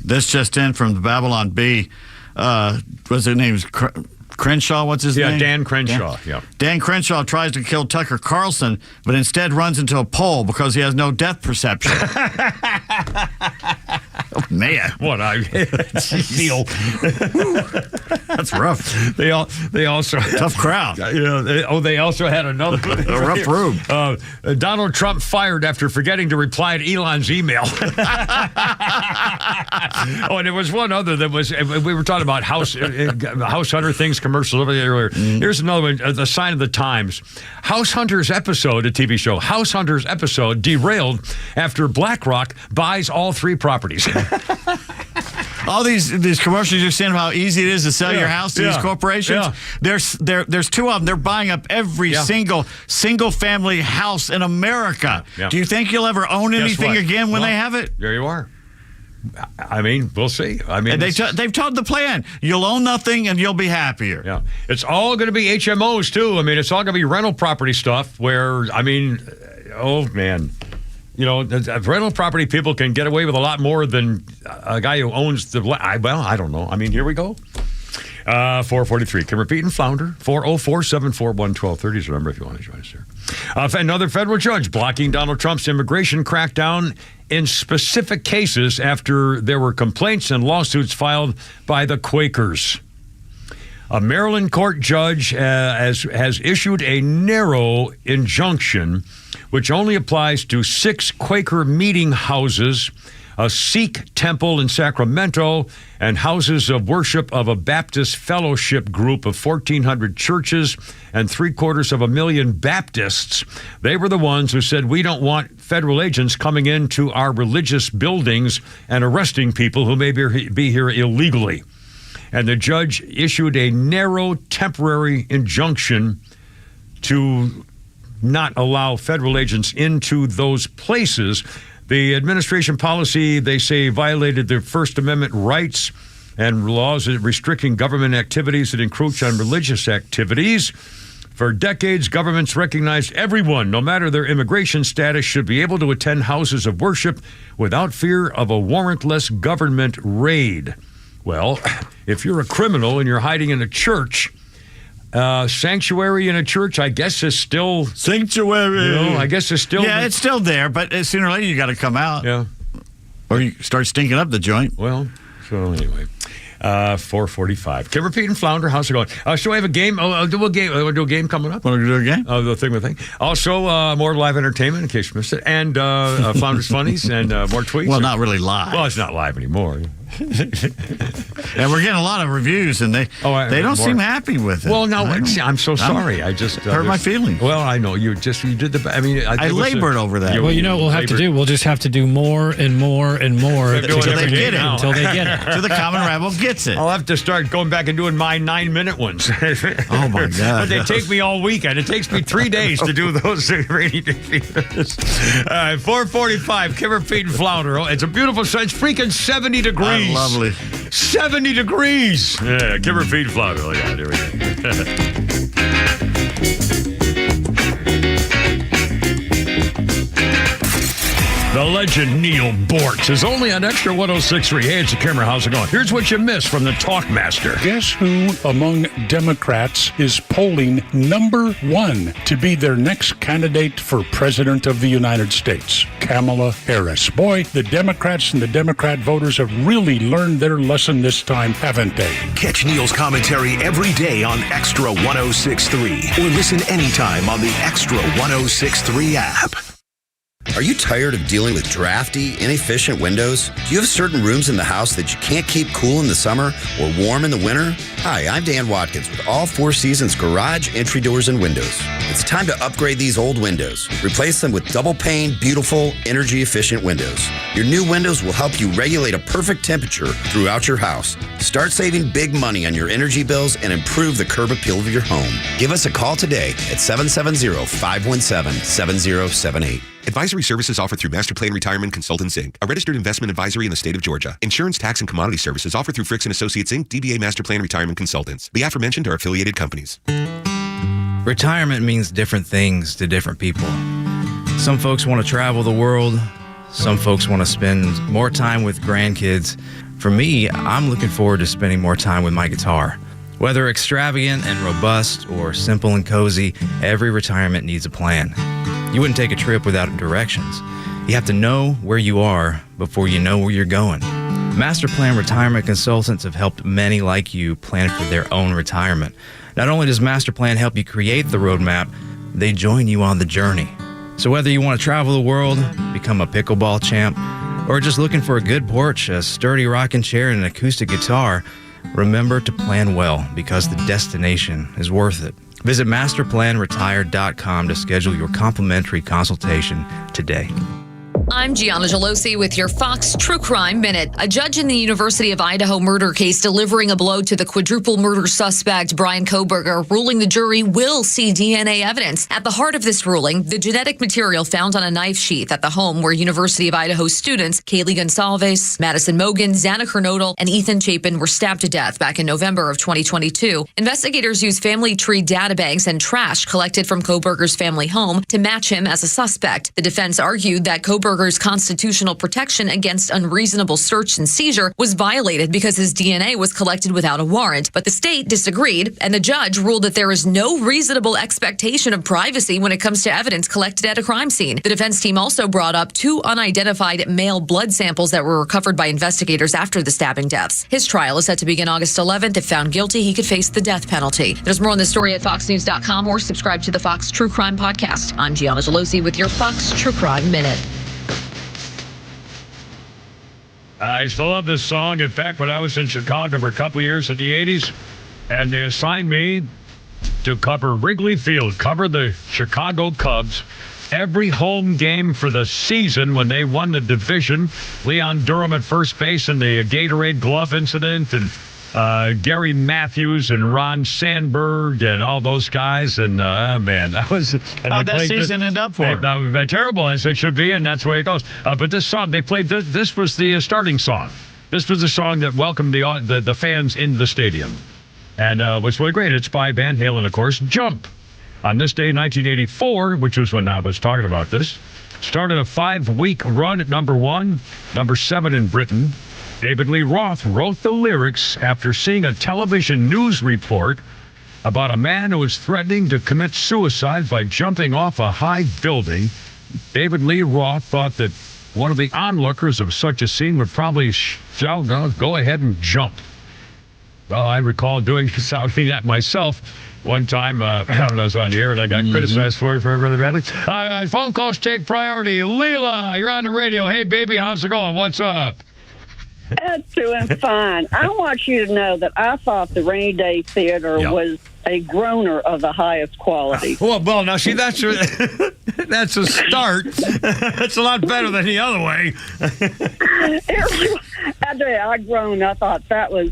[SPEAKER 8] This just in from the Babylon Bee. What's his name? Crenshaw, what's his name?
[SPEAKER 7] Yeah, Dan Crenshaw.
[SPEAKER 8] Dan Crenshaw tries to kill Tucker Carlson, but instead runs into a pole because he has no depth perception. Man,
[SPEAKER 7] what I feel.
[SPEAKER 8] That's rough.
[SPEAKER 7] They also
[SPEAKER 8] tough crowd.
[SPEAKER 7] They also had another
[SPEAKER 8] a rough room.
[SPEAKER 7] Donald Trump fired after forgetting to reply to Elon's email. And there was one other that was. We were talking about house hunter things commercials over there earlier. Here's another one. The sign of the times. House Hunters episode, a TV show. House Hunters episode derailed after BlackRock buys all 3 properties.
[SPEAKER 8] All these commercials you're seeing about how easy it is to sell your house to these corporations. Yeah. There's 2 of them. They're buying up every single family house in America. Yeah. Do you think you'll ever own anything again when they have it?
[SPEAKER 7] There you are. I mean, we'll see. I mean,
[SPEAKER 8] they've told the plan. You'll own nothing and you'll be happier.
[SPEAKER 7] Yeah, it's all going to be HMOs too. I mean, it's all going to be rental property stuff. Where oh man. Rental property people can get away with a lot more than a guy who owns the... I don't know. I mean, here we go. 443. Can repeat and flounder. 404-741-1230 is the number if you want to join us here. Another federal judge blocking Donald Trump's immigration crackdown in specific cases after there were complaints and lawsuits filed by the Quakers. A Maryland court judge has issued a narrow injunction which only applies to 6 Quaker meeting houses, a Sikh temple in Sacramento, and houses of worship of a Baptist fellowship group of 1,400 churches and 750,000 Baptists. They were the ones who said, we don't want federal agents coming into our religious buildings and arresting people who may be here illegally. And the judge issued a narrow temporary injunction to not allow federal agents into those places. The administration policy, they say, violated their First Amendment rights and laws restricting government activities that encroach on religious activities. For decades, governments recognized everyone, no matter their immigration status, should be able to attend houses of worship without fear of a warrantless government raid. Well, if you're a criminal and you're hiding in a church, sanctuary in a church, I guess, is still...
[SPEAKER 8] Sanctuary.
[SPEAKER 7] I guess it's still...
[SPEAKER 8] Yeah, it's still there, but sooner or later you got to come out.
[SPEAKER 7] Yeah.
[SPEAKER 8] Or you start stinking up the joint.
[SPEAKER 7] Well, so anyway. 445. Can repeat and flounder. How's it going? So we have a game. We'll do a game coming up.
[SPEAKER 8] Want to do a game?
[SPEAKER 7] The thing with thing. Also, more live entertainment in case you missed it. And Flounder's Funnies and more tweets.
[SPEAKER 8] Well, not really live.
[SPEAKER 7] Well, it's not live anymore.
[SPEAKER 8] And we're getting a lot of reviews, and they don't seem happy with it.
[SPEAKER 7] Well, no, I'm so sorry. I just
[SPEAKER 8] hurt my feelings.
[SPEAKER 7] Well, I know you did the. I mean,
[SPEAKER 8] I labored over that.
[SPEAKER 9] Well, what we'll have to do. We'll just have to do more and more and more until they get it. Until they get it.
[SPEAKER 8] Until the common rabble gets it.
[SPEAKER 7] I'll have to start going back and doing my 9-minute ones.
[SPEAKER 8] Oh my God!
[SPEAKER 7] But they take me all weekend. It takes me 3 days to do those rainy day feeders. 445. Can repeat and flounder. It's a beautiful sun. It's freaking 70 degrees.
[SPEAKER 8] Lovely.
[SPEAKER 7] 70 degrees. Yeah, give her feed flounder. Oh, yeah, there we go. The legend Neil Bortz is only on Extra 106.3. Hey, it's the camera. How's it going? Here's what you missed from the Talkmaster.
[SPEAKER 16] Guess who among Democrats is polling number 1 to be their next candidate for President of the United States? Kamala Harris. Boy, the Democrats and the Democrat voters have really learned their lesson this time, haven't they?
[SPEAKER 13] Catch Neil's commentary every day on Extra 106.3 or listen anytime on the Extra 106.3 app.
[SPEAKER 4] Are you tired of dealing with drafty, inefficient windows? Do you have certain rooms in the house that you can't keep cool in the summer or warm in the winter? Hi, I'm Dan Watkins with All Four Seasons Garage Entry Doors and Windows. It's time to upgrade these old windows. Replace them with double-pane, beautiful, energy-efficient windows. Your new windows will help you regulate a perfect temperature throughout your house. Start saving big money on your energy bills and improve the curb appeal of your home. Give us a call today at 770-517-7078.
[SPEAKER 2] Advisory services offered through Master Plan Retirement Consultants, Inc., a registered investment advisory in the state of Georgia. Insurance, tax, and commodity services offered through Fricks & Associates, Inc., DBA Master Plan Retirement Consultants. The aforementioned are affiliated companies.
[SPEAKER 5] Retirement means different things to different people. Some folks want to travel the world. Some folks want to spend more time with grandkids. For me, I'm looking forward to spending more time with my guitar. Whether extravagant and robust or simple and cozy, every retirement needs a plan. You wouldn't take a trip without directions. You have to know where you are before you know where you're going. Master Plan Retirement Consultants have helped many like you plan for their own retirement. Not only does Master Plan help you create the roadmap, they join you on the journey. So whether you want to travel the world, become a pickleball champ, or just looking for a good porch, a sturdy rocking chair, and an acoustic guitar, remember to plan well because the destination is worth it. Visit masterplanretire.com to schedule your complimentary consultation today.
[SPEAKER 10] I'm Gianna Gelosi with your Fox True Crime Minute. A judge in the University of Idaho murder case delivering a blow to the quadruple murder suspect, Brian Kohberger, ruling the jury will see DNA evidence. At the heart of this ruling, the genetic material found on a knife sheath at the home where University of Idaho students Kaylee Gonsalves, Madison Mogan, Xana Kernodle, and Ethan Chapin were stabbed to death back in November of 2022. Investigators used family tree databanks and trash collected from Kohberger's family home to match him as a suspect. The defense argued that Kohberger's constitutional protection against unreasonable search and seizure was violated because his DNA was collected without a warrant. But the state disagreed, and the judge ruled that there is no reasonable expectation of privacy when it comes to evidence collected at a crime scene. The defense team also brought up 2 unidentified male blood samples that were recovered by investigators after the stabbing deaths. His trial is set to begin August 11th. If found guilty, he could face the death penalty. There's more on this story at foxnews.com or subscribe to the Fox True Crime Podcast. I'm Gianna Gelosi with your Fox True Crime Minute.
[SPEAKER 7] I still love this song. In fact, when I was in Chicago for a couple of years in the 80s, and they assigned me to cover Wrigley Field, cover the Chicago Cubs, every home game for the season when they won the division. Leon Durham at first base in the Gatorade glove incident, and Gary Matthews and Ron Sandberg and all those guys. And, man, that was...
[SPEAKER 8] How'd that season end up for?
[SPEAKER 7] Terrible, as it should be, and that's the way it goes. But this song, they played, this was the starting song. This was the song that welcomed the fans in the stadium. And what's really great, it's by Van Halen, of course, Jump. On this day, 1984, which was when I was talking about this, started a 5-week run at number 1, number 7 in Britain. David Lee Roth wrote the lyrics after seeing a television news report about a man who was threatening to commit suicide by jumping off a high building. David Lee Roth thought that one of the onlookers of such a scene would probably shout, go ahead and jump. Well, I recall doing that myself one time. I was on the air and I got criticized for it really badly. Phone calls take priority. Leela, you're on the radio. Hey, baby, how's it going? What's up?
[SPEAKER 11] It's doing fine. I want you to know that I thought the Rainy Day Theater was a groaner of the highest quality.
[SPEAKER 7] Well, now, see, that's a start. That's a lot better than the other way.
[SPEAKER 11] I groaned. I thought that was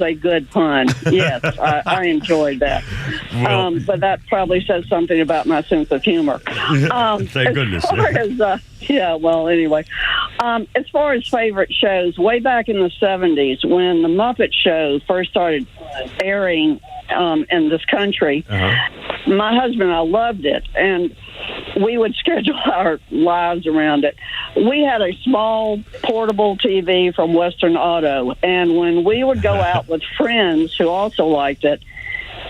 [SPEAKER 11] a good pun. Yes, I enjoyed that.
[SPEAKER 7] Well,
[SPEAKER 11] but that probably says something about my sense of humor.
[SPEAKER 7] Thank goodness.
[SPEAKER 11] Anyway, as far as favorite shows, way back in the 70s when the Muppet Show first started airing in this country, my husband and I loved it, and we would schedule our lives around it. We had a small portable TV from Western Auto, and when we would go out with friends who also liked it,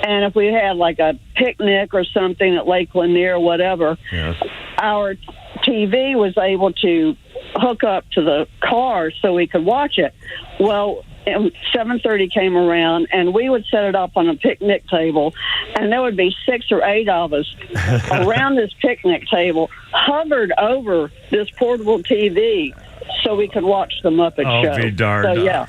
[SPEAKER 11] and if we had like a picnic or something at Lake Lanier, whatever, our TV was able to hook up to the car so we could watch it. Well, 7:30 came around, and we would set it up on a picnic table, and there would be 6 or 8 of us around this picnic table, hovered over this portable TV so we could watch the Muppet Show.
[SPEAKER 7] Oh, be darned.
[SPEAKER 11] So, yeah.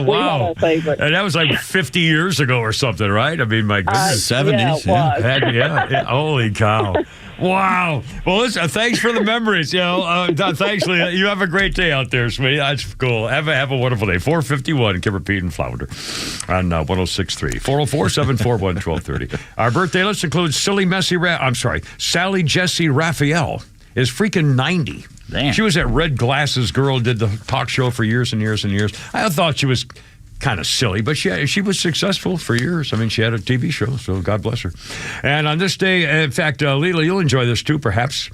[SPEAKER 7] Wow.
[SPEAKER 11] We had our favorite.
[SPEAKER 7] And that was like 50 years ago or something, right? I mean, my goodness.
[SPEAKER 8] 70s.
[SPEAKER 7] Yeah. Holy cow. Wow. Well, listen, thanks for the memories. Thanks, Leah. You have a great day out there, sweetie. That's cool. Have a wonderful day. 451, Kimber, Pete, and Flounder on 106.3. 404-741-1230. Our birthday list includes Sally Jesse Raphael is freaking 90.
[SPEAKER 8] Damn.
[SPEAKER 7] She was that Red Glasses girl, did the talk show for years and years and years. I thought she was kind of silly, but she was successful for years. I mean, she had a TV show, so God bless her. And on this day, in fact, Leela, you'll enjoy this too, perhaps.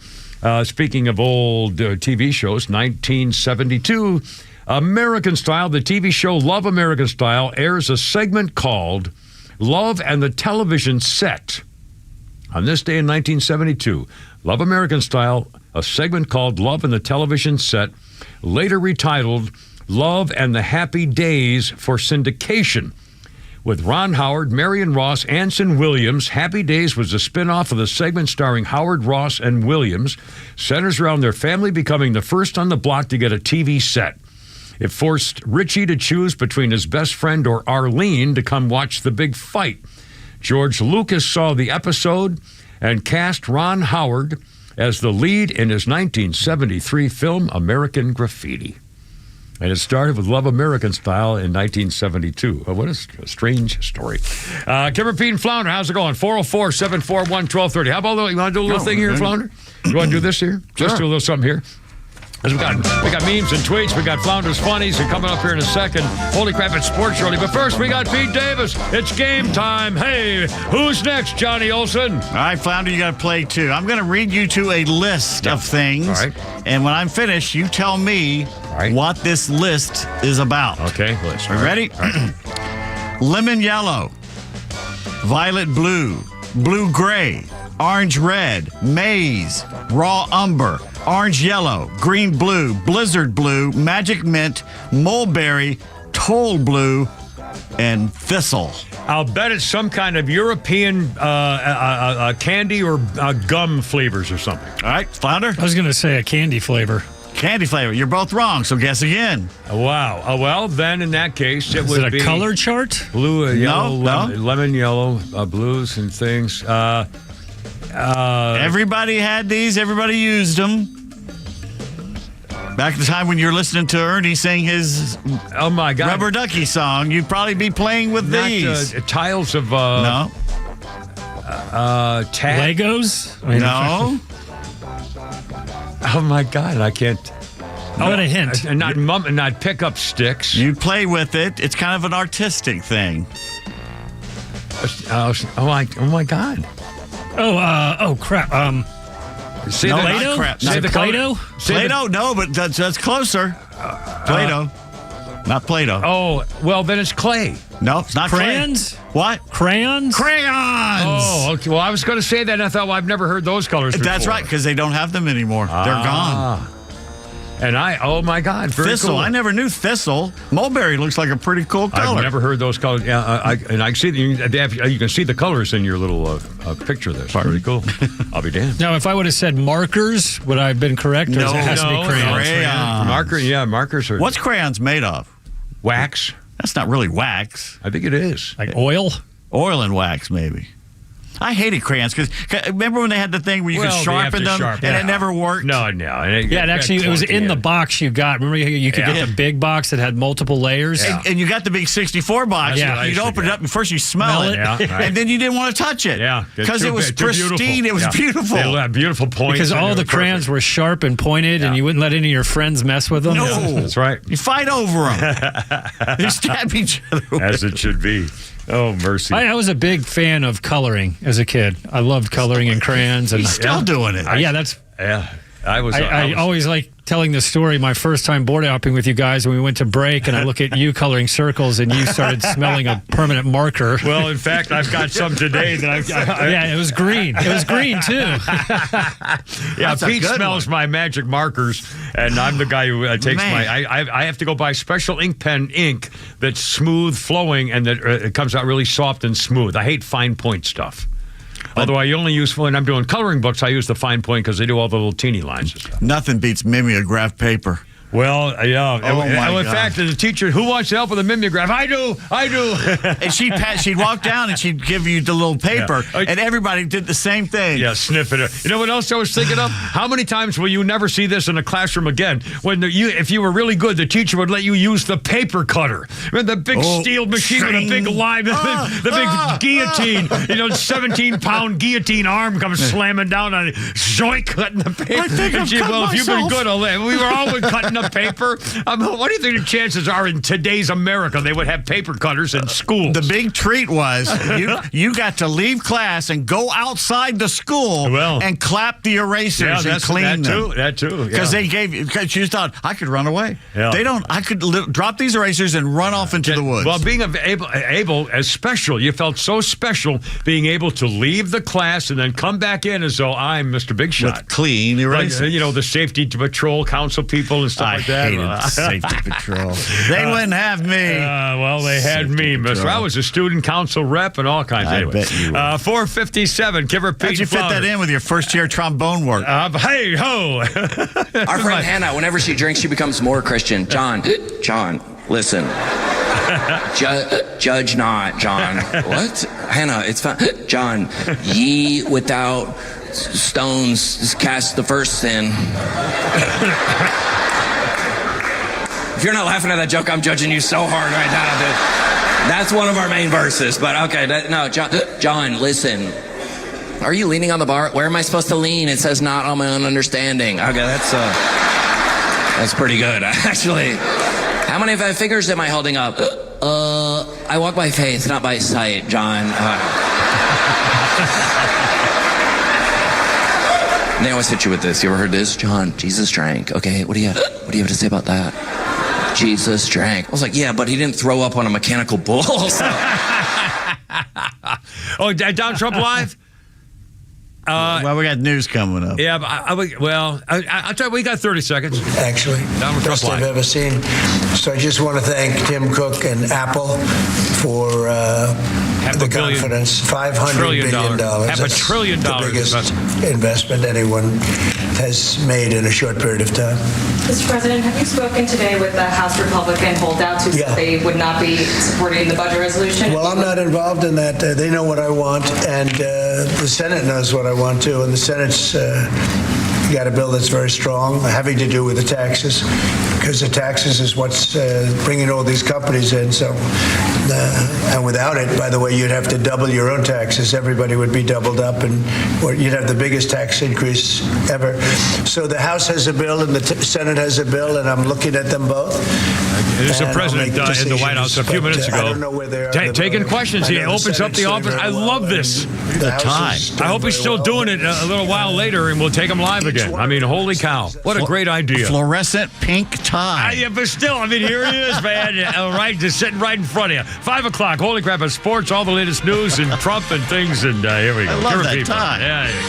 [SPEAKER 7] Speaking of old TV shows, 1972, American Style, the TV show Love American Style, airs a segment called Love and the Television Set. On this day in 1972, Love American Style, a segment called Love and the Television Set, later retitled Love and the Happy Days for syndication. With Ron Howard, Marion Ross, Anson Williams, Happy Days was a spinoff of the segment starring Howard, Ross, and Williams. Centers around their family becoming the first on the block to get a TV set. It forced Richie to choose between his best friend or Arlene to come watch the big fight. George Lucas saw the episode and cast Ron Howard as the lead in his 1973 film American Graffiti. And it started with Love American Style in 1972. What a strange story. Kimber, Pete, and Flounder, how's it going? 404-741-1230. How about you want to do a little thing here, Flounder? You want to do this here? Just do a little something here. We got memes and tweets. We got Flounder's Funnies coming up here in a second. Holy crap, it's Sports Shirley. But first, we got Pete Davis. It's game time. Hey, who's next, Johnny Olson?
[SPEAKER 8] All right, Flounder, you got to play too. I'm going to read you to a list of things. All right. And when I'm finished, you tell me what this list is about.
[SPEAKER 7] Okay.
[SPEAKER 8] List. Are you ready? Right. Lemon yellow, violet blue, blue gray, orange red, maize, raw umber, orange yellow, green blue, blizzard blue, magic mint, mulberry, toll blue, and thistle.
[SPEAKER 7] I'll bet it's some kind of European candy or gum flavors or something.
[SPEAKER 8] All right, Flounder?
[SPEAKER 9] I was going to say a candy flavor.
[SPEAKER 8] Candy flavor. You're both wrong, so guess again.
[SPEAKER 7] Wow. Well, then in that case, it would be...
[SPEAKER 9] Is it a color chart?
[SPEAKER 7] Blue, yellow,
[SPEAKER 8] No.
[SPEAKER 7] lemon yellow, blues and things.
[SPEAKER 8] Everybody had these. Everybody used them. Back at the time when you're listening to Ernie sing his Rubber Ducky song, you'd probably be playing with these.
[SPEAKER 7] Tiles of...
[SPEAKER 8] no.
[SPEAKER 9] Legos?
[SPEAKER 8] No.
[SPEAKER 7] Oh, my God. I can't...
[SPEAKER 9] How about a hint?
[SPEAKER 7] Not pickup sticks.
[SPEAKER 8] You play with it. It's kind of an artistic thing.
[SPEAKER 7] Oh, my God.
[SPEAKER 9] Oh, crap.
[SPEAKER 7] Say
[SPEAKER 8] no,
[SPEAKER 7] Play-Doh?
[SPEAKER 8] not crap.
[SPEAKER 9] Say
[SPEAKER 8] Not
[SPEAKER 9] Play-Doh?
[SPEAKER 8] Play-Doh? No, but that's closer. Play-Doh. Not Play-Doh.
[SPEAKER 7] Oh, well, then it's clay.
[SPEAKER 8] No, it's not
[SPEAKER 9] Crayons?
[SPEAKER 8] clay. What?
[SPEAKER 9] Crayons?
[SPEAKER 8] Crayons!
[SPEAKER 7] Oh, okay. Well, I was going to say that, and I thought, well, I've never heard those colors before.
[SPEAKER 8] That's right, because they don't have them anymore. They're gone.
[SPEAKER 7] And oh my God, very
[SPEAKER 8] thistle.
[SPEAKER 7] cool.
[SPEAKER 8] I never knew thistle. Mulberry looks like a pretty cool color.
[SPEAKER 7] I've never heard those colors. Yeah, I can see you can see the colors in your little picture there. It's pretty cool. I'll be damned.
[SPEAKER 9] Now, if I would have said markers, would I have been correct? Or
[SPEAKER 8] No,
[SPEAKER 9] it has to be crayons?
[SPEAKER 8] crayons.
[SPEAKER 7] Markers are.
[SPEAKER 8] What's crayons made of?
[SPEAKER 7] Wax.
[SPEAKER 8] That's not really wax.
[SPEAKER 7] I think it is.
[SPEAKER 9] Like oil?
[SPEAKER 8] Oil and wax, maybe. I hated crayons because remember when they had the thing where you could sharpen them and it never worked?
[SPEAKER 7] No.
[SPEAKER 9] It was in the box you got. Remember, you could get the big box that had multiple layers?
[SPEAKER 8] Yeah. And you got the big 64 box.
[SPEAKER 9] Yeah.
[SPEAKER 8] You'd open it up and first you smell it.
[SPEAKER 7] Yeah, right.
[SPEAKER 8] And then you didn't want to touch it.
[SPEAKER 7] Yeah.
[SPEAKER 8] Because it was pristine. It was beautiful.
[SPEAKER 7] They had beautiful points.
[SPEAKER 9] Because all the crayons were sharp and pointed and you wouldn't let any of your friends mess with them?
[SPEAKER 8] No.
[SPEAKER 7] Yeah, that's right.
[SPEAKER 8] You fight over them. You stab each other with.
[SPEAKER 7] As it should be. Oh, mercy.
[SPEAKER 9] I was a big fan of coloring as a kid. I loved coloring in crayons. And
[SPEAKER 8] He's still doing it.
[SPEAKER 7] Yeah.
[SPEAKER 9] I always like telling the story my first time board hopping with you guys when we went to break and I look at you coloring circles and you started smelling a permanent marker.
[SPEAKER 7] Well, in fact, I've got some today that
[SPEAKER 9] yeah, it was green. It was green, too.
[SPEAKER 7] Yeah, Pete smells my magic markers, and I'm the guy who takes I have to go buy special ink pen ink that's smooth flowing and that it comes out really soft and smooth. I hate fine point stuff. Although I only use, when I'm doing coloring books, I use the fine point because they do all the little teeny lines and stuff.
[SPEAKER 8] Nothing beats mimeograph paper.
[SPEAKER 7] Well, yeah.
[SPEAKER 8] Oh,
[SPEAKER 7] in fact, as a teacher, who wants to help with a mimeograph? I do.
[SPEAKER 8] And she'd walk down and she'd give you the little paper, and everybody did the same thing.
[SPEAKER 7] Yeah, sniff it. You know what else I was thinking of? How many times will you never see this in a classroom again? When if you were really good, the teacher would let you use the paper cutter. The big steel machine with a big line, the big guillotine. 17-pound guillotine arm comes slamming down on it. Zoink, cutting the paper.
[SPEAKER 8] I think
[SPEAKER 7] if you've been good, we were always cutting the paper. What do you think the chances are in today's America they would have paper cutters in schools?
[SPEAKER 8] The big treat was you got to leave class and go outside the school and clap the erasers and clean them.
[SPEAKER 7] That too.
[SPEAKER 8] Because you thought, I could run away.
[SPEAKER 7] Yeah.
[SPEAKER 8] I could drop these erasers and run off into the woods.
[SPEAKER 7] Well, being able as special, you felt so special being able to leave the class and then come back in as though I'm Mr. Big Shot.
[SPEAKER 8] With clean erasers.
[SPEAKER 7] Like, the safety patrol council people and stuff. like that.
[SPEAKER 8] hated Safety Patrol. They wouldn't have me.
[SPEAKER 7] Well, they had me, mister. I was a student council rep and all kinds.
[SPEAKER 8] I
[SPEAKER 7] anyway.
[SPEAKER 8] bet you were.
[SPEAKER 7] 457, Kipper Pete.
[SPEAKER 8] How'd you fit that in with your first-year trombone work?
[SPEAKER 7] Hey, ho!
[SPEAKER 12] Our friend Hannah, whenever she drinks, she becomes more Christian. John, listen. Judge not, John. What? Hannah, it's fine. John, ye without stones cast the first sin. If you're not laughing at that joke, I'm judging you so hard right now, dude. That's one of our main verses, but okay. John, listen. Are you leaning on the bar? Where am I supposed to lean? It says not on my own understanding. Okay, that's pretty good, actually. How many five fingers am I holding up? I walk by faith, not by sight, John. They always hit you with this. You ever heard this? John, Jesus drank. Okay, what do you have to say about that? Jesus drank. I was like, yeah, but he didn't throw up on a mechanical bull. So.
[SPEAKER 7] Oh, Down Trump Live?
[SPEAKER 8] Well, we got news coming up.
[SPEAKER 7] Yeah, but I'll tell you, we got 30 seconds.
[SPEAKER 14] Actually, best I've ever seen. So I just want to thank Tim Cook and Apple for the confidence. $500 billion.
[SPEAKER 7] $500 billion.
[SPEAKER 14] The biggest investment anyone has made in a short period of time.
[SPEAKER 15] Mr. President, have you spoken today with the House Republican holdouts who said they would not be supporting the budget resolution?
[SPEAKER 14] Well, I'm not involved in that. They know what I want, and the Senate knows what I want too. And the Senate's got a bill that's very strong, having to do with the taxes, because the taxes is what's bringing all these companies in. So, and without it, by the way, you'd have to double your own taxes. Everybody would be doubled up, and you'd have the biggest tax increase ever. So the House has a bill, and the Senate has a bill, and I'm looking at them both.
[SPEAKER 7] There's a president in the White House a few minutes ago.
[SPEAKER 14] I don't know where they are.
[SPEAKER 7] Taking questions. He opens up the office. I love this.
[SPEAKER 8] The tie.
[SPEAKER 7] I hope he's still doing it a little while later, and we'll take him live again. I mean, holy cow. What a great idea.
[SPEAKER 8] Fluorescent pink tie.
[SPEAKER 7] Yeah, but still, I mean, here he is, man. Right, just sitting right in front of you. 5 o'clock. Holy crap. It's sports, all the latest news and Trump and things. And here we go.
[SPEAKER 8] I love that tie.
[SPEAKER 7] Yeah, there you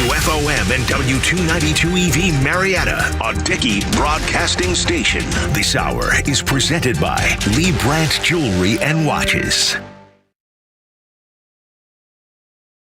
[SPEAKER 7] go.
[SPEAKER 13] WFOM and W292 EV Marietta, a Dickey broadcasting station. This hour is presented by Lee Brandt Jewelry and Watches.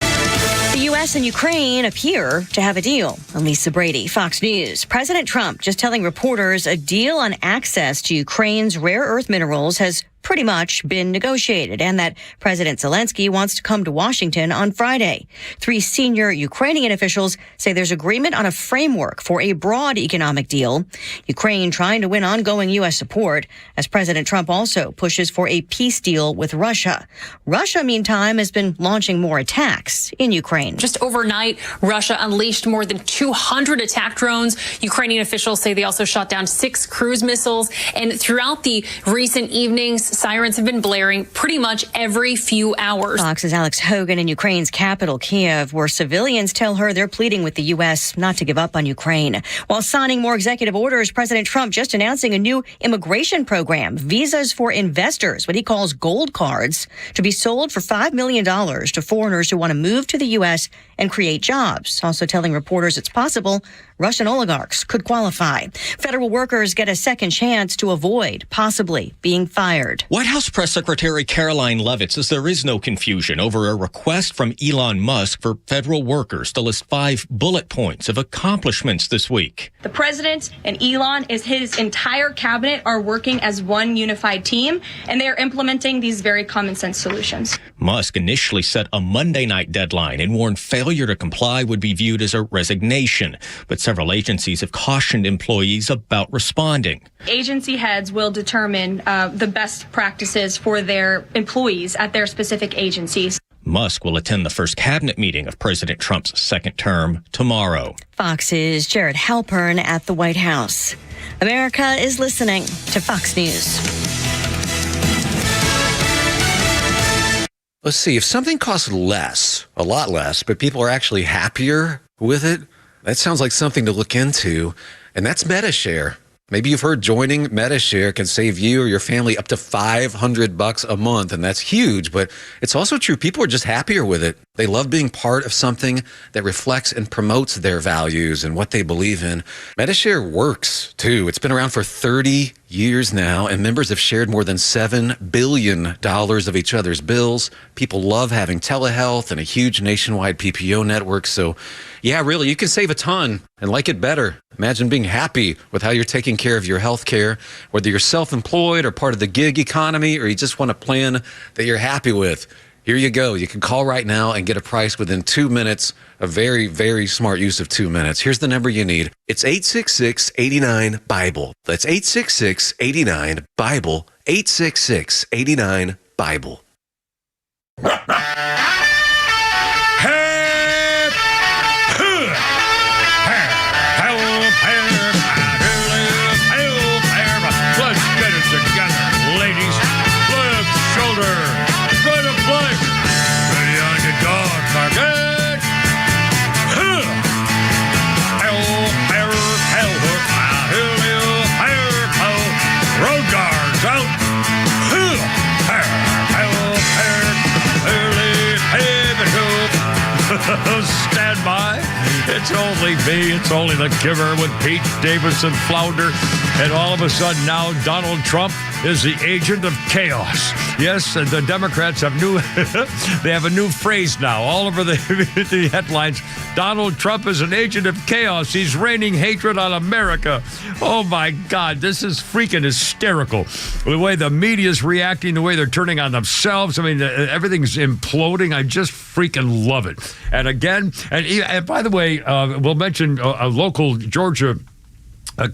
[SPEAKER 17] The U.S. and Ukraine appear to have a deal. Lisa Brady, Fox News. President Trump just telling reporters a deal on access to Ukraine's rare earth minerals has pretty much been negotiated, and that President Zelensky wants to come to Washington on Friday. 3 senior Ukrainian officials say there's agreement on a framework for a broad economic deal. Ukraine trying to win ongoing U.S. support, as President Trump also pushes for a peace deal with Russia. Russia, meantime, has been launching more attacks in Ukraine.
[SPEAKER 18] Just overnight, Russia unleashed more than 200 attack drones. Ukrainian officials say they also shot down 6 cruise missiles. And throughout the recent evenings, sirens have been blaring pretty much every few hours.
[SPEAKER 17] Fox's Alex Hogan in Ukraine's capital, Kiev, where civilians tell her they're pleading with the U.S. not to give up on Ukraine. While signing more executive orders, President Trump just announcing a new immigration program, visas for investors, what he calls gold cards, to be sold for $5 million to foreigners who want to move to the U.S. and create jobs. Also telling reporters it's possible Russian oligarchs could qualify. Federal workers get a second chance to avoid possibly being fired.
[SPEAKER 26] White House Press Secretary Caroline Leavitt says there is no confusion over a request from Elon Musk for federal workers to list 5 bullet points of accomplishments this week.
[SPEAKER 27] The president and Elon, his entire cabinet are working as one unified team, and they are implementing these very common sense solutions.
[SPEAKER 26] Musk initially set a Monday night deadline and warned failure to comply would be viewed as a resignation, but several agencies have cautioned employees about responding.
[SPEAKER 27] Agency heads will determine the best practices for their employees at their specific agencies.
[SPEAKER 26] Musk will attend the first cabinet meeting of President Trump's second term tomorrow.
[SPEAKER 17] Fox's Jared Halpern at the White House. America is listening to Fox News.
[SPEAKER 28] Let's see, if something costs less, a lot less, but people are actually happier with it, that sounds like something to look into, and that's MetaShare. Maybe you've heard joining MediShare can save you or your family up to $500 a month, and that's huge, but it's also true. People are just happier with it. They love being part of something that reflects and promotes their values and what they believe in. MediShare works, too. It's been around for 30 years now, and members have shared more than $7 billion of each other's bills. People love having telehealth and a huge nationwide PPO network, so yeah, really, you can save a ton and like it better. Imagine being happy with how you're taking care of your health care, whether you're self-employed or part of the gig economy, or you just want a plan that you're happy with. Here you go. You can call right now and get a price within 2 minutes. A very, very smart use of 2 minutes. Here's the number you need. It's 866-89-BIBLE. That's 866-89-BIBLE. 866-89-BIBLE.
[SPEAKER 7] Stand by. It's only me. It's only the giver with Pete Davidson Flounder. And all of a sudden now Donald Trump is the agent of chaos. Yes, the Democrats have they have a new phrase now all over the headlines. Donald Trump is an agent of chaos. He's raining hatred on America. Oh, my God. This is freaking hysterical. The way the media is reacting, the way they're turning on themselves. I mean, everything's imploding. I just freaking love it. And again, and by the way, we'll mention a local Georgia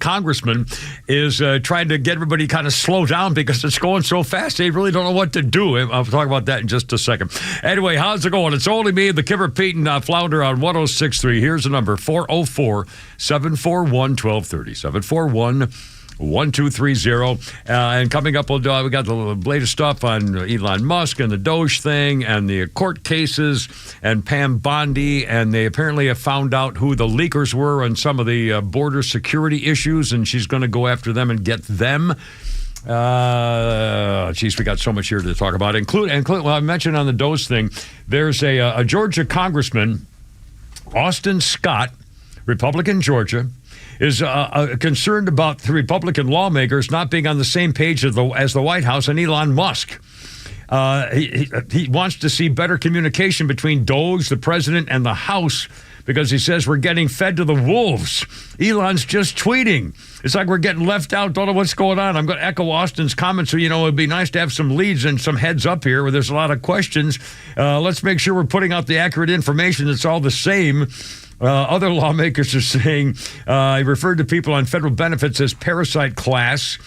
[SPEAKER 7] congressman is trying to get everybody kind of slow down because it's going so fast. They really don't know what to do. I'll talk about that in just a second. Anyway, how's it going? It's only me, the Kipper, Pete, and Flounder on 106.3. Here's the number, 404-741-1230. 741-1230. And coming up, we got the latest stuff on Elon Musk and the Doge thing and the court cases and Pam Bondi. And they apparently have found out who the leakers were on some of the border security issues, and she's going to go after them and get them. Geez, we got so much here to talk about. Well, I mentioned on the Doge thing, there's a Georgia congressman, Austin Scott, Republican Georgia, is concerned about the Republican lawmakers not being on the same page as the White House and Elon Musk. He wants to see better communication between Doge, the president, and the House because he says we're getting fed to the wolves. Elon's just tweeting. It's like we're getting left out. Don't know what's going on. I'm going to echo Austin's comments. So, it'd be nice to have some leads and some heads up here where there's a lot of questions. Let's make sure we're putting out the accurate information that's all the same. Other lawmakers are saying he referred to people on federal benefits as parasite class.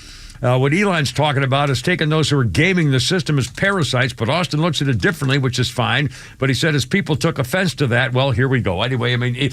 [SPEAKER 7] What Elon's talking about is taking those who are gaming the system as parasites, but Austin looks at it differently, which is fine. But he said his people took offense to that. Well, here we go. Anyway, I mean,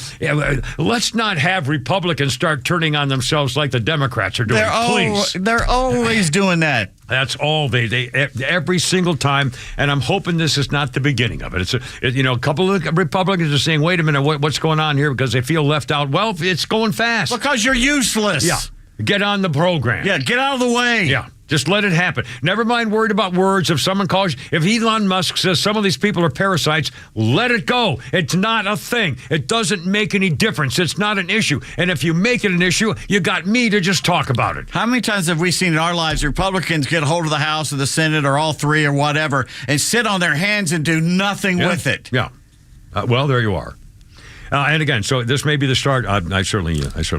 [SPEAKER 7] let's not have Republicans start turning on themselves like the Democrats are doing, please.
[SPEAKER 8] They're always doing that.
[SPEAKER 7] That's all they every single time, and I'm hoping this is not the beginning of it. A couple of Republicans are saying, "Wait a minute, what's going on here?" Because they feel left out. Well, it's going fast
[SPEAKER 8] because you're useless.
[SPEAKER 7] Yeah, get on the program.
[SPEAKER 8] Yeah, get out of the way.
[SPEAKER 7] Yeah. Just let it happen. Never mind worried about words. If someone calls you, if Elon Musk says some of these people are parasites, let it go. It's not a thing. It doesn't make any difference. It's not an issue. And if you make it an issue, you got me to just talk about it.
[SPEAKER 8] How many times have we seen in our lives Republicans get a hold of the House or the Senate or all three or whatever and sit on their hands and do nothing with it?
[SPEAKER 7] Yeah. Well, there you are. And again, so this may be the start. I certainly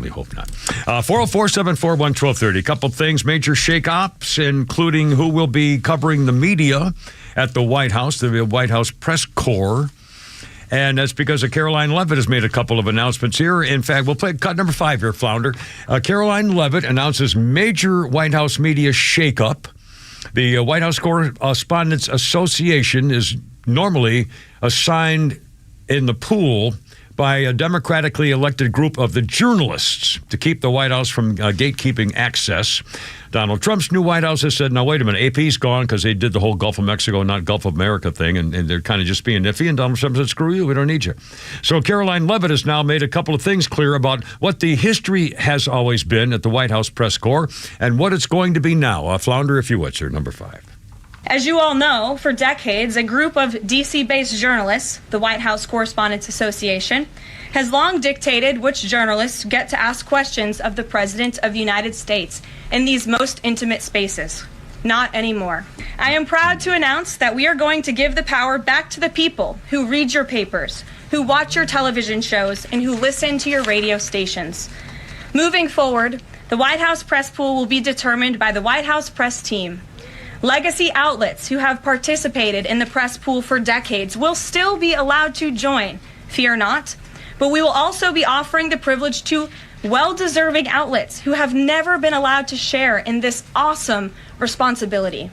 [SPEAKER 7] hope not. 404-741-1230. A couple things, major shake-ups, including who will be covering the media at the White House, the White House press corps. And that's because Caroline Leavitt has made a couple of announcements here. In fact, we'll play cut number 5 here, Flounder. Caroline Leavitt announces major White House media shake-up. The White House Correspondents Association is normally assigned in the pool, by a democratically elected group of the journalists to keep the White House from gatekeeping access. Donald Trump's new White House has said, now, wait a minute, AP's gone because they did the whole Gulf of Mexico, not Gulf of America thing, and they're kind of just being iffy, and Donald Trump said, screw you, we don't need you. So Caroline Leavitt has now made a couple of things clear about what the history has always been at the White House press corps and what it's going to be now. Flounder, if you would, sir, number 5.
[SPEAKER 27] As you all know, for decades, a group of D.C.-based journalists, the White House Correspondents Association, has long dictated which journalists get to ask questions of the President of the United States in these most intimate spaces. Not anymore. I am proud to announce that we are going to give the power back to the people who read your papers, who watch your television shows, and who listen to your radio stations. Moving forward, the White House press pool will be determined by the White House press team. Legacy outlets who have participated in the press pool for decades will still be allowed to join. Fear not. But we will also be offering the privilege to well-deserving outlets who have never been allowed to share in this awesome responsibility.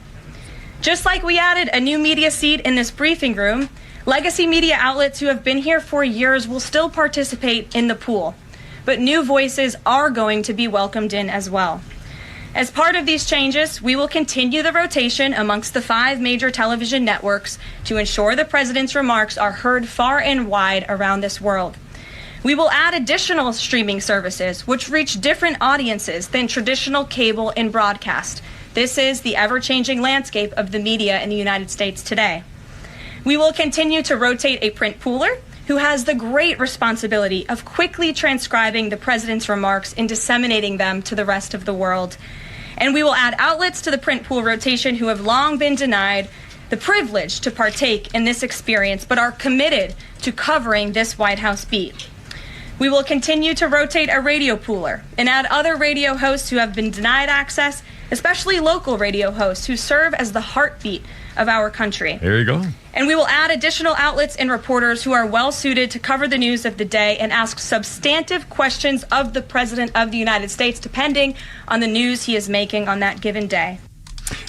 [SPEAKER 27] Just like we added a new media seat in this briefing room, legacy media outlets who have been here for years will still participate in the pool. But new voices are going to be welcomed in as well. As part of these changes, we will continue the rotation amongst the 5 major television networks to ensure the president's remarks are heard far and wide around this world. We will add additional streaming services which reach different audiences than traditional cable and broadcast. This is the ever-changing landscape of the media in the United States today. We will continue to rotate a print pooler who has the great responsibility of quickly transcribing the president's remarks and disseminating them to the rest of the world. And we will add outlets to the print pool rotation who have long been denied the privilege to partake in this experience, but are committed to covering this White House beat. We will continue to rotate a radio pooler and add other radio hosts who have been denied access, especially local radio hosts who serve as the heartbeat of our country.
[SPEAKER 7] There you go.
[SPEAKER 27] And we will add additional outlets and reporters who are well suited to cover the news of the day and ask substantive questions of the President of the United States, depending on the news he is making on that given day.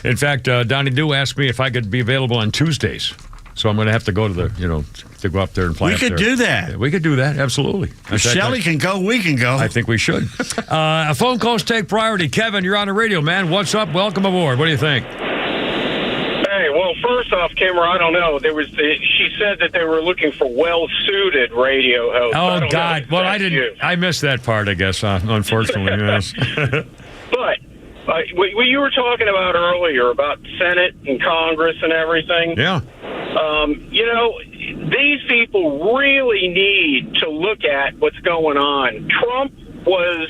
[SPEAKER 7] In fact, Donnie Doo asked me if I could be available on Tuesdays. So I'm going to have to go to the, to go up there and fly up there.
[SPEAKER 8] We could do that.
[SPEAKER 7] Yeah, we could do that, absolutely.
[SPEAKER 8] If Shelley can go, we can go.
[SPEAKER 7] I think we should. Phone calls take priority. Kevin, you're on the radio, man. What's up? Welcome aboard. What do you think?
[SPEAKER 1] Hey, well, first off, Kimmer, I don't know. She said that they were looking for well-suited radio hosts.
[SPEAKER 7] Oh, God. Well, I didn't. I missed that part, I guess, unfortunately. Yes.
[SPEAKER 1] But what you were talking about earlier about Senate and Congress and everything.
[SPEAKER 7] Yeah.
[SPEAKER 1] These people really need to look at what's going on. Trump was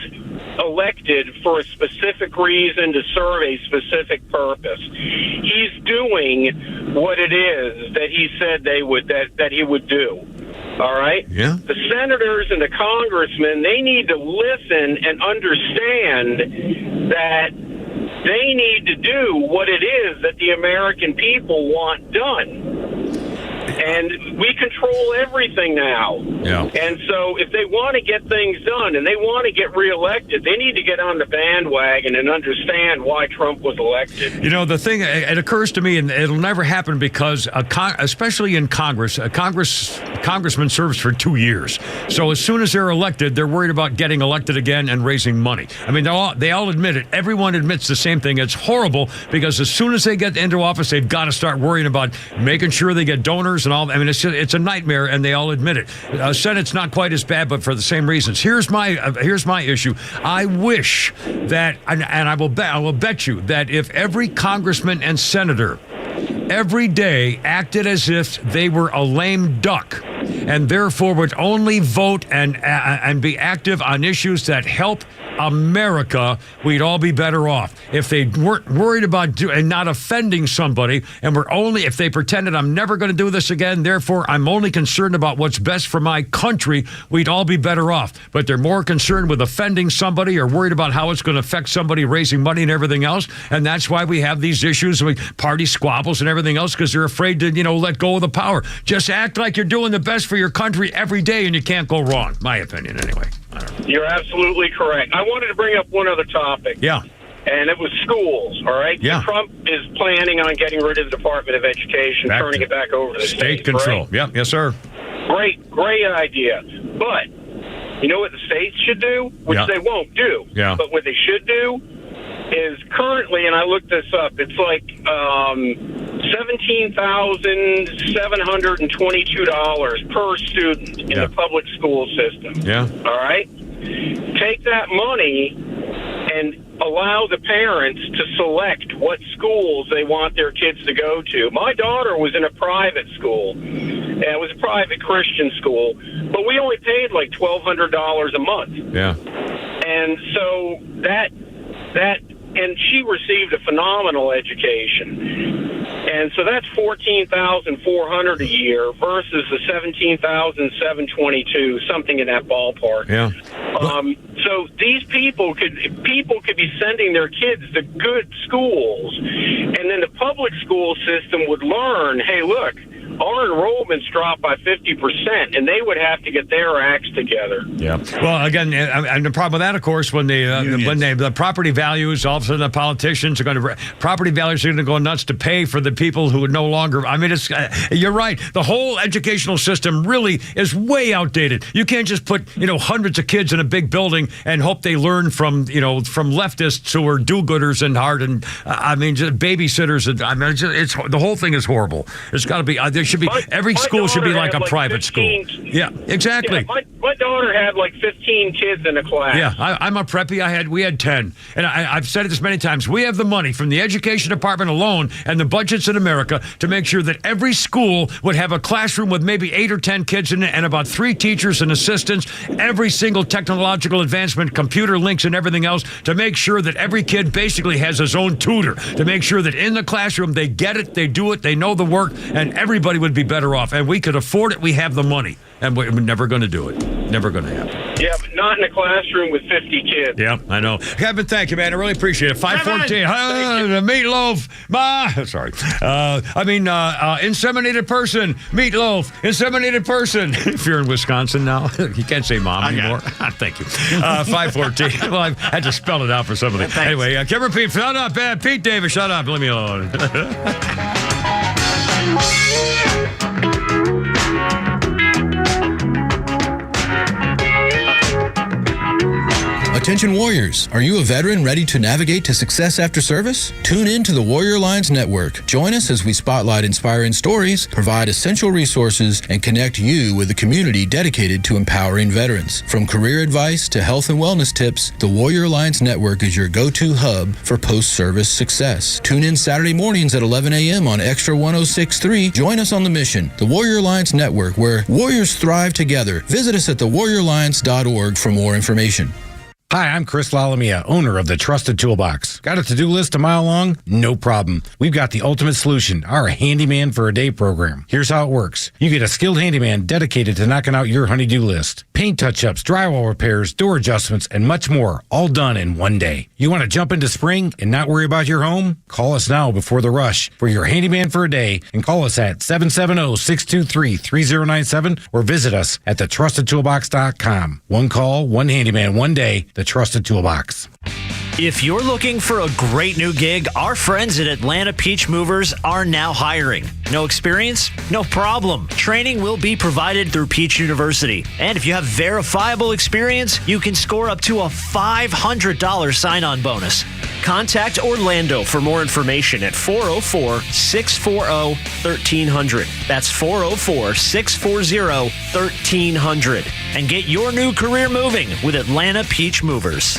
[SPEAKER 1] elected for a specific reason to serve a specific purpose. He's doing what it is that he said that he would do. All right?
[SPEAKER 7] Yeah.
[SPEAKER 1] The senators and the congressmen, they need to listen and understand that they need to do what it is that the American people want done. And we control everything now.
[SPEAKER 7] Yeah.
[SPEAKER 1] And so if they want to get things done and they want to get reelected, they need to get on the bandwagon and understand why Trump was elected.
[SPEAKER 7] The thing, it occurs to me, and it'll never happen because, especially in Congress, a congressman serves for 2 years. So as soon as they're elected, they're worried about getting elected again and raising money. I mean, they all admit it. Everyone admits the same thing. It's horrible because as soon as they get into office, they've got to start worrying about making sure they get donors and all. I mean, it's a nightmare, and they all admit it. Senate's not quite as bad, but for the same reasons. Here's my issue. I wish that, and I will bet you that if every congressman and senator every day acted as if they were a lame duck, and therefore would only vote and be active on issues that help America, we'd all be better off. If they weren't worried about and not offending somebody, and if they pretended I'm never going to do this again, therefore I'm only concerned about what's best for my country, we'd all be better off. But they're more concerned with offending somebody or worried about how it's going to affect somebody raising money and everything else. And that's why we have these issues with party squabbles and everything else, because they're afraid to, let go of the power. Just act like you're doing the best for your country every day and you can't go wrong. My opinion, anyway.
[SPEAKER 1] You're absolutely correct. I wanted to bring up one other topic.
[SPEAKER 7] Yeah.
[SPEAKER 1] And it was schools, all right?
[SPEAKER 7] Yeah.
[SPEAKER 1] Trump is planning on getting rid of the Department of Education, turning it back over to the
[SPEAKER 7] state control.
[SPEAKER 1] Right?
[SPEAKER 7] Yeah, yes, sir.
[SPEAKER 1] Great idea. But you know what the states should do, which they won't do.
[SPEAKER 7] Yeah.
[SPEAKER 1] But what they should do is currently, and I looked this up, it's like $17,722 per student in the public school system.
[SPEAKER 7] Yeah.
[SPEAKER 1] All right? Take that money and allow the parents to select what schools they want their kids to go to. My daughter was in a private school. And it was a private Christian school, but we only paid like $1,200 a month.
[SPEAKER 7] Yeah.
[SPEAKER 1] And so and she received a phenomenal education. And so that's $14,400 a year versus the $17,722, something in that ballpark.
[SPEAKER 7] Yeah.
[SPEAKER 1] So these people could be sending their kids to good schools, and then the public school system would learn, hey, look, our enrollments dropped by 50%, and they would have to get their acts together.
[SPEAKER 7] Yeah. Well, again, and the problem with that, of course, when the property values, all of a sudden the politicians are going to property values are going to go nuts to pay for the people who would no longer. I mean, it's you're right. The whole educational system really is way outdated. You can't just put hundreds of kids in a big building and hope they learn from leftists who are do-gooders and hard and just babysitters. And it's the whole thing is horrible. It's got to be. Every school should be like a private school. Yeah, exactly.
[SPEAKER 1] Yeah, my daughter had like 15 kids in a class.
[SPEAKER 7] Yeah, I'm a preppy. We had 10. And I've said this many times. We have the money from the education department alone and the budgets in America to make sure that every school would have a classroom with maybe 8 or 10 kids in it and about 3 teachers and assistants, every single technological advancement, computer links and everything else to make sure that every kid basically has his own tutor, to make sure that in the classroom they get it, they do it, they know the work, and everybody would be better off. And we could afford it. We have the money. And we're never going to do it. Never going to happen.
[SPEAKER 1] Yeah, but not in a classroom with 50 kids.
[SPEAKER 7] Yeah, I know. Kevin, thank you, man. I really appreciate it. 514. The meatloaf. Sorry. Inseminated person. Meatloaf. Inseminated person. If you're in Wisconsin now, you can't say mom anymore. Thank you. 514. Well, I had to spell it out for somebody. Anyway, Kevin Pete, shut up. Pete Davis, shut up. Leave me alone.
[SPEAKER 3] Attention Warriors, are you a veteran ready to navigate to success after service? Tune in to the Warrior Alliance Network. Join us as we spotlight inspiring stories, provide essential resources, and connect you with a community dedicated to empowering veterans. From career advice to health and wellness tips, the Warrior Alliance Network is your go-to hub for post-service success. Tune in Saturday mornings at 11 a.m. on XTRA 106.3. Join us on the mission, the Warrior Alliance Network, where warriors thrive together. Visit us at thewarrioralliance.org for more information.
[SPEAKER 6] Hi, I'm Chris Lalamia, owner of the Trusted Toolbox. Got a to-do list a mile long? No problem. We've got the ultimate solution, our Handyman for a Day program. Here's how it works. You get a skilled handyman dedicated to knocking out your honey-do list. Paint touch-ups, drywall repairs, door adjustments, and much more, all done in one day. You want to jump into spring and not worry about your home? Call us now before the rush for your Handyman for a Day and call us at 770-623-3097 or visit us at thetrustedtoolbox.com. One call, one handyman, one day. The Trusted Toolbox.
[SPEAKER 19] If you're looking for a great new gig, our friends at Atlanta Peach Movers are now hiring. No experience? No problem. Training will be provided through Peach University. And if you have verifiable experience, you can score up to a $500 sign-on bonus. Contact Orlando for more information at 404-640-1300. That's 404-640-1300. And get your new career moving with Atlanta Peach Movers.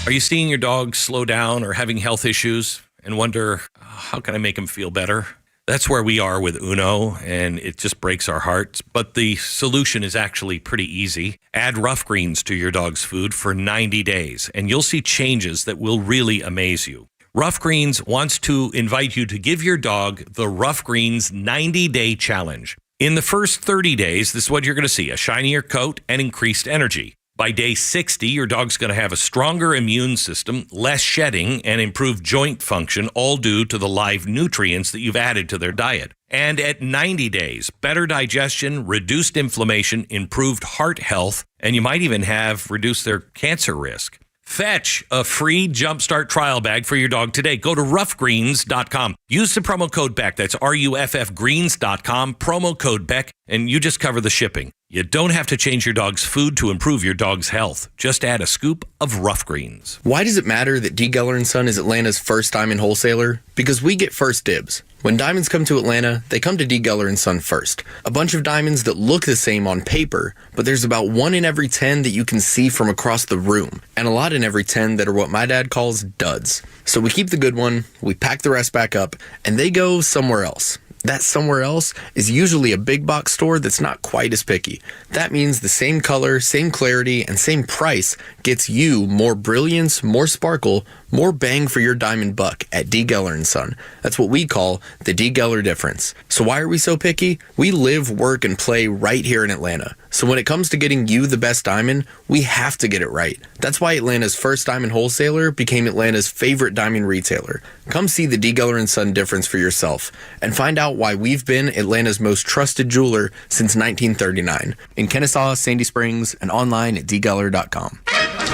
[SPEAKER 20] Are you seeing your dog slow down or having health issues and wonder, how can I make him feel better? That's where we are with Uno, and it just breaks our hearts. But the solution is actually pretty easy. Add Rough Greens to your dog's food for 90 days, and you'll see changes that will really amaze you. Rough Greens wants to invite you to give your dog the Rough Greens 90-day challenge. In the first 30 days, this is what you're going to see, a shinier coat and increased energy. By day 60, your dog's going to have a stronger immune system, less shedding, and improved joint function, all due to the live nutrients that you've added to their diet. And at 90 days, better digestion, reduced inflammation, improved heart health, and you might even have reduced their cancer risk. Fetch a free Jumpstart trial bag for your dog today. Go to roughgreens.com. Use the promo code BECK. That's RUFF greens.com, promo code BECK, and you just cover the shipping. You don't have to change your dog's food to improve your dog's health. Just add a scoop of Rough Greens.
[SPEAKER 2] Why does it matter that D. Geller & Son is Atlanta's first diamond wholesaler? Because we get first dibs. When diamonds come to Atlanta, they come to D. Geller & Son first. A bunch of diamonds that look the same on paper, but there's about 1 in every 10 that you can see from across the room, and a lot in every 10 that are what my dad calls duds. So we keep the good one, we pack the rest back up, and they go somewhere else. That somewhere else is usually a big box store that's not quite as picky. That means the same color, same clarity, and same price gets you more brilliance, more sparkle, more bang for your diamond buck at D. Geller & Son. That's what we call the D. Geller difference. So why are we so picky? We live, work, and play right here in Atlanta. So when it comes to getting you the best diamond, we have to get it right. That's why Atlanta's first diamond wholesaler became Atlanta's favorite diamond retailer. Come see the D. Geller & Son difference for yourself and find out why we've been Atlanta's most trusted jeweler since 1939. In Kennesaw, Sandy Springs, and online at dgeller.com.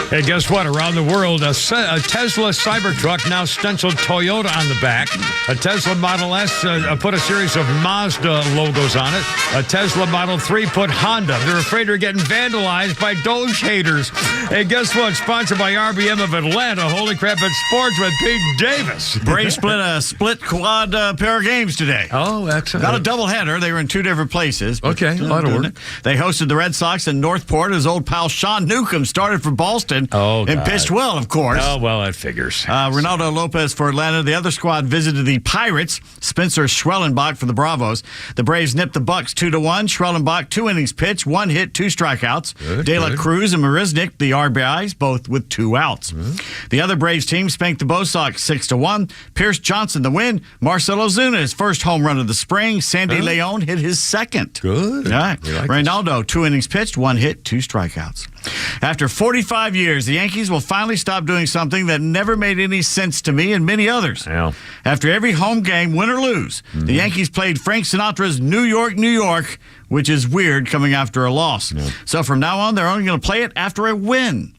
[SPEAKER 7] Hey, guess what? Around the world, a Tesla Cybertruck now stenciled Toyota on the back. A Tesla Model S put a series of Mazda logos on it. A Tesla Model 3 put Honda. They're afraid they're getting vandalized by Doge haters. Hey, guess what? Sponsored by RBM of Atlanta. Holy crap, it's sports with Pete Davis.
[SPEAKER 8] Braves split quad pair of games today.
[SPEAKER 7] Oh, excellent.
[SPEAKER 8] Not a doubleheader. They were in two different places.
[SPEAKER 7] Okay, a lot of work.
[SPEAKER 8] They hosted the Red Sox in Northport. His old pal Sean Newcomb started for Boston and pitched well, of course.
[SPEAKER 7] Oh, well, that figures.
[SPEAKER 8] Ronaldo Lopez for Atlanta. The other squad visited the Pirates. Spencer Schwellenbach for the Bravos. The Braves nipped the Bucks 2-1. Schwellenbach 2 innings pitched, 1 hit, 2 strikeouts. De La Cruz and Marisnik, the RBIs, both with 2 outs. The other Braves team spanked the Bo Sox 6-1. Pierce Johnson the win. Marcell Ozuna his first home run of the spring. Sandy Leon hit his second.
[SPEAKER 7] Good.
[SPEAKER 8] Yeah. Ronaldo 2 innings pitched, 1 hit, 2 strikeouts. After 45 years, the Yankees will finally stop doing something that never made any sense to me and many others.
[SPEAKER 7] Yeah.
[SPEAKER 8] After every home game, win or lose, the Yankees played Frank Sinatra's New York, New York, which is weird coming after a loss. Yeah. So from now on, they're only going to play it after a win.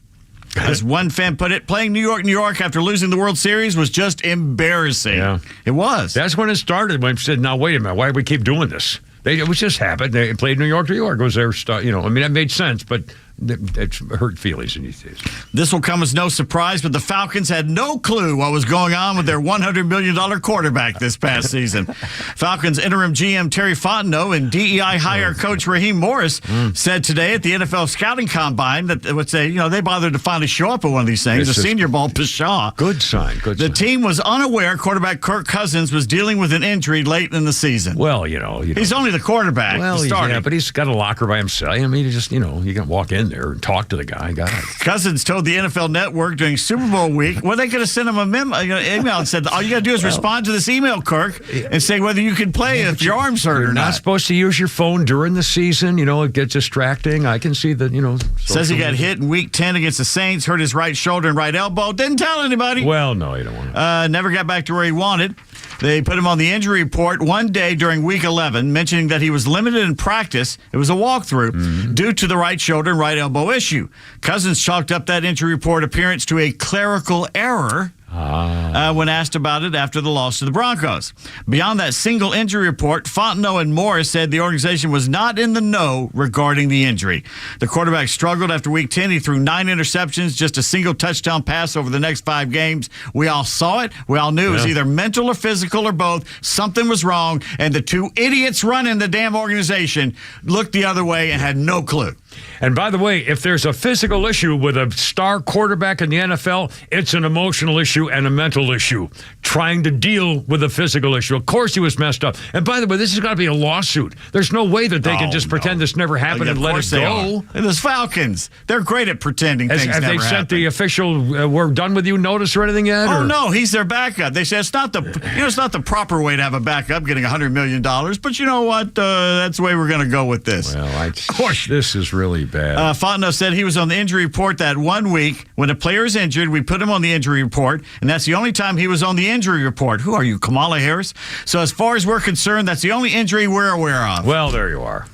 [SPEAKER 8] As one fan put it, playing New York, New York after losing the World Series was just embarrassing.
[SPEAKER 7] Yeah.
[SPEAKER 8] It was.
[SPEAKER 7] That's when it started, when I said, now, wait a minute, why do we keep doing this? It was just happened. They played New York, New York. It was their start. I mean, that made sense, but it hurt feelings in these days.
[SPEAKER 8] This will come as no surprise, but the Falcons had no clue what was going on with their $100 million quarterback this past season. Falcons interim GM Terry Fontenot and DEI hire coach Raheem Morris said today at the NFL scouting combine that they bothered to finally show up at one of these things. The Senior Bowl, Pshaw.
[SPEAKER 7] Good sign.
[SPEAKER 8] The team was unaware quarterback Kirk Cousins was dealing with an injury late in the season.
[SPEAKER 7] Well,
[SPEAKER 8] he's only the quarterback.
[SPEAKER 7] Well, yeah, but he's got a locker by himself. I mean, you can walk in there and talk to the guy.
[SPEAKER 8] Cousins told the NFL Network during Super Bowl week, they could have sent him an email and said, all you got to do is respond to this email, Kirk, and say whether you can play if your arm's hurt or not.
[SPEAKER 7] You're not supposed to use your phone during the season. It gets distracting. I can see that,
[SPEAKER 8] Says he got hit in Week 10 against the Saints, hurt his right shoulder and right elbow. Didn't tell anybody.
[SPEAKER 7] Well, no, you don't want to.
[SPEAKER 8] Never got back to where he wanted. They put him on the injury report one day during Week 11, mentioning that he was limited in practice. It was a walkthrough due to the right shoulder and right elbow issue. Cousins chalked up that injury report appearance to a clerical error when asked about it after the loss to the Broncos. Beyond that single injury report, Fontenot and Morris said the organization was not in the know regarding the injury. The quarterback struggled after Week 10. He threw 9 interceptions, just a single touchdown pass over the next 5 games. We all saw it. We all knew it was either mental or physical or both. Something was wrong, and the 2 idiots running the damn organization looked the other way and had no clue.
[SPEAKER 7] And by the way, if there's a physical issue with a star quarterback in the NFL, it's an emotional issue and a mental issue. Trying to deal with a physical issue. Of course he was messed up. And by the way, this has got to be a lawsuit. There's no way that they can just pretend this never happened and let it go.
[SPEAKER 8] And those Falcons, they're great at pretending things never happened.
[SPEAKER 7] Have they sent the official "we're done with you" notice or anything yet?
[SPEAKER 8] Oh, no, he's their backup. They say it's not the proper way to have a backup getting $100 million. But you know what? That's the way we're going to go with this.
[SPEAKER 7] Well, of course, this is really bad.
[SPEAKER 8] Fontenot said he was on the injury report that 1 week. When a player is injured, we put him on the injury report, and that's the only time he was on the injury report. Who are you, Kamala Harris? So as far as we're concerned, that's the only injury we're aware of.
[SPEAKER 7] Well, there you are.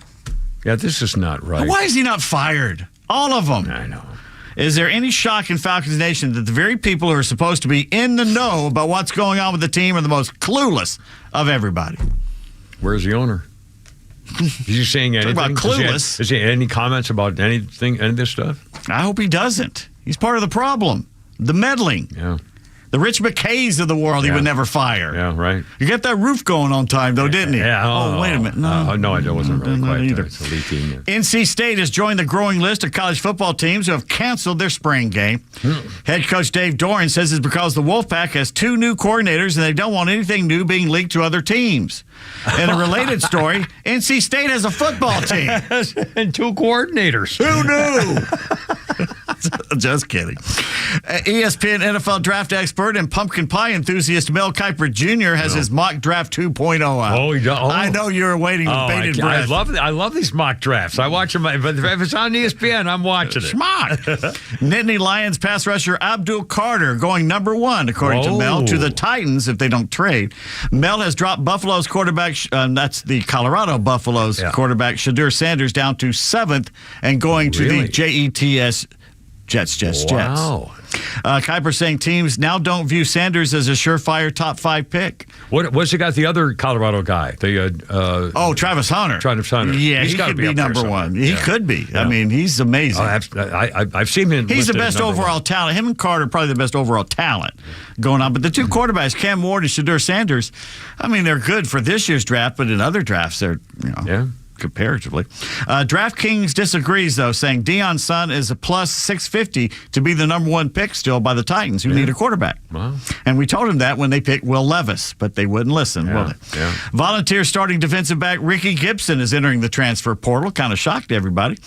[SPEAKER 7] Yeah, this is not right.
[SPEAKER 8] Why is he not fired? All of them.
[SPEAKER 7] I know.
[SPEAKER 8] Is there any shock in Falcons Nation that the very people who are supposed to be in the know about what's going on with the team are the most clueless of everybody?
[SPEAKER 7] Where's the owner? Is he saying anything?
[SPEAKER 8] Talk about clueless.
[SPEAKER 7] Is he any comments about anything, any of this stuff?
[SPEAKER 8] I hope he doesn't. He's part of the problem. The meddling.
[SPEAKER 7] Yeah.
[SPEAKER 8] The Rich McKays of the world he would never fire.
[SPEAKER 7] Yeah, right.
[SPEAKER 8] You got that roof going on time, though, didn't he?
[SPEAKER 7] Yeah.
[SPEAKER 8] Oh, wait a minute.
[SPEAKER 7] No, it wasn't really quite
[SPEAKER 8] either.
[SPEAKER 7] It's leaking.
[SPEAKER 8] NC State has joined the growing list of college football teams who have canceled their spring game. Head coach Dave Doran says it's because the Wolfpack has 2 new coordinators and they don't want anything new being leaked to other teams. In a related story, NC State has a football team.
[SPEAKER 7] And 2 coordinators.
[SPEAKER 8] Who knew? Just kidding. ESPN NFL draft expert and pumpkin pie enthusiast Mel Kiper Jr. has his mock draft 2.0 out.
[SPEAKER 7] Oh, he does. Oh.
[SPEAKER 8] I know you're waiting with bated breath.
[SPEAKER 7] I love these mock drafts. I watch them, but if it's on ESPN, I'm watching it.
[SPEAKER 8] Schmuck. Nittany Lions pass rusher Abdul Carter going number 1, according to Mel, to the Titans if they don't trade. Mel has dropped Buffalo's quarterback, that's the Colorado Buffalo's quarterback, Shadur Sanders, down to 7th and going to the JETS Jets.
[SPEAKER 7] Wow.
[SPEAKER 8] Kiper saying teams now don't view Sanders as a surefire top 5 pick.
[SPEAKER 7] What's he got? The other Colorado guy,
[SPEAKER 8] Travis Hunter.
[SPEAKER 7] Travis Hunter.
[SPEAKER 8] Yeah, he could be number 1. He could be. I mean, he's amazing.
[SPEAKER 7] I've seen him.
[SPEAKER 8] He's the best overall talent. Him and Carter probably the best overall talent going on. But the 2 quarterbacks, Cam Ward and Shadur Sanders, I mean, they're good for this year's draft, but in other drafts, they're comparatively. DraftKings disagrees, though, saying Deion Sun is a plus 650 to be the number 1 pick still by the Titans, who need a quarterback.
[SPEAKER 7] Wow.
[SPEAKER 8] And we told him that when they picked Will Levis, but they wouldn't listen, will they?
[SPEAKER 7] Yeah.
[SPEAKER 8] Volunteer starting defensive back Ricky Gibson is entering the transfer portal. Kind of shocked everybody.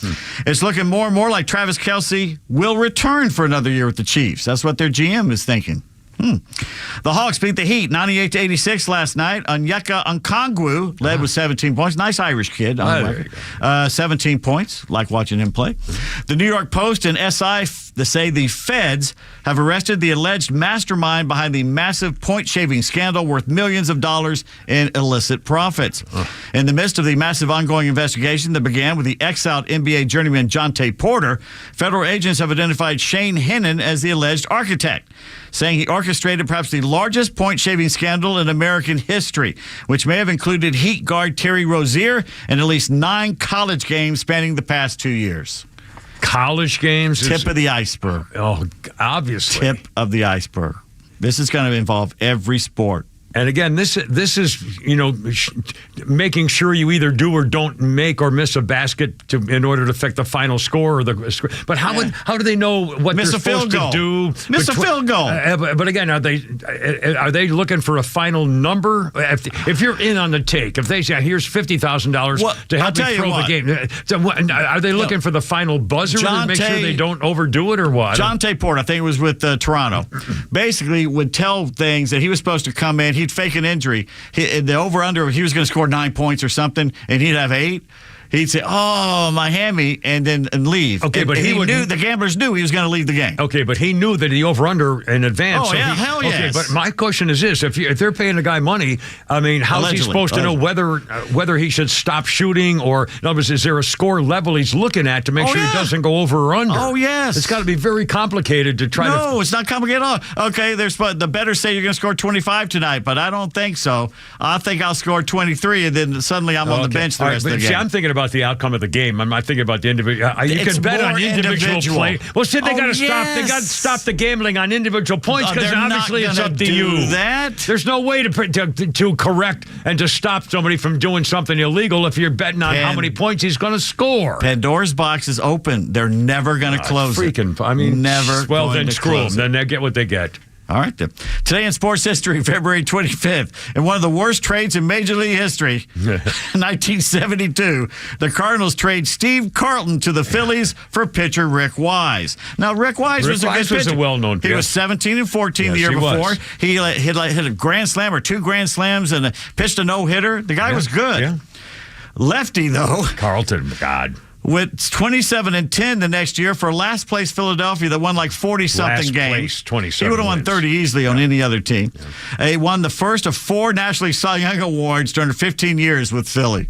[SPEAKER 8] It's looking more and more like Travis Kelce will return for another year with the Chiefs. That's what their GM is thinking. The Hawks beat the Heat 98-86 last night. Onyeka Okongwu led with 17 points. Nice Irish kid. 17 points. Like watching him play. The New York Post and SI say the feds have arrested the alleged mastermind behind the massive point-shaving scandal worth millions of dollars in illicit profits. In the midst of the massive ongoing investigation that began with the exiled NBA journeyman Jonte Porter, federal agents have identified Shane Hennon as the alleged architect, saying he orchestrated perhaps the largest point-shaving scandal in American history, which may have included Heat guard Terry Rozier and at least 9 college games spanning the past 2 years.
[SPEAKER 7] College games?
[SPEAKER 8] Tip of the iceberg.
[SPEAKER 7] Oh, obviously.
[SPEAKER 8] Tip of the iceberg. This is going to involve every sport.
[SPEAKER 7] And again, this is making sure you either do or don't make or miss a basket in order to affect the final score or the score. But how do they know what they're supposed to do?
[SPEAKER 8] Miss a field goal.
[SPEAKER 7] But again, are they looking for a final number? If you're in on the take, if they say here's $50,000 to help me throw the game, are they looking for the final buzzer to make sure they don't overdo it or what?
[SPEAKER 8] Jonte Porter, I think it was with Toronto, basically would tell things that he was supposed to come in. He'd fake an injury. The over-under, he was going to score 9 points or something, and he'd have 8. He'd say, "Oh, my hammy," and leave.
[SPEAKER 7] Okay, but he
[SPEAKER 8] knew the gamblers knew he was going to leave the game.
[SPEAKER 7] Okay, but he knew that the over/under in advance.
[SPEAKER 8] Oh, yeah, hell yes.
[SPEAKER 7] Okay, but my question is this: if they're paying a guy money, I mean, how's he supposed to know whether he should stop shooting or? In other words, is there a score level he's looking at to make sure he doesn't go over or under?
[SPEAKER 8] Oh yes,
[SPEAKER 7] it's got to be very complicated to try.
[SPEAKER 8] No, it's not complicated at all. Okay, the bettors say you're going to score 25 tonight, but I don't think so. I think I'll score 23, and then suddenly I'm on the bench the rest of the game.
[SPEAKER 7] See, I'm thinking about the outcome of the game. I'm not thinking about the individual. You can bet on individual play. Well, see, they got to stop. They got to stop the gambling on individual points because obviously it's up to you. There's no way to correct and to stop somebody from doing something illegal if you're betting on how many points he's going to score.
[SPEAKER 8] Pandora's box is open. They're never going to close it.
[SPEAKER 7] I mean,
[SPEAKER 8] never.
[SPEAKER 7] Well, then screw them. Then they get what they get.
[SPEAKER 8] All right, then. Today in sports history, February 25th, in one of the worst trades in Major League history, 1972, the Cardinals trade Steve Carlton to the Phillies for pitcher Rick Wise. Now, Rick Wise was a good pitcher.
[SPEAKER 7] Was a well-known pitcher.
[SPEAKER 8] He was 17-14 the year before. He hit a grand slam or 2 grand slams and pitched a no-hitter. The guy was good. Yeah. Lefty, though.
[SPEAKER 7] Carlton, God.
[SPEAKER 8] With 27-10 the next year for last place Philadelphia that won like 40-something games.
[SPEAKER 7] Place, 27
[SPEAKER 8] he would have won 30 easily on any other team. He won the first of 4 National League Cy Young Awards during 15 years with Philly.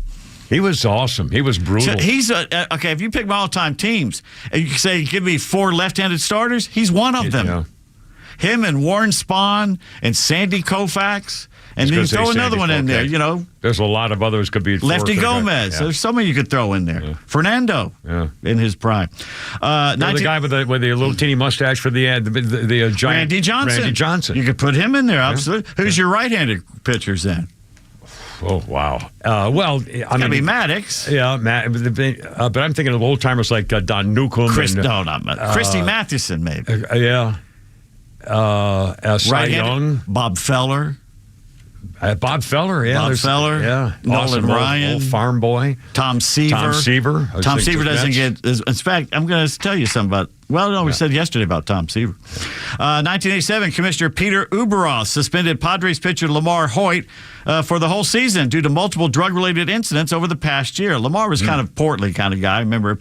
[SPEAKER 7] He was awesome. He was brutal.
[SPEAKER 8] So he's okay. If you pick my all-time teams, and you say give me 4 left-handed starters, he's one of them. Yeah. Him and Warren Spahn and Sandy Koufax And then you throw another one in there,
[SPEAKER 7] There's a lot of others could be.
[SPEAKER 8] Lefty Gomez. There's so many you could throw in there. Fernando in his prime.
[SPEAKER 7] The guy with the little teeny mustache for the giant.
[SPEAKER 8] Randy Johnson. You could put him in there, absolutely. Who's your right-handed pitchers then?
[SPEAKER 7] Oh, wow. Well, I mean,
[SPEAKER 8] be Maddox.
[SPEAKER 7] Yeah, but I'm thinking of old timers like Don Newcomb.
[SPEAKER 8] Christy Mathewson, maybe.
[SPEAKER 7] Cy Young.
[SPEAKER 8] Bob Feller.
[SPEAKER 7] Bob Feller, yeah.
[SPEAKER 8] Bob Feller.
[SPEAKER 7] Yeah.
[SPEAKER 8] Nolan
[SPEAKER 7] awesome
[SPEAKER 8] Ryan.
[SPEAKER 7] Old farm boy.
[SPEAKER 8] Tom Seaver. Tom Seaver doesn't get... In fact, I'm going to tell you something about... we said yesterday about Tom Seaver. 1987, Commissioner Peter Uberoth suspended Padres pitcher Lamar Hoyt for the whole season due to multiple drug-related incidents over the past year. Lamar was kind of portly kind of guy. Remember,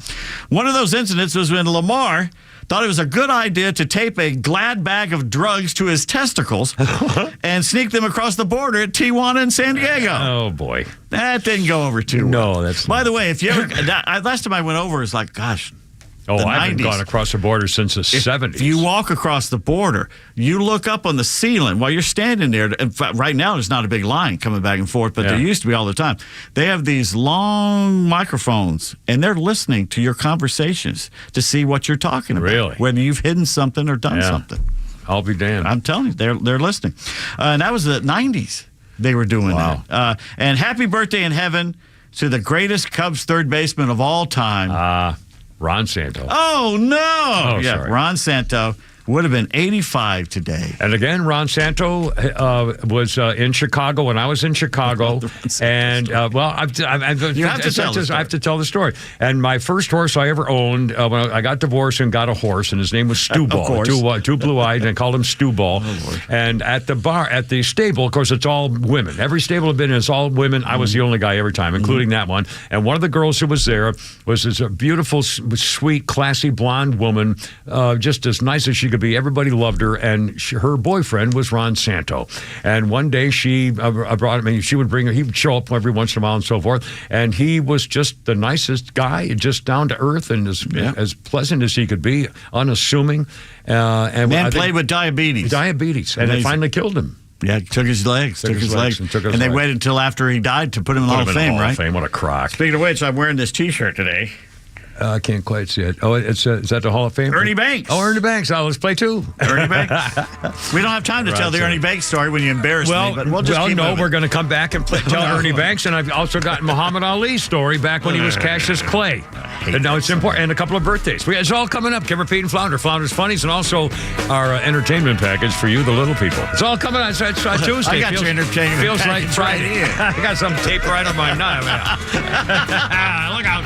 [SPEAKER 8] one of those incidents was when Lamar thought it was a good idea to tape a Glad bag of drugs to his testicles and sneak them across the border at Tijuana and San Diego.
[SPEAKER 7] Oh, boy.
[SPEAKER 8] That didn't go over too well.
[SPEAKER 7] No, that's
[SPEAKER 8] By the way, if you ever... last time I went over, it's like, gosh...
[SPEAKER 7] I haven't gone across the border since the 70s.
[SPEAKER 8] If you walk across the border, you look up on the ceiling while you're standing there. In fact, right now, there's not a big line coming back and forth, but there used to be all the time. They have these long microphones, and they're listening to your conversations to see what you're talking about.
[SPEAKER 7] Really?
[SPEAKER 8] Whether you've hidden something or done something.
[SPEAKER 7] I'll be damned.
[SPEAKER 8] I'm telling you, they're listening. And that was the 90s they were doing that. And happy birthday in heaven to the greatest Cubs third baseman of all time.
[SPEAKER 7] Ron Santo.
[SPEAKER 8] Oh, no.
[SPEAKER 7] Sorry.
[SPEAKER 8] Ron Santo would have been 85 today.
[SPEAKER 7] And again, Ron Santo was in Chicago when I was in Chicago. And, I have to tell the story. And my first horse I ever owned, when I got divorced and got a horse, and his name was Stu Ball. Two blue-eyed, and I called him Stu Ball. And at the stable, of course, it's all women. Every stable I've been in, it's all women. I was the only guy every time, including that one. And one of the girls who was there was this beautiful, sweet, classy blonde woman, just as nice as she could be. Everybody loved her, and her boyfriend was Ron Santo. And one day she brought him, and she would bring her, he would show up every once in a while and so forth, and he was just the nicest guy, just down to earth and as pleasant as he could be, unassuming.
[SPEAKER 8] Man played with diabetes.
[SPEAKER 7] And it finally killed him.
[SPEAKER 8] Yeah, took his legs. And they waited until after he died to put him in the Hall of Fame, right?
[SPEAKER 7] What a crock.
[SPEAKER 8] Speaking of which, I'm wearing this T-shirt today.
[SPEAKER 7] I can't quite see it. Oh, is that the Hall of Fame?
[SPEAKER 8] Ernie Banks.
[SPEAKER 7] Oh, Ernie Banks. Oh, let's play two.
[SPEAKER 8] Ernie Banks. We don't have time to tell the Ernie Banks story when you embarrass me, but we'll just keep moving.
[SPEAKER 7] We're going to come back and tell Ernie Banks, and I've also got Muhammad Ali's story back when he was Cassius Clay. And now it's important, and a couple of birthdays. It's all coming up. Kimmer, Pete, and Flounder. Flounder's Funnies, and also our entertainment package for you, the little people. It's all coming on. It's Tuesday.
[SPEAKER 8] I got your entertainment
[SPEAKER 7] feels like
[SPEAKER 8] package
[SPEAKER 7] Friday.
[SPEAKER 8] right here.
[SPEAKER 7] I got some tape right on my knife. Look out.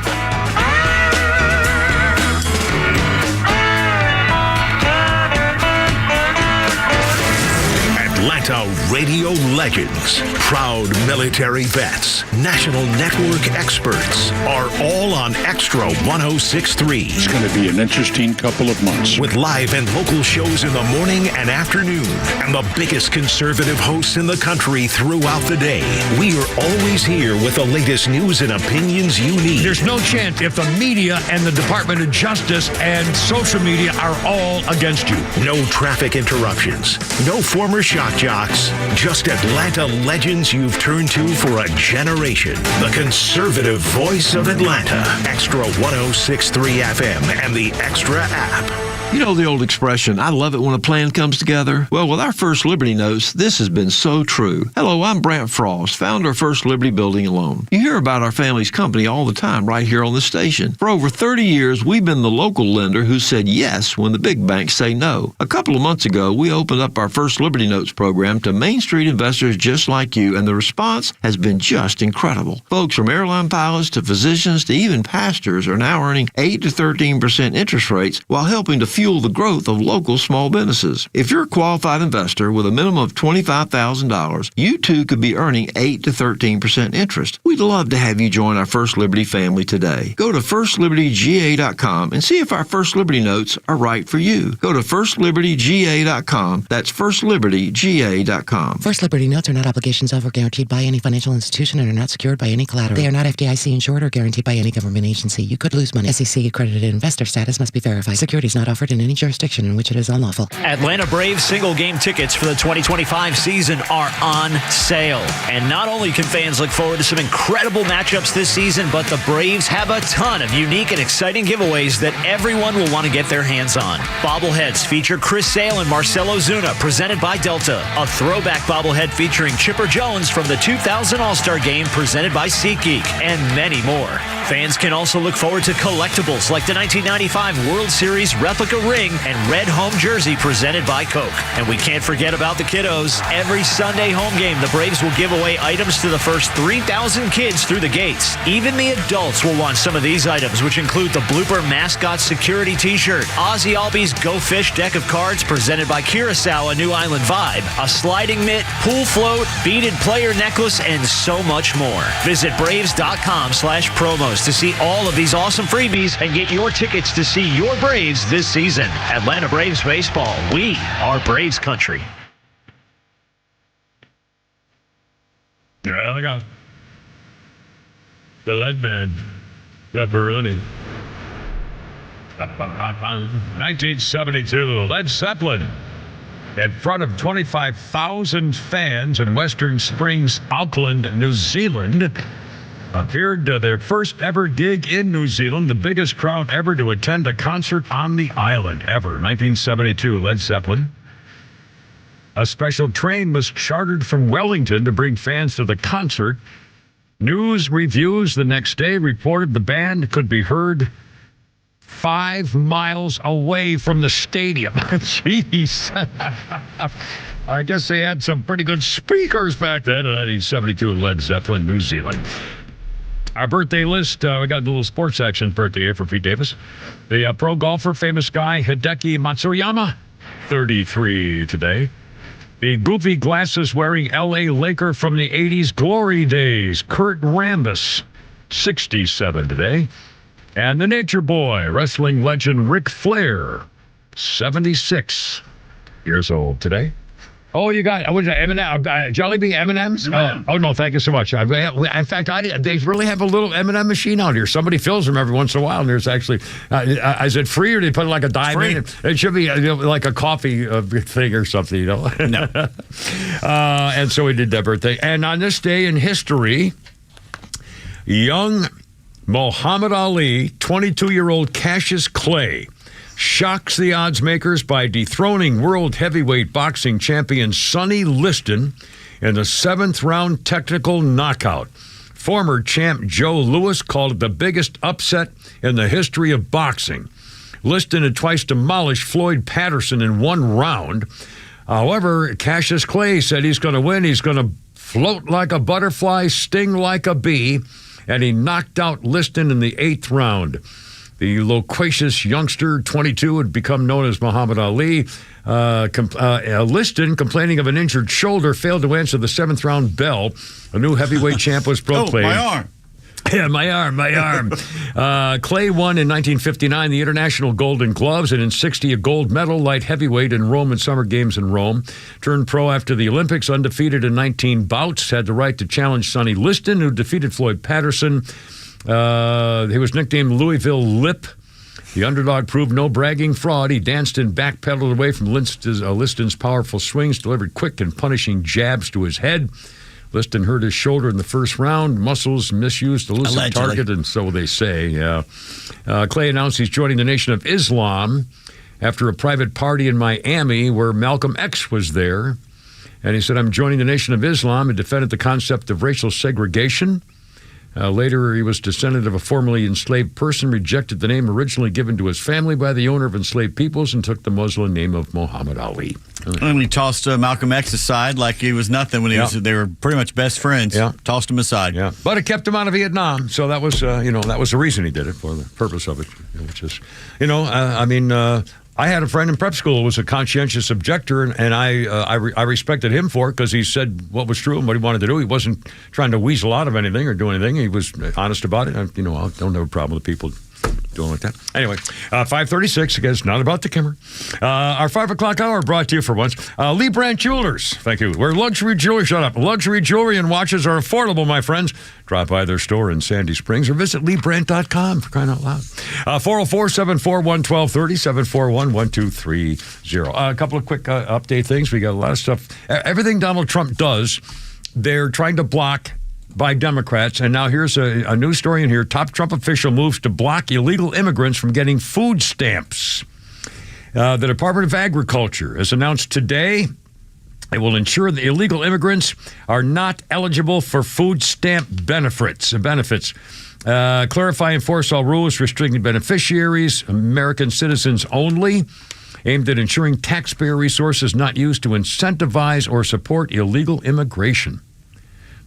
[SPEAKER 13] Atlanta radio legends, proud military vets, national network experts are all on XTRA 106.3.
[SPEAKER 4] It's going to be an interesting couple of months.
[SPEAKER 13] With live and local shows in the morning and afternoon, and the biggest conservative hosts in the country throughout the day. We are always here with the latest news and opinions you need.
[SPEAKER 7] There's no chance if the media and the Department of Justice and social media are all against you.
[SPEAKER 13] No traffic interruptions, no former shock jocks, just Atlanta legends you've turned to for a generation. The conservative voice of Atlanta. XTRA 106.3 FM and the XTRA app.
[SPEAKER 5] You know the old expression, I love it when a plan comes together? Well, with our First Liberty Notes, this has been so true. Hello, I'm Brant Frost, founder of First Liberty Building and Loan. You hear about our family's company all the time right here on the station. For over 30 years, we've been the local lender who said yes when the big banks say no. A couple of months ago, we opened up our First Liberty Notes program to Main Street investors just like you, and the response has been just incredible. Folks from airline pilots to physicians to even pastors are now earning 8 to 13% interest rates while helping to fuel the growth of local small businesses. If you're a qualified investor with a minimum of $25,000, you too could be earning 8 to 13% interest. We'd love to have you join our First Liberty family today. Go to firstlibertyga.com and see if our First Liberty Notes are right for you. Go to firstlibertyga.com. That's firstlibertyga.com. GoFundMe.com.
[SPEAKER 10] First Liberty notes are not obligations of or guaranteed by any financial institution and are not secured by any collateral. They are not FDIC insured or guaranteed by any government agency. You could lose money. SEC accredited investor status must be verified. Securities not offered in any jurisdiction in which it is unlawful.
[SPEAKER 19] Atlanta Braves single-game tickets for the 2025 season are on sale. And not only can fans look forward to some incredible matchups this season, but the Braves have a ton of unique and exciting giveaways that everyone will want to get their hands on. Bobbleheads feature Chris Sale and Marcelo Zuna, presented by Delta. A throwback bobblehead featuring Chipper Jones from the 2000 All-Star Game, presented by SeatGeek, and many more. Fans can also look forward to collectibles like the 1995 World Series replica ring and red home jersey presented by Coke. And we can't forget about the kiddos. Every Sunday home game, the Braves will give away items to the first 3,000 kids through the gates. Even the adults will want some of these items, which include the Blooper Mascot Security T-shirt, Ozzy Albies Go Fish deck of cards presented by Curacao, a New Island vibe, a sliding mitt, pool float, beaded player necklace, and so much more. Visit Braves.com/promos to see all of these awesome freebies and get your tickets to see your Braves this season. Atlanta Braves baseball. We are Braves country.
[SPEAKER 7] Yeah, I got the lead man, pepperoni. 1972, Led Zeppelin, in front of 25,000 fans in Western Springs, Auckland, New Zealand, appeared to their first ever gig in New Zealand, the biggest crowd ever to attend a concert on the island ever. 1972, Led Zeppelin. A special train was chartered from Wellington to bring fans to the concert. News reviews the next day reported the band could be heard 5 miles away from the stadium. Jeez. I guess they had some pretty good speakers back then in 1972, Led Zeppelin, New Zealand. Our birthday list, we got a little sports action birthday here for Pete Davis. The pro golfer, famous guy, Hideki Matsuyama, 33 today. The goofy glasses-wearing L.A. Laker from the 80s glory days, Kurt Rambis, 67 today. And the Nature Boy, wrestling legend Ric Flair, 76 years old today. Oh, you got, what is that, M&M, Jollibee M&M's? Oh, no, thank you so much. In fact, they really have a little M&M machine out here. Somebody fills them every once in a while, and there's actually, is it free, or do they put like a dime in it? It should be like a coffee thing or something, you know?
[SPEAKER 8] No.
[SPEAKER 7] And so we did that birthday. And on this day in history, young Muhammad Ali, 22-year-old Cassius Clay, shocks the odds makers by dethroning world heavyweight boxing champion Sonny Liston in the 7th round technical knockout. Former champ Joe Louis called it the biggest upset in the history of boxing. Liston had twice demolished Floyd Patterson in 1 round. However, Cassius Clay said he's going to win. He's going to float like a butterfly, sting like a bee, and he knocked out Liston in the 8th round. The loquacious youngster, 22, had become known as Muhammad Ali. Liston, complaining of an injured shoulder, failed to answer the 7th round bell. A new heavyweight champ was proclaimed.
[SPEAKER 8] Oh, my arm.
[SPEAKER 7] Yeah, my arm. Clay won in 1959 the International Golden Gloves, and in 60 a gold medal, light heavyweight in Rome and Summer Games in Rome. Turned pro after the Olympics, undefeated in 19 bouts, had the right to challenge Sonny Liston, who defeated Floyd Patterson. He was nicknamed Louisville Lip. The underdog proved no bragging fraud. He danced and backpedaled away from Liston's powerful swings, delivered quick and punishing jabs to his head. Liston hurt his shoulder in the 1st round. Muscles misused, elusive target, and so they say. Yeah. Clay announced he's joining the Nation of Islam after a private party in Miami where Malcolm X was there. And he said, I'm joining the Nation of Islam, and defended the concept of racial segregation. Later, he was descendant of a formerly enslaved person, rejected the name originally given to his family by the owner of enslaved peoples, and took the Muslim name of Muhammad Ali.
[SPEAKER 8] And he tossed Malcolm X aside like he was nothing when they were pretty much best friends. Yeah. Tossed him aside.
[SPEAKER 7] Yeah. But it kept him out of Vietnam, so that was, that was the reason he did it, for the purpose of it, which is, I had a friend in prep school who was a conscientious objector, and I respected him for it because he said what was true and what he wanted to do. He wasn't trying to weasel out of anything or do anything. He was honest about it. I don't have a problem with people Doing like that. Anyway, 5:36, again, it's not about the Kimmer. Our 5 o'clock hour brought to you for once. Lee Brandt Jewelers, thank you. Where luxury jewelry, luxury jewelry and watches are affordable, my friends. Drop by their store in Sandy Springs or visit LeeBrandt.com for crying out loud. 404-741-1230, 741-1230. A couple of quick update things. We got a lot of stuff. Everything Donald Trump does, they're trying to block by Democrats. And now here's a news story in here. Top Trump official moves to block illegal immigrants from getting food stamps. The Department of Agriculture has announced today it will ensure that illegal immigrants are not eligible for food stamp benefits. Clarify and enforce all rules restricting beneficiaries, American citizens only, aimed at ensuring taxpayer resources not used to incentivize or support illegal immigration.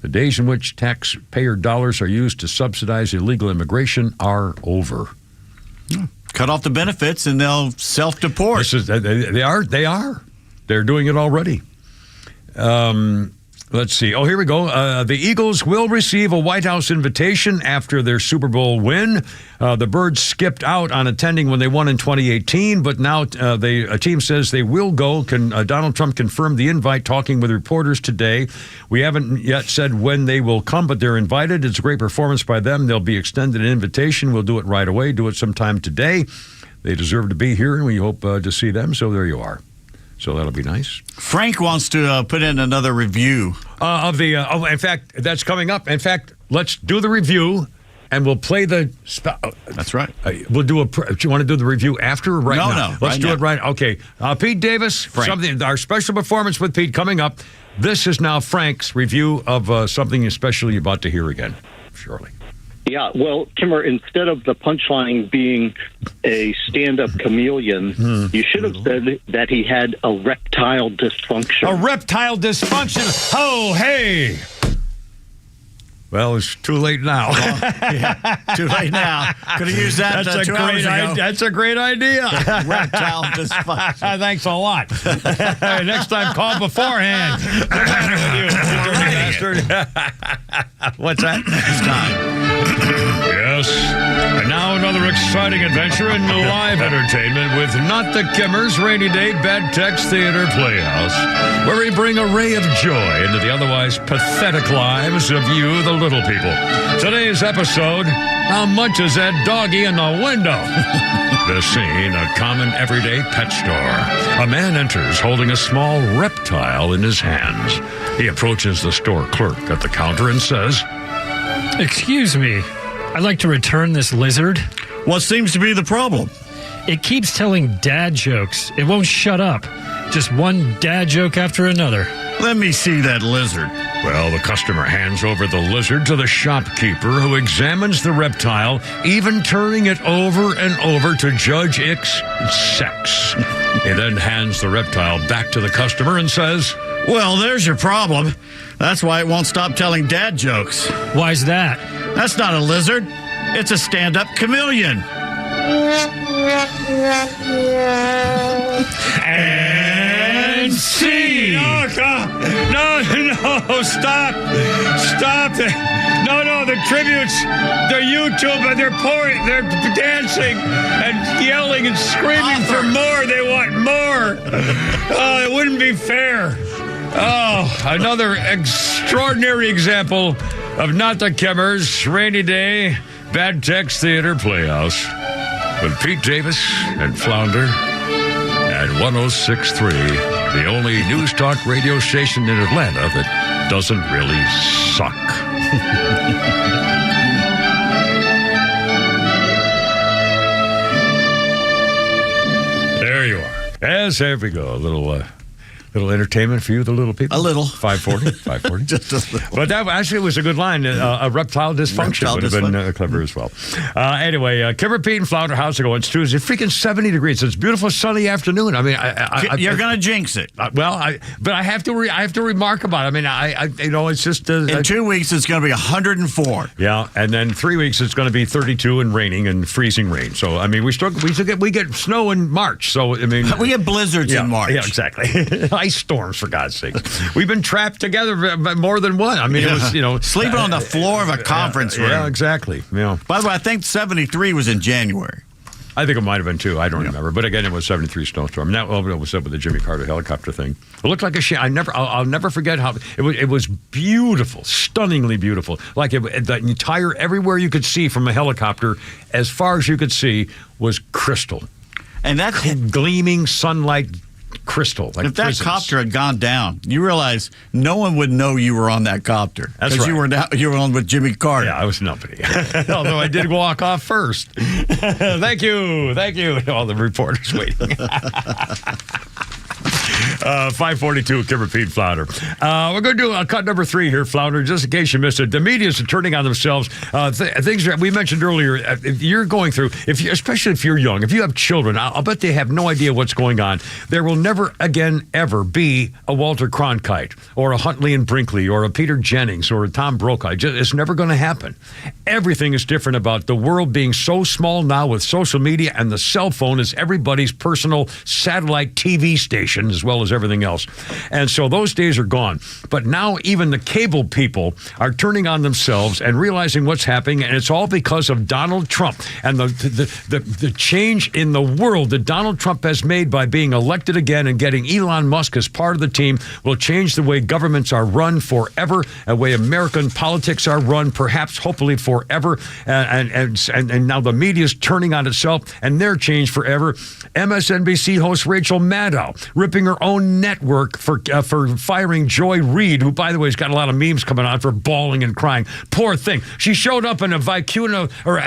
[SPEAKER 7] The days in which taxpayer dollars are used to subsidize illegal immigration are over.
[SPEAKER 8] Cut off the benefits and they'll self-deport.
[SPEAKER 7] They are. They're doing it already. Let's see. Oh, here we go. The Eagles will receive a White House invitation after their Super Bowl win. The Birds skipped out on attending when they won in 2018, but now a team says they will go. Donald Trump confirmed the invite, talking with reporters today. We haven't yet said when they will come, but they're invited. It's a great performance by them. They'll be extended an invitation. We'll do it right away. Do it sometime today. They deserve to be here, and we hope to see them. So there you are. So that'll be nice.
[SPEAKER 8] Frank wants to put in another review
[SPEAKER 7] of the. In fact, that's coming up. In fact, let's do the review, and we'll play the.
[SPEAKER 8] That's right.
[SPEAKER 7] We'll do do you want to do the review after or right now?
[SPEAKER 8] No.
[SPEAKER 7] Let's do it right. Okay. Pete Davis, our special performance with Pete coming up. This is now Frank's review of something especially you're about to hear again, shortly.
[SPEAKER 9] Yeah, well, Kimmer, instead of the punchline being a stand-up chameleon, you should have said that he had a reptile dysfunction.
[SPEAKER 7] A reptile dysfunction? Oh, hey! Well, it's too late now.
[SPEAKER 8] Too late now. Could have used that 2 hours ago.
[SPEAKER 7] That's a great idea.
[SPEAKER 8] Reptile dysfunction.
[SPEAKER 7] Thanks a lot. Next time, call beforehand. What's that?
[SPEAKER 8] It's time.
[SPEAKER 7] Yes. And now another exciting adventure in live entertainment with Not the Kimmers Rainy Day Bad Text Theater Playhouse, where we bring a ray of joy into the otherwise pathetic lives of you, the little people. Today's episode, how much is that doggy in the window? The scene, a common everyday pet store. A man enters holding a small reptile in his hands. He approaches the store clerk at the counter and says,
[SPEAKER 11] "Excuse me, I'd like to return this lizard."
[SPEAKER 8] What seems to be the problem?
[SPEAKER 11] It keeps telling dad jokes. It won't shut up. Just one dad joke after another.
[SPEAKER 8] Let me see that lizard.
[SPEAKER 7] Well, the customer hands over the lizard to the shopkeeper, who examines the reptile, even turning it over and over to judge its sex. He then hands the reptile back to the customer and says,
[SPEAKER 8] "Well, there's your problem. That's why it won't stop telling dad jokes."
[SPEAKER 11] "Why's that?"
[SPEAKER 8] "That's not a lizard. It's a stand-up chameleon."
[SPEAKER 7] And scene. No, stop. No, the tributes, they're YouTube, and they're dancing and yelling and screaming for more. They want more. Oh, it wouldn't be fair. Oh, another extraordinary example of Not the Kimmers Rainy Day Bad Text Theater Playhouse with Pete Davis and Flounder at 106.3, the only news talk radio station in Atlanta that doesn't really suck. There you are. As there we go, a little entertainment for you, the little people.
[SPEAKER 8] A little.
[SPEAKER 7] 540.
[SPEAKER 8] Just a little.
[SPEAKER 7] But that actually was a good line. A reptile dysfunction would have been clever as well. Anyway, Kimmer, Pete, and Flounder, how's it going? It's Tuesday. Freaking 70 degrees. It's a beautiful sunny afternoon. I mean,
[SPEAKER 8] you're going to jinx it.
[SPEAKER 7] But I have to remark about it. I mean, it's just
[SPEAKER 8] in 2 weeks it's going to be 104.
[SPEAKER 7] Yeah, and then 3 weeks it's going to be 32 and raining and freezing rain. So I mean, we get snow in March. So I mean,
[SPEAKER 8] we get blizzards in March.
[SPEAKER 7] Yeah, exactly. ice storms, for God's sake. We've been trapped together more than one. I mean, it was,
[SPEAKER 8] sleeping on the floor of a conference room.
[SPEAKER 7] Yeah, exactly. Yeah.
[SPEAKER 8] By the way, I think 73 was in January.
[SPEAKER 7] I think it might have been, too. I don't remember. But again, it was 73 snowstorm. And that was up with the Jimmy Carter helicopter thing. It looked like a shit. I'll never forget how it was beautiful, stunningly beautiful. Like the entire, everywhere you could see from a helicopter, as far as you could see, was crystal.
[SPEAKER 8] And that's
[SPEAKER 7] gleaming sunlight crystal. Like
[SPEAKER 8] if that
[SPEAKER 7] prisms.
[SPEAKER 8] copter had gone down, you realize no one would know you were on that copter.
[SPEAKER 7] That's right.
[SPEAKER 8] You were on with Jimmy Carter.
[SPEAKER 7] Yeah, I was nobody. Although I did walk off first. Thank you. All the reporters waiting. 542, Kim Repeat, Flounder. We're going to do cut number 3 here, Flounder, just in case you missed it. The media is turning on themselves. Things that we mentioned earlier, if you're going through, especially if you're young, if you have children, I'll bet they have no idea what's going on. There will never again, ever be a Walter Cronkite or a Huntley and Brinkley or a Peter Jennings or a Tom Brokaw. It's never going to happen. Everything is different about the world being so small now with social media, and the cell phone is everybody's personal satellite TV station as well as everything else. And so those days are gone. But now even the cable people are turning on themselves and realizing what's happening, and it's all because of Donald Trump and the change in the world that Donald Trump has made by being elected again and getting Elon Musk as part of the team will change the way governments are run forever, the way American politics are run, perhaps, hopefully forever. And now the media is turning on itself, and they're changed forever. MSNBC host Rachel Maddow ripping her own network for firing Joy Reid, who, by the way, has got a lot of memes coming on for bawling and crying. Poor thing. She showed up in a vicuna or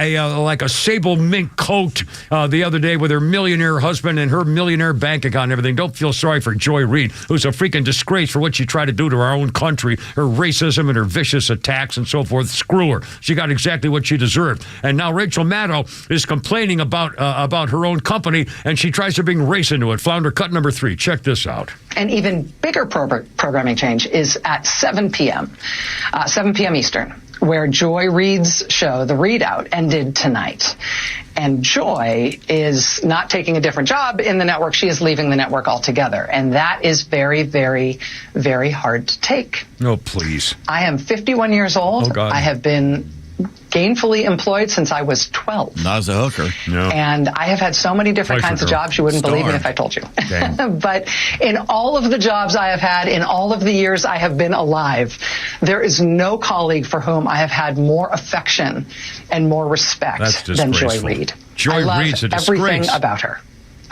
[SPEAKER 7] like a sable mink coat the other day with her millionaire husband and her millionaire bank account and everything. Don't feel sorry for Joy Reid, who's a freaking disgrace for what she tried to do to our own country, her racism and her vicious attacks and so forth. Screw her. She got exactly what she deserved. And now Rachel Maddow is complaining about her own company, and she tries to bring race into it. Flounder, cut number 3. Check this out.
[SPEAKER 12] An even bigger programming change is at 7 p.m. Eastern, where Joy Reid's show, The Readout, ended tonight. And Joy is not taking a different job in the network. She is leaving the network altogether. And that is very, very, very hard to take.
[SPEAKER 7] No, please.
[SPEAKER 12] I am 51 years old.
[SPEAKER 7] Oh, God.
[SPEAKER 12] I have been gainfully employed since I was 12.
[SPEAKER 8] Not as a hooker.
[SPEAKER 12] No. And I have had so many different kinds of jobs you wouldn't believe me if I told you. But in all of the jobs I have had, in all of the years I have been alive, there is no colleague for whom I have had more affection and more respect than Joy Reid.
[SPEAKER 7] Joy Reid's a disgrace.
[SPEAKER 12] Everything about her.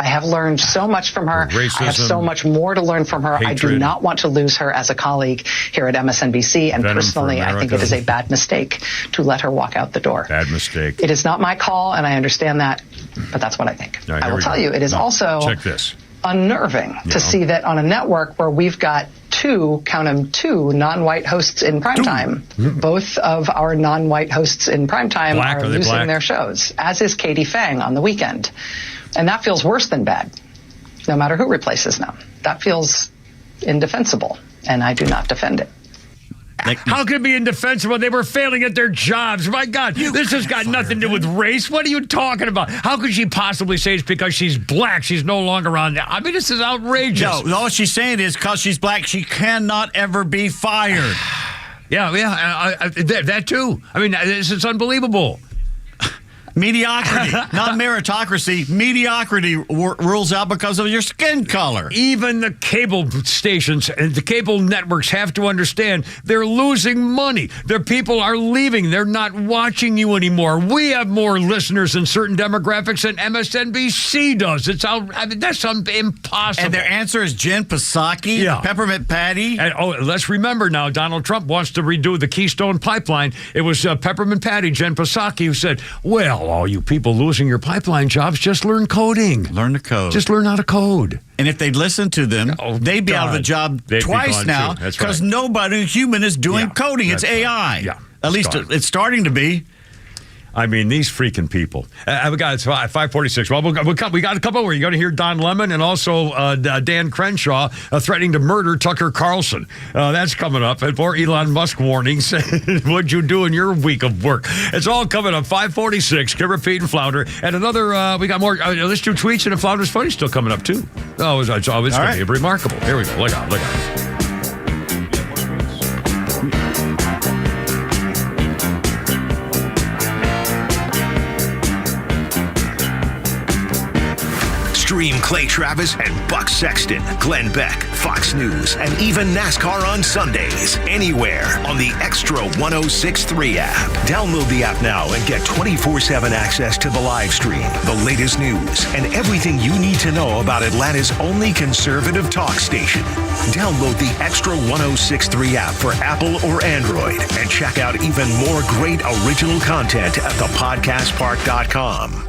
[SPEAKER 12] I have learned so much from her.
[SPEAKER 7] Racism,
[SPEAKER 12] I have so much more to learn from her.
[SPEAKER 7] hatred.
[SPEAKER 12] I do not want to lose her as a colleague here at MSNBC. And
[SPEAKER 7] Venom
[SPEAKER 12] personally,
[SPEAKER 7] for
[SPEAKER 12] I think it is a bad mistake to let her walk out the door.
[SPEAKER 7] Bad mistake.
[SPEAKER 12] It is not my call, and I understand that, but that's what I think.
[SPEAKER 7] Right,
[SPEAKER 12] I will tell you, it is also
[SPEAKER 7] check this.
[SPEAKER 12] unnerving to see that on a network where we've got two non-white hosts in primetime, both of our non-white hosts in primetime are losing their shows, as is Katie Fang on the weekend. And that feels worse than bad, no matter who replaces them. That feels indefensible, and I do not defend it.
[SPEAKER 7] How could it be indefensible? They were failing at their jobs. My God, this has got nothing to do with race. What are you talking about? How could she possibly say it's because she's black? She's no longer on there. I mean, this is outrageous.
[SPEAKER 8] No, all she's saying is because she's black, she cannot ever be fired.
[SPEAKER 7] That too. I mean, this is unbelievable.
[SPEAKER 8] Mediocrity, not meritocracy. Mediocrity rules out because of your skin color.
[SPEAKER 7] Even the cable stations and the cable networks have to understand they're losing money. Their people are leaving. They're not watching you anymore. We have more listeners in certain demographics than MSNBC does. It's that's impossible.
[SPEAKER 8] And their answer is Jen Psaki, Peppermint Patty.
[SPEAKER 7] And let's remember now, Donald Trump wants to redo the Keystone Pipeline. It was Peppermint Patty, Jen Psaki, who said, well, all you people losing your pipeline jobs, just learn coding.
[SPEAKER 8] Learn the code.
[SPEAKER 7] Just learn how to code.
[SPEAKER 8] And if they'd listen to them, they'd be out of the job twice now because nobody human is doing coding. It's AI.
[SPEAKER 7] Yeah.
[SPEAKER 8] At least it's starting to be.
[SPEAKER 7] I mean, these freaking people. We got 546. Well, we got a couple where you're going to hear Don Lemon and also Dan Crenshaw threatening to murder Tucker Carlson. That's coming up. And more Elon Musk warnings. What'd you do in your week of work? It's all coming up. 546. Kim Repeat and Flounder. And another, we got more. Let's do tweets and a Flounder's Funny still coming up, too. Oh, it's going to be remarkable. Here we go. Look out.
[SPEAKER 13] Stream Clay Travis and Buck Sexton, Glenn Beck, Fox News, and even NASCAR on Sundays, anywhere on the XTRA 106.3 app. Download the app now and get 24/7 access to the live stream, the latest news, and everything you need to know about Atlanta's only conservative talk station. Download the XTRA 106.3 app for Apple or Android and check out even more great original content at thepodcastpark.com.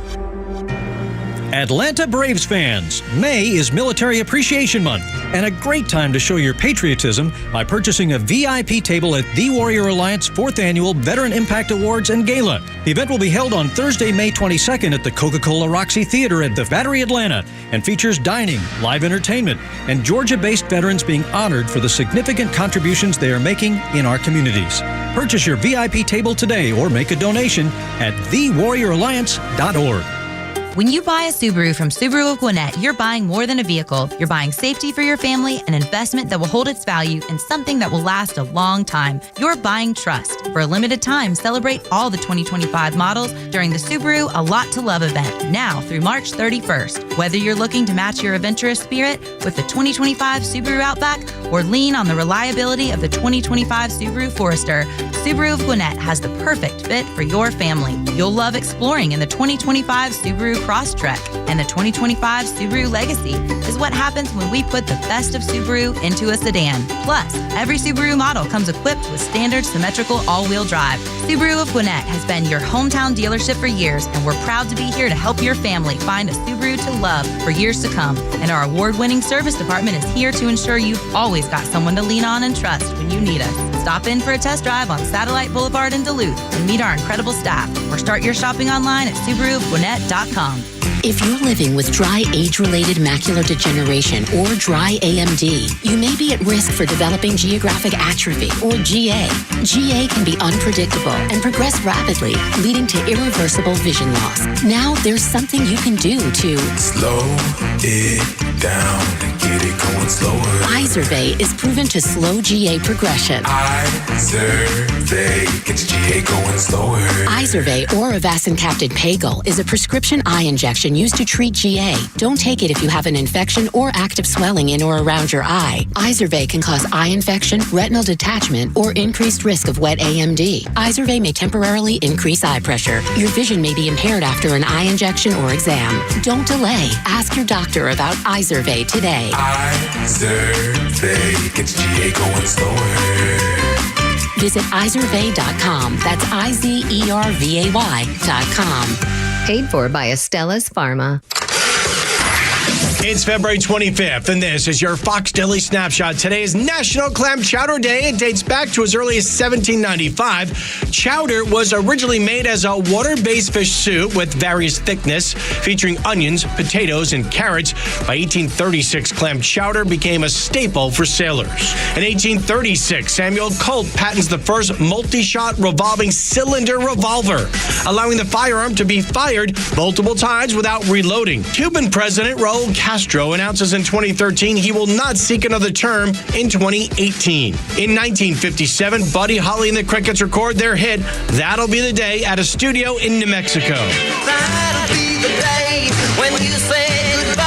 [SPEAKER 14] Atlanta Braves fans, May is Military Appreciation Month and a great time to show your patriotism by purchasing a VIP table at The Warrior Alliance 4th Annual Veteran Impact Awards and Gala. The event will be held on Thursday, May 22nd at the Coca-Cola Roxy Theater at the Battery, Atlanta, and features dining, live entertainment, and Georgia-based veterans being honored for the significant contributions they are making in our communities. Purchase your VIP table today or make a donation at thewarrioralliance.org.
[SPEAKER 15] When you buy a Subaru from Subaru of Gwinnett, you're buying more than a vehicle. You're buying safety for your family, an investment that will hold its value, and something that will last a long time. You're buying trust. For a limited time, celebrate all the 2025 models during the Subaru A Lot to Love event, now through March 31st. Whether you're looking to match your adventurous spirit with the 2025 Subaru Outback or lean on the reliability of the 2025 Subaru Forester, Subaru of Gwinnett has the perfect fit for your family. You'll love exploring in the 2025 Subaru Crosstrek, and the 2025 Subaru Legacy is what happens when we put the best of Subaru into a sedan. Plus, every Subaru model comes equipped with standard symmetrical all-wheel drive. Subaru of Gwinnett has been your hometown dealership for years, and we're proud to be here to help your family find a Subaru to love for years to come. And our award-winning service department is here to ensure you've always got someone to lean on and trust when you need us. Stop in for a test drive on Satellite Boulevard in Duluth and meet our incredible staff, or start your shopping online at SubaruofGwinnett.com.
[SPEAKER 16] If you're living with dry age-related macular degeneration or dry AMD, you may be at risk for developing geographic atrophy or GA. GA can be unpredictable and progress rapidly, leading to irreversible vision loss. Now there's something you can do to
[SPEAKER 21] slow it down and get it going slower.
[SPEAKER 16] Izervay is proven to slow GA progression.
[SPEAKER 21] Izervay gets GA going slower.
[SPEAKER 16] Izervay or avacincaptad pagel is a prescription eye injection used to treat GA. Don't take it if you have an infection or active swelling in or around your eye. Izervay can cause eye infection, retinal detachment, or increased risk of wet AMD. Izervay may temporarily increase eye pressure. Your vision may be impaired after an eye injection or exam. Don't delay. Ask your doctor about Izervay today.
[SPEAKER 21] Izervay gets GA going slower.
[SPEAKER 16] Visit Izervay.com. That's IZERVAY.com.
[SPEAKER 22] Paid for by Estella's Pharma.
[SPEAKER 23] It's February 25th, and this is your Fox Daily Snapshot. Today is National Clam Chowder Day. It dates back to as early as 1795. Chowder was originally made as a water-based fish soup with various thickness, featuring onions, potatoes, and carrots. By 1836, clam chowder became a staple for sailors. In 1836, Samuel Colt patents the first multi-shot revolving cylinder revolver, allowing the firearm to be fired multiple times without reloading. Cuban President Raul Castro announces in 2013 he will not seek another term in 2018. In 1957, Buddy Holly and the Crickets record their hit, That'll Be the Day, at a studio in New Mexico. That'll be the day when you say goodbye.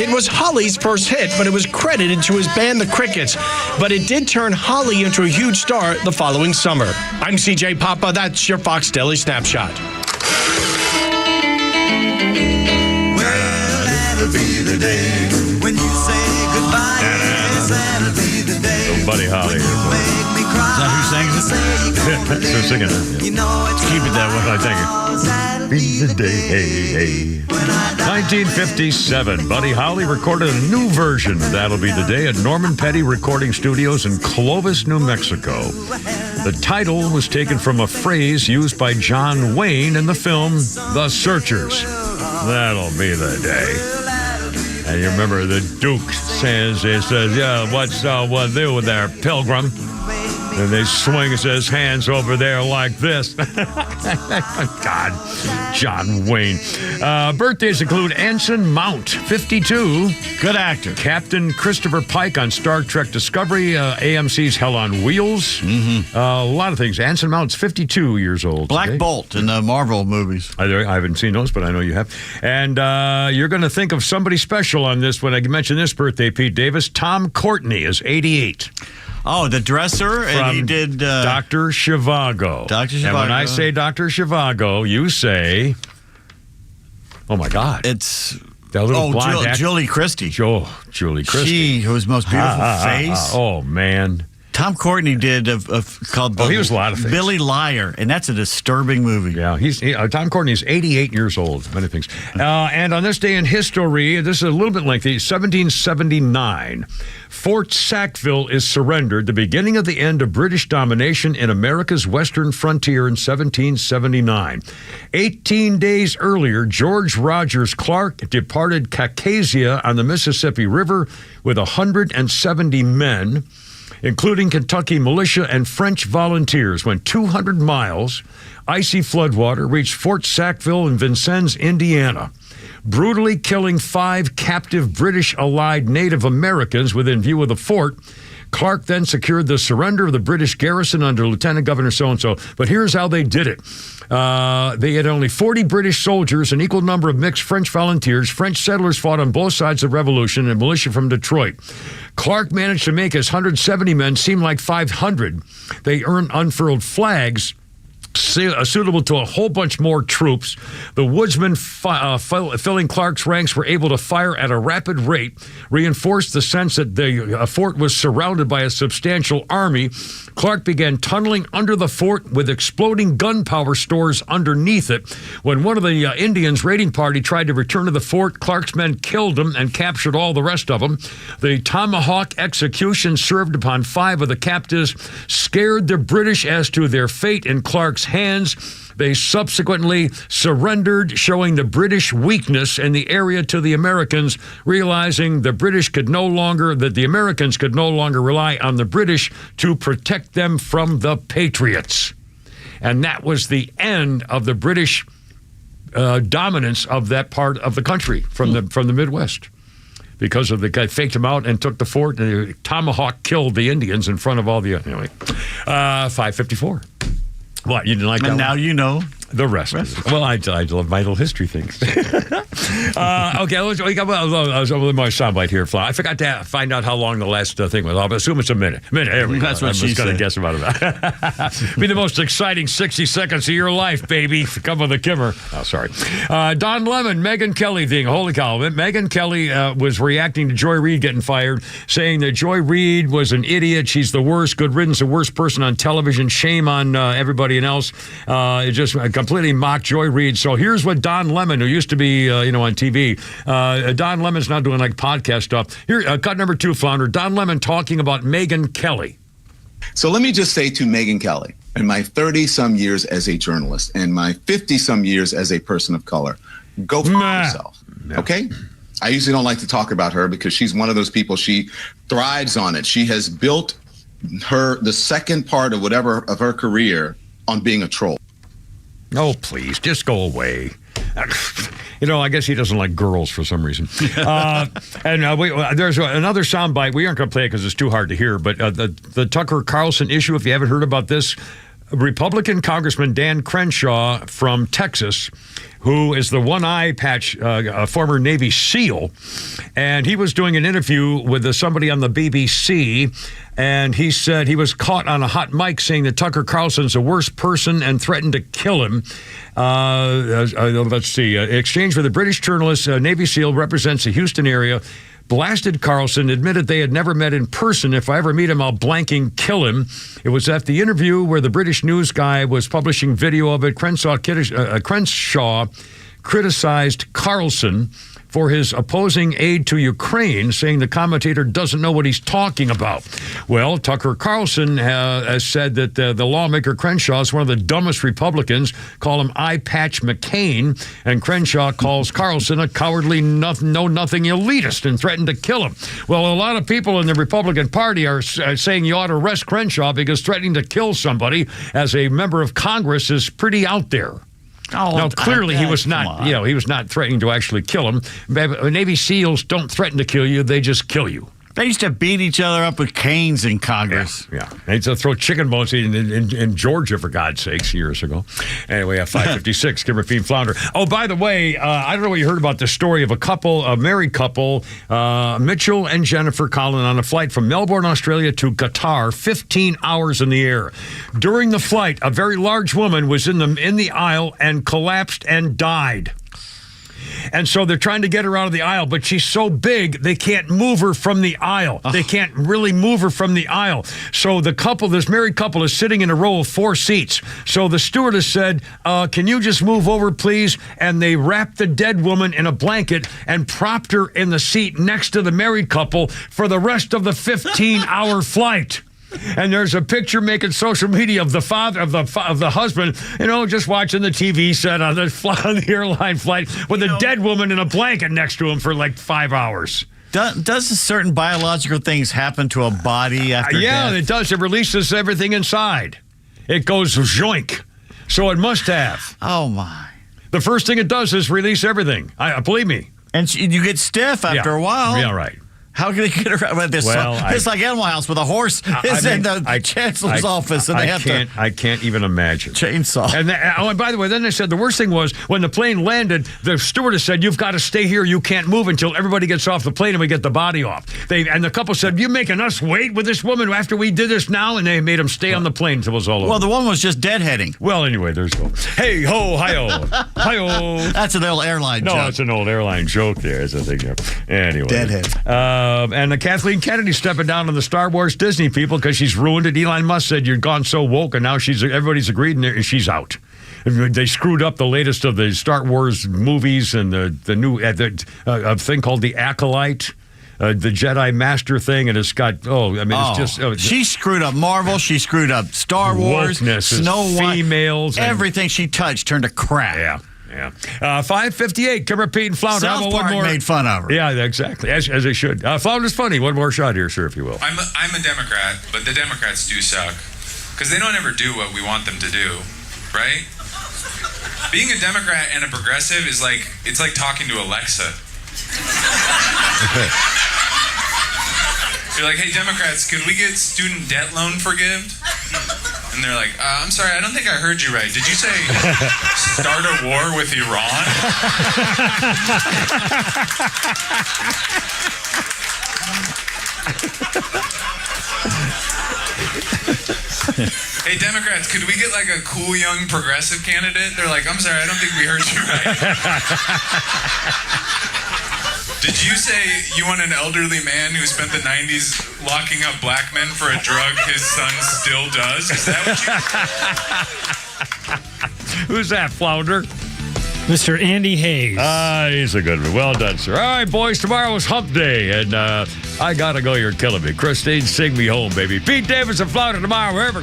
[SPEAKER 23] It was Holly's first hit, but it was credited to his band, the Crickets. But it did turn Holly into a huge star the following summer. I'm CJ Papa. That's your Fox Daily Snapshot.
[SPEAKER 21] That'll be the day when you say goodbye. Yes, that'll be the day.
[SPEAKER 7] So Buddy Holly.
[SPEAKER 21] When you make me cry.
[SPEAKER 8] Is that who sings it?
[SPEAKER 7] So singing it. Yeah.
[SPEAKER 21] You know it's
[SPEAKER 8] keep it that way.
[SPEAKER 7] I think it. Be the day. 1957, Buddy Holly recorded a new version of That'll Be the Day at Norman Petty Recording Studios in Clovis, New Mexico. The title was taken from a phrase used by John Wayne in the film The Searchers. That'll be the day. And you remember the Duke says, yeah, what's with you there, Pilgrim? And they swings his hands over there like this. God, John Wayne. Birthdays include Anson Mount, 52.
[SPEAKER 8] Good actor.
[SPEAKER 7] Captain Christopher Pike on Star Trek Discovery. AMC's Hell on Wheels. A lot of things. Anson Mount's 52 years old.
[SPEAKER 8] Black Bolt in the Marvel movies.
[SPEAKER 7] I haven't seen those, but I know you have. And you're going to think of somebody special on this when I mention this birthday, Pete Davis. Tom Courtney is 88.
[SPEAKER 8] Oh, the dresser, and he did
[SPEAKER 7] Dr. Zhivago.
[SPEAKER 8] Dr. Zhivago.
[SPEAKER 7] And when I say Dr. Zhivago, you say, oh my God,
[SPEAKER 8] it's
[SPEAKER 7] that little blonde
[SPEAKER 8] Julie Christie.
[SPEAKER 7] Julie Christie.
[SPEAKER 8] She, whose most beautiful face.
[SPEAKER 7] Oh man.
[SPEAKER 8] Tom Courtney did called
[SPEAKER 7] he was a lot of things.
[SPEAKER 8] Billy Liar, and that's a disturbing movie.
[SPEAKER 7] Yeah, Tom Courtney is 88 years old. Many things. And on this day in history, this is a little bit lengthy. 1779, Fort Sackville is surrendered. The beginning of the end of British domination in America's western frontier in 1779. 18 days earlier, George Rogers Clark departed Caucasia on the Mississippi River with 170 men, including Kentucky militia and French volunteers, went 200 miles. Icy floodwater reached Fort Sackville in Vincennes, Indiana, brutally killing 5 captive British allied Native Americans within view of the fort. Clark then secured the surrender of the British garrison under Lieutenant Governor so-and-so. But here's how they did it. They had only 40 British soldiers, an equal number of mixed French volunteers. French settlers fought on both sides of the revolution, and militia from Detroit. Clark managed to make his 170 men seem like 500. They earned unfurled flags suitable to a whole bunch more troops. The woodsmen filling Clark's ranks were able to fire at a rapid rate, reinforced the sense that the fort was surrounded by a substantial army. Clark began tunneling under the fort with exploding gunpowder stores underneath it. When one of the Indians raiding party tried to return to the fort, Clark's men killed him and captured all the rest of them. The tomahawk execution served upon 5 of the captives scared the British as to their fate in Clark's hands. They subsequently surrendered, showing the British weakness in the area to the Americans, realizing the Americans could no longer rely on the British to protect them from the Patriots. And that was the end of the British dominance of that part of the country from the Midwest. Because of the guy faked him out and took the fort, and the tomahawk killed the Indians in front of all the... Anyway, 554. What, you didn't like that?
[SPEAKER 8] And now you know
[SPEAKER 7] the rest. Well, I love my little history things. Okay, we got my soundbite here. I forgot to find out how long the last thing was. I'll assume it's a minute. There we go.
[SPEAKER 8] That's what
[SPEAKER 7] she said. I was going to guess about that. Be the most exciting 60 seconds of your life, baby. Come with the Kimmer. Oh, sorry. Don Lemon, Megyn Kelly thing. Holy cow. Megyn Kelly was reacting to Joy Reid getting fired, saying that Joy Reid was an idiot. She's the worst. Good riddance, the worst person on television. Shame on everybody else. It just completely mocked Joy Reid. So here's what Don Lemon, who used to be, on TV, Don Lemon's now doing like podcast stuff. Here, cut number 2, Flounder. Don Lemon talking about Megyn Kelly.
[SPEAKER 1] So let me just say to Megyn Kelly, in my 30-some years as a journalist and my 50-some years as a person of color, go for yourself, okay? I usually don't like to talk about her because she's one of those people, she thrives on it. She has built the second part of her career on being a troll.
[SPEAKER 7] Oh, please, just go away. I guess he doesn't like girls for some reason. There's another soundbite. We aren't going to play it because it's too hard to hear, but the Tucker Carlson issue, if you haven't heard about this, Republican Congressman Dan Crenshaw from Texas, who is the one-eye patch, a former Navy SEAL, and he was doing an interview with somebody on the BBC, and he said he was caught on a hot mic saying that Tucker Carlson's the worst person and threatened to kill him. Let's see. In exchange for the British journalist, Navy SEAL represents the Houston area, blasted Carlson, admitted they had never met in person. If I ever meet him, I'll blanking kill him. It was at the interview where the British news guy was publishing video of it. Crenshaw criticized Carlson for his opposing aid to Ukraine, saying the commentator doesn't know what he's talking about. Well, Tucker Carlson has said that the lawmaker Crenshaw is one of the dumbest Republicans, call him Eye Patch McCain, and Crenshaw calls Carlson a cowardly, know-nothing elitist and threatened to kill him. Well, a lot of people in the Republican Party are saying you ought to arrest Crenshaw because threatening to kill somebody as a member of Congress is pretty out there. Now, clearly, he was not, he was not threatening to actually kill him. Navy SEALs don't threaten to kill you; they just kill you.
[SPEAKER 8] They used to beat each other up with canes in Congress.
[SPEAKER 7] Yeah. They used to throw chicken bones in Georgia, for God's sakes, years ago. Anyway, 556, Kimmer Fiend Flounder. Oh, by the way, I don't know what you heard about the story of a married couple, Mitchell and Jennifer Collin, on a flight from Melbourne, Australia to Qatar, 15 hours in the air. During the flight, a very large woman was in the aisle and collapsed and died. And so they're trying to get her out of the aisle, but she's so big, they can't move her from the aisle. They can't really move her from the aisle. So this married couple is sitting in a row of 4 seats. So the stewardess said, can you just move over, please? And they wrapped the dead woman in a blanket and propped her in the seat next to the married couple for the rest of the 15-hour flight. And there's a picture making social media of the father of the husband, just watching the TV set on the airline flight with a dead woman in a blanket next to him for like 5 hours.
[SPEAKER 8] Does certain biological things happen to a body after death?
[SPEAKER 7] Yeah, it does. It releases everything inside. It goes zoink. So it must have.
[SPEAKER 8] Oh, my.
[SPEAKER 7] The first thing it does is release everything. Believe me.
[SPEAKER 8] And you get stiff after a while.
[SPEAKER 7] Yeah, right.
[SPEAKER 8] How can they get around with this? It's like Animal House with a horse in the chancellor's office, and
[SPEAKER 7] I can't even imagine.
[SPEAKER 8] Chainsaw.
[SPEAKER 7] And by the way, then they said the worst thing was when the plane landed, the stewardess said, "You've got to stay here. You can't move until everybody gets off the plane and we get the body off." And the couple said, "You making us wait with this woman after we did this now?" And they made them stay on the plane until it was all over.
[SPEAKER 8] Well, the one was just deadheading.
[SPEAKER 7] Well, anyway, there's go. Hey ho, hi-oh, hi-oh.
[SPEAKER 8] That's an old airline joke.
[SPEAKER 7] No, it's an old airline joke. There is a thing there. Anyway,
[SPEAKER 8] deadhead.
[SPEAKER 7] And Kathleen Kennedy stepping down on the Star Wars Disney people because she's ruined it. Elon Musk said you're gone so woke, and now everybody's agreed, and she's out. They screwed up the latest of the Star Wars movies and the new a thing called the Acolyte. The Jedi Master thing, and it's got, it's just...
[SPEAKER 8] she screwed up Marvel, she screwed up Star Wars, Snow White,
[SPEAKER 7] females.
[SPEAKER 8] Everything she touched turned to crap.
[SPEAKER 7] Yeah. 558, Kimmer, Pete, and Flounder.
[SPEAKER 8] South Park made fun of her.
[SPEAKER 7] Yeah, exactly, as they should. Flounder's funny. One more shot here, sir, if you will.
[SPEAKER 3] I'm a Democrat, but the Democrats do suck because they don't ever do what we want them to do, right? Being a Democrat and a progressive is it's like talking to Alexa. You're like, "Hey, Democrats, could we get student debt loan forgived?" And they're like, "I'm sorry, I don't think I heard you right. Did you say start a war with Iran?" "Hey, Democrats, could we get a cool young progressive candidate?" They're like, "I'm sorry, I don't think we heard you right. Did you say you want an elderly man who spent the 90s locking up black men for a drug his son still does? Is that what you..."
[SPEAKER 7] Who's that, Flounder?
[SPEAKER 11] Mr. Andy Hayes.
[SPEAKER 7] He's a good one. Well done, sir. All right, boys, tomorrow is hump day, and I gotta go. You're killing me. Christine, sing me home, baby. Pete Davis and Flounder tomorrow. Herp.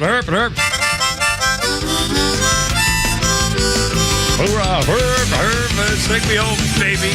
[SPEAKER 7] Hoorah, herp, sing me home, baby.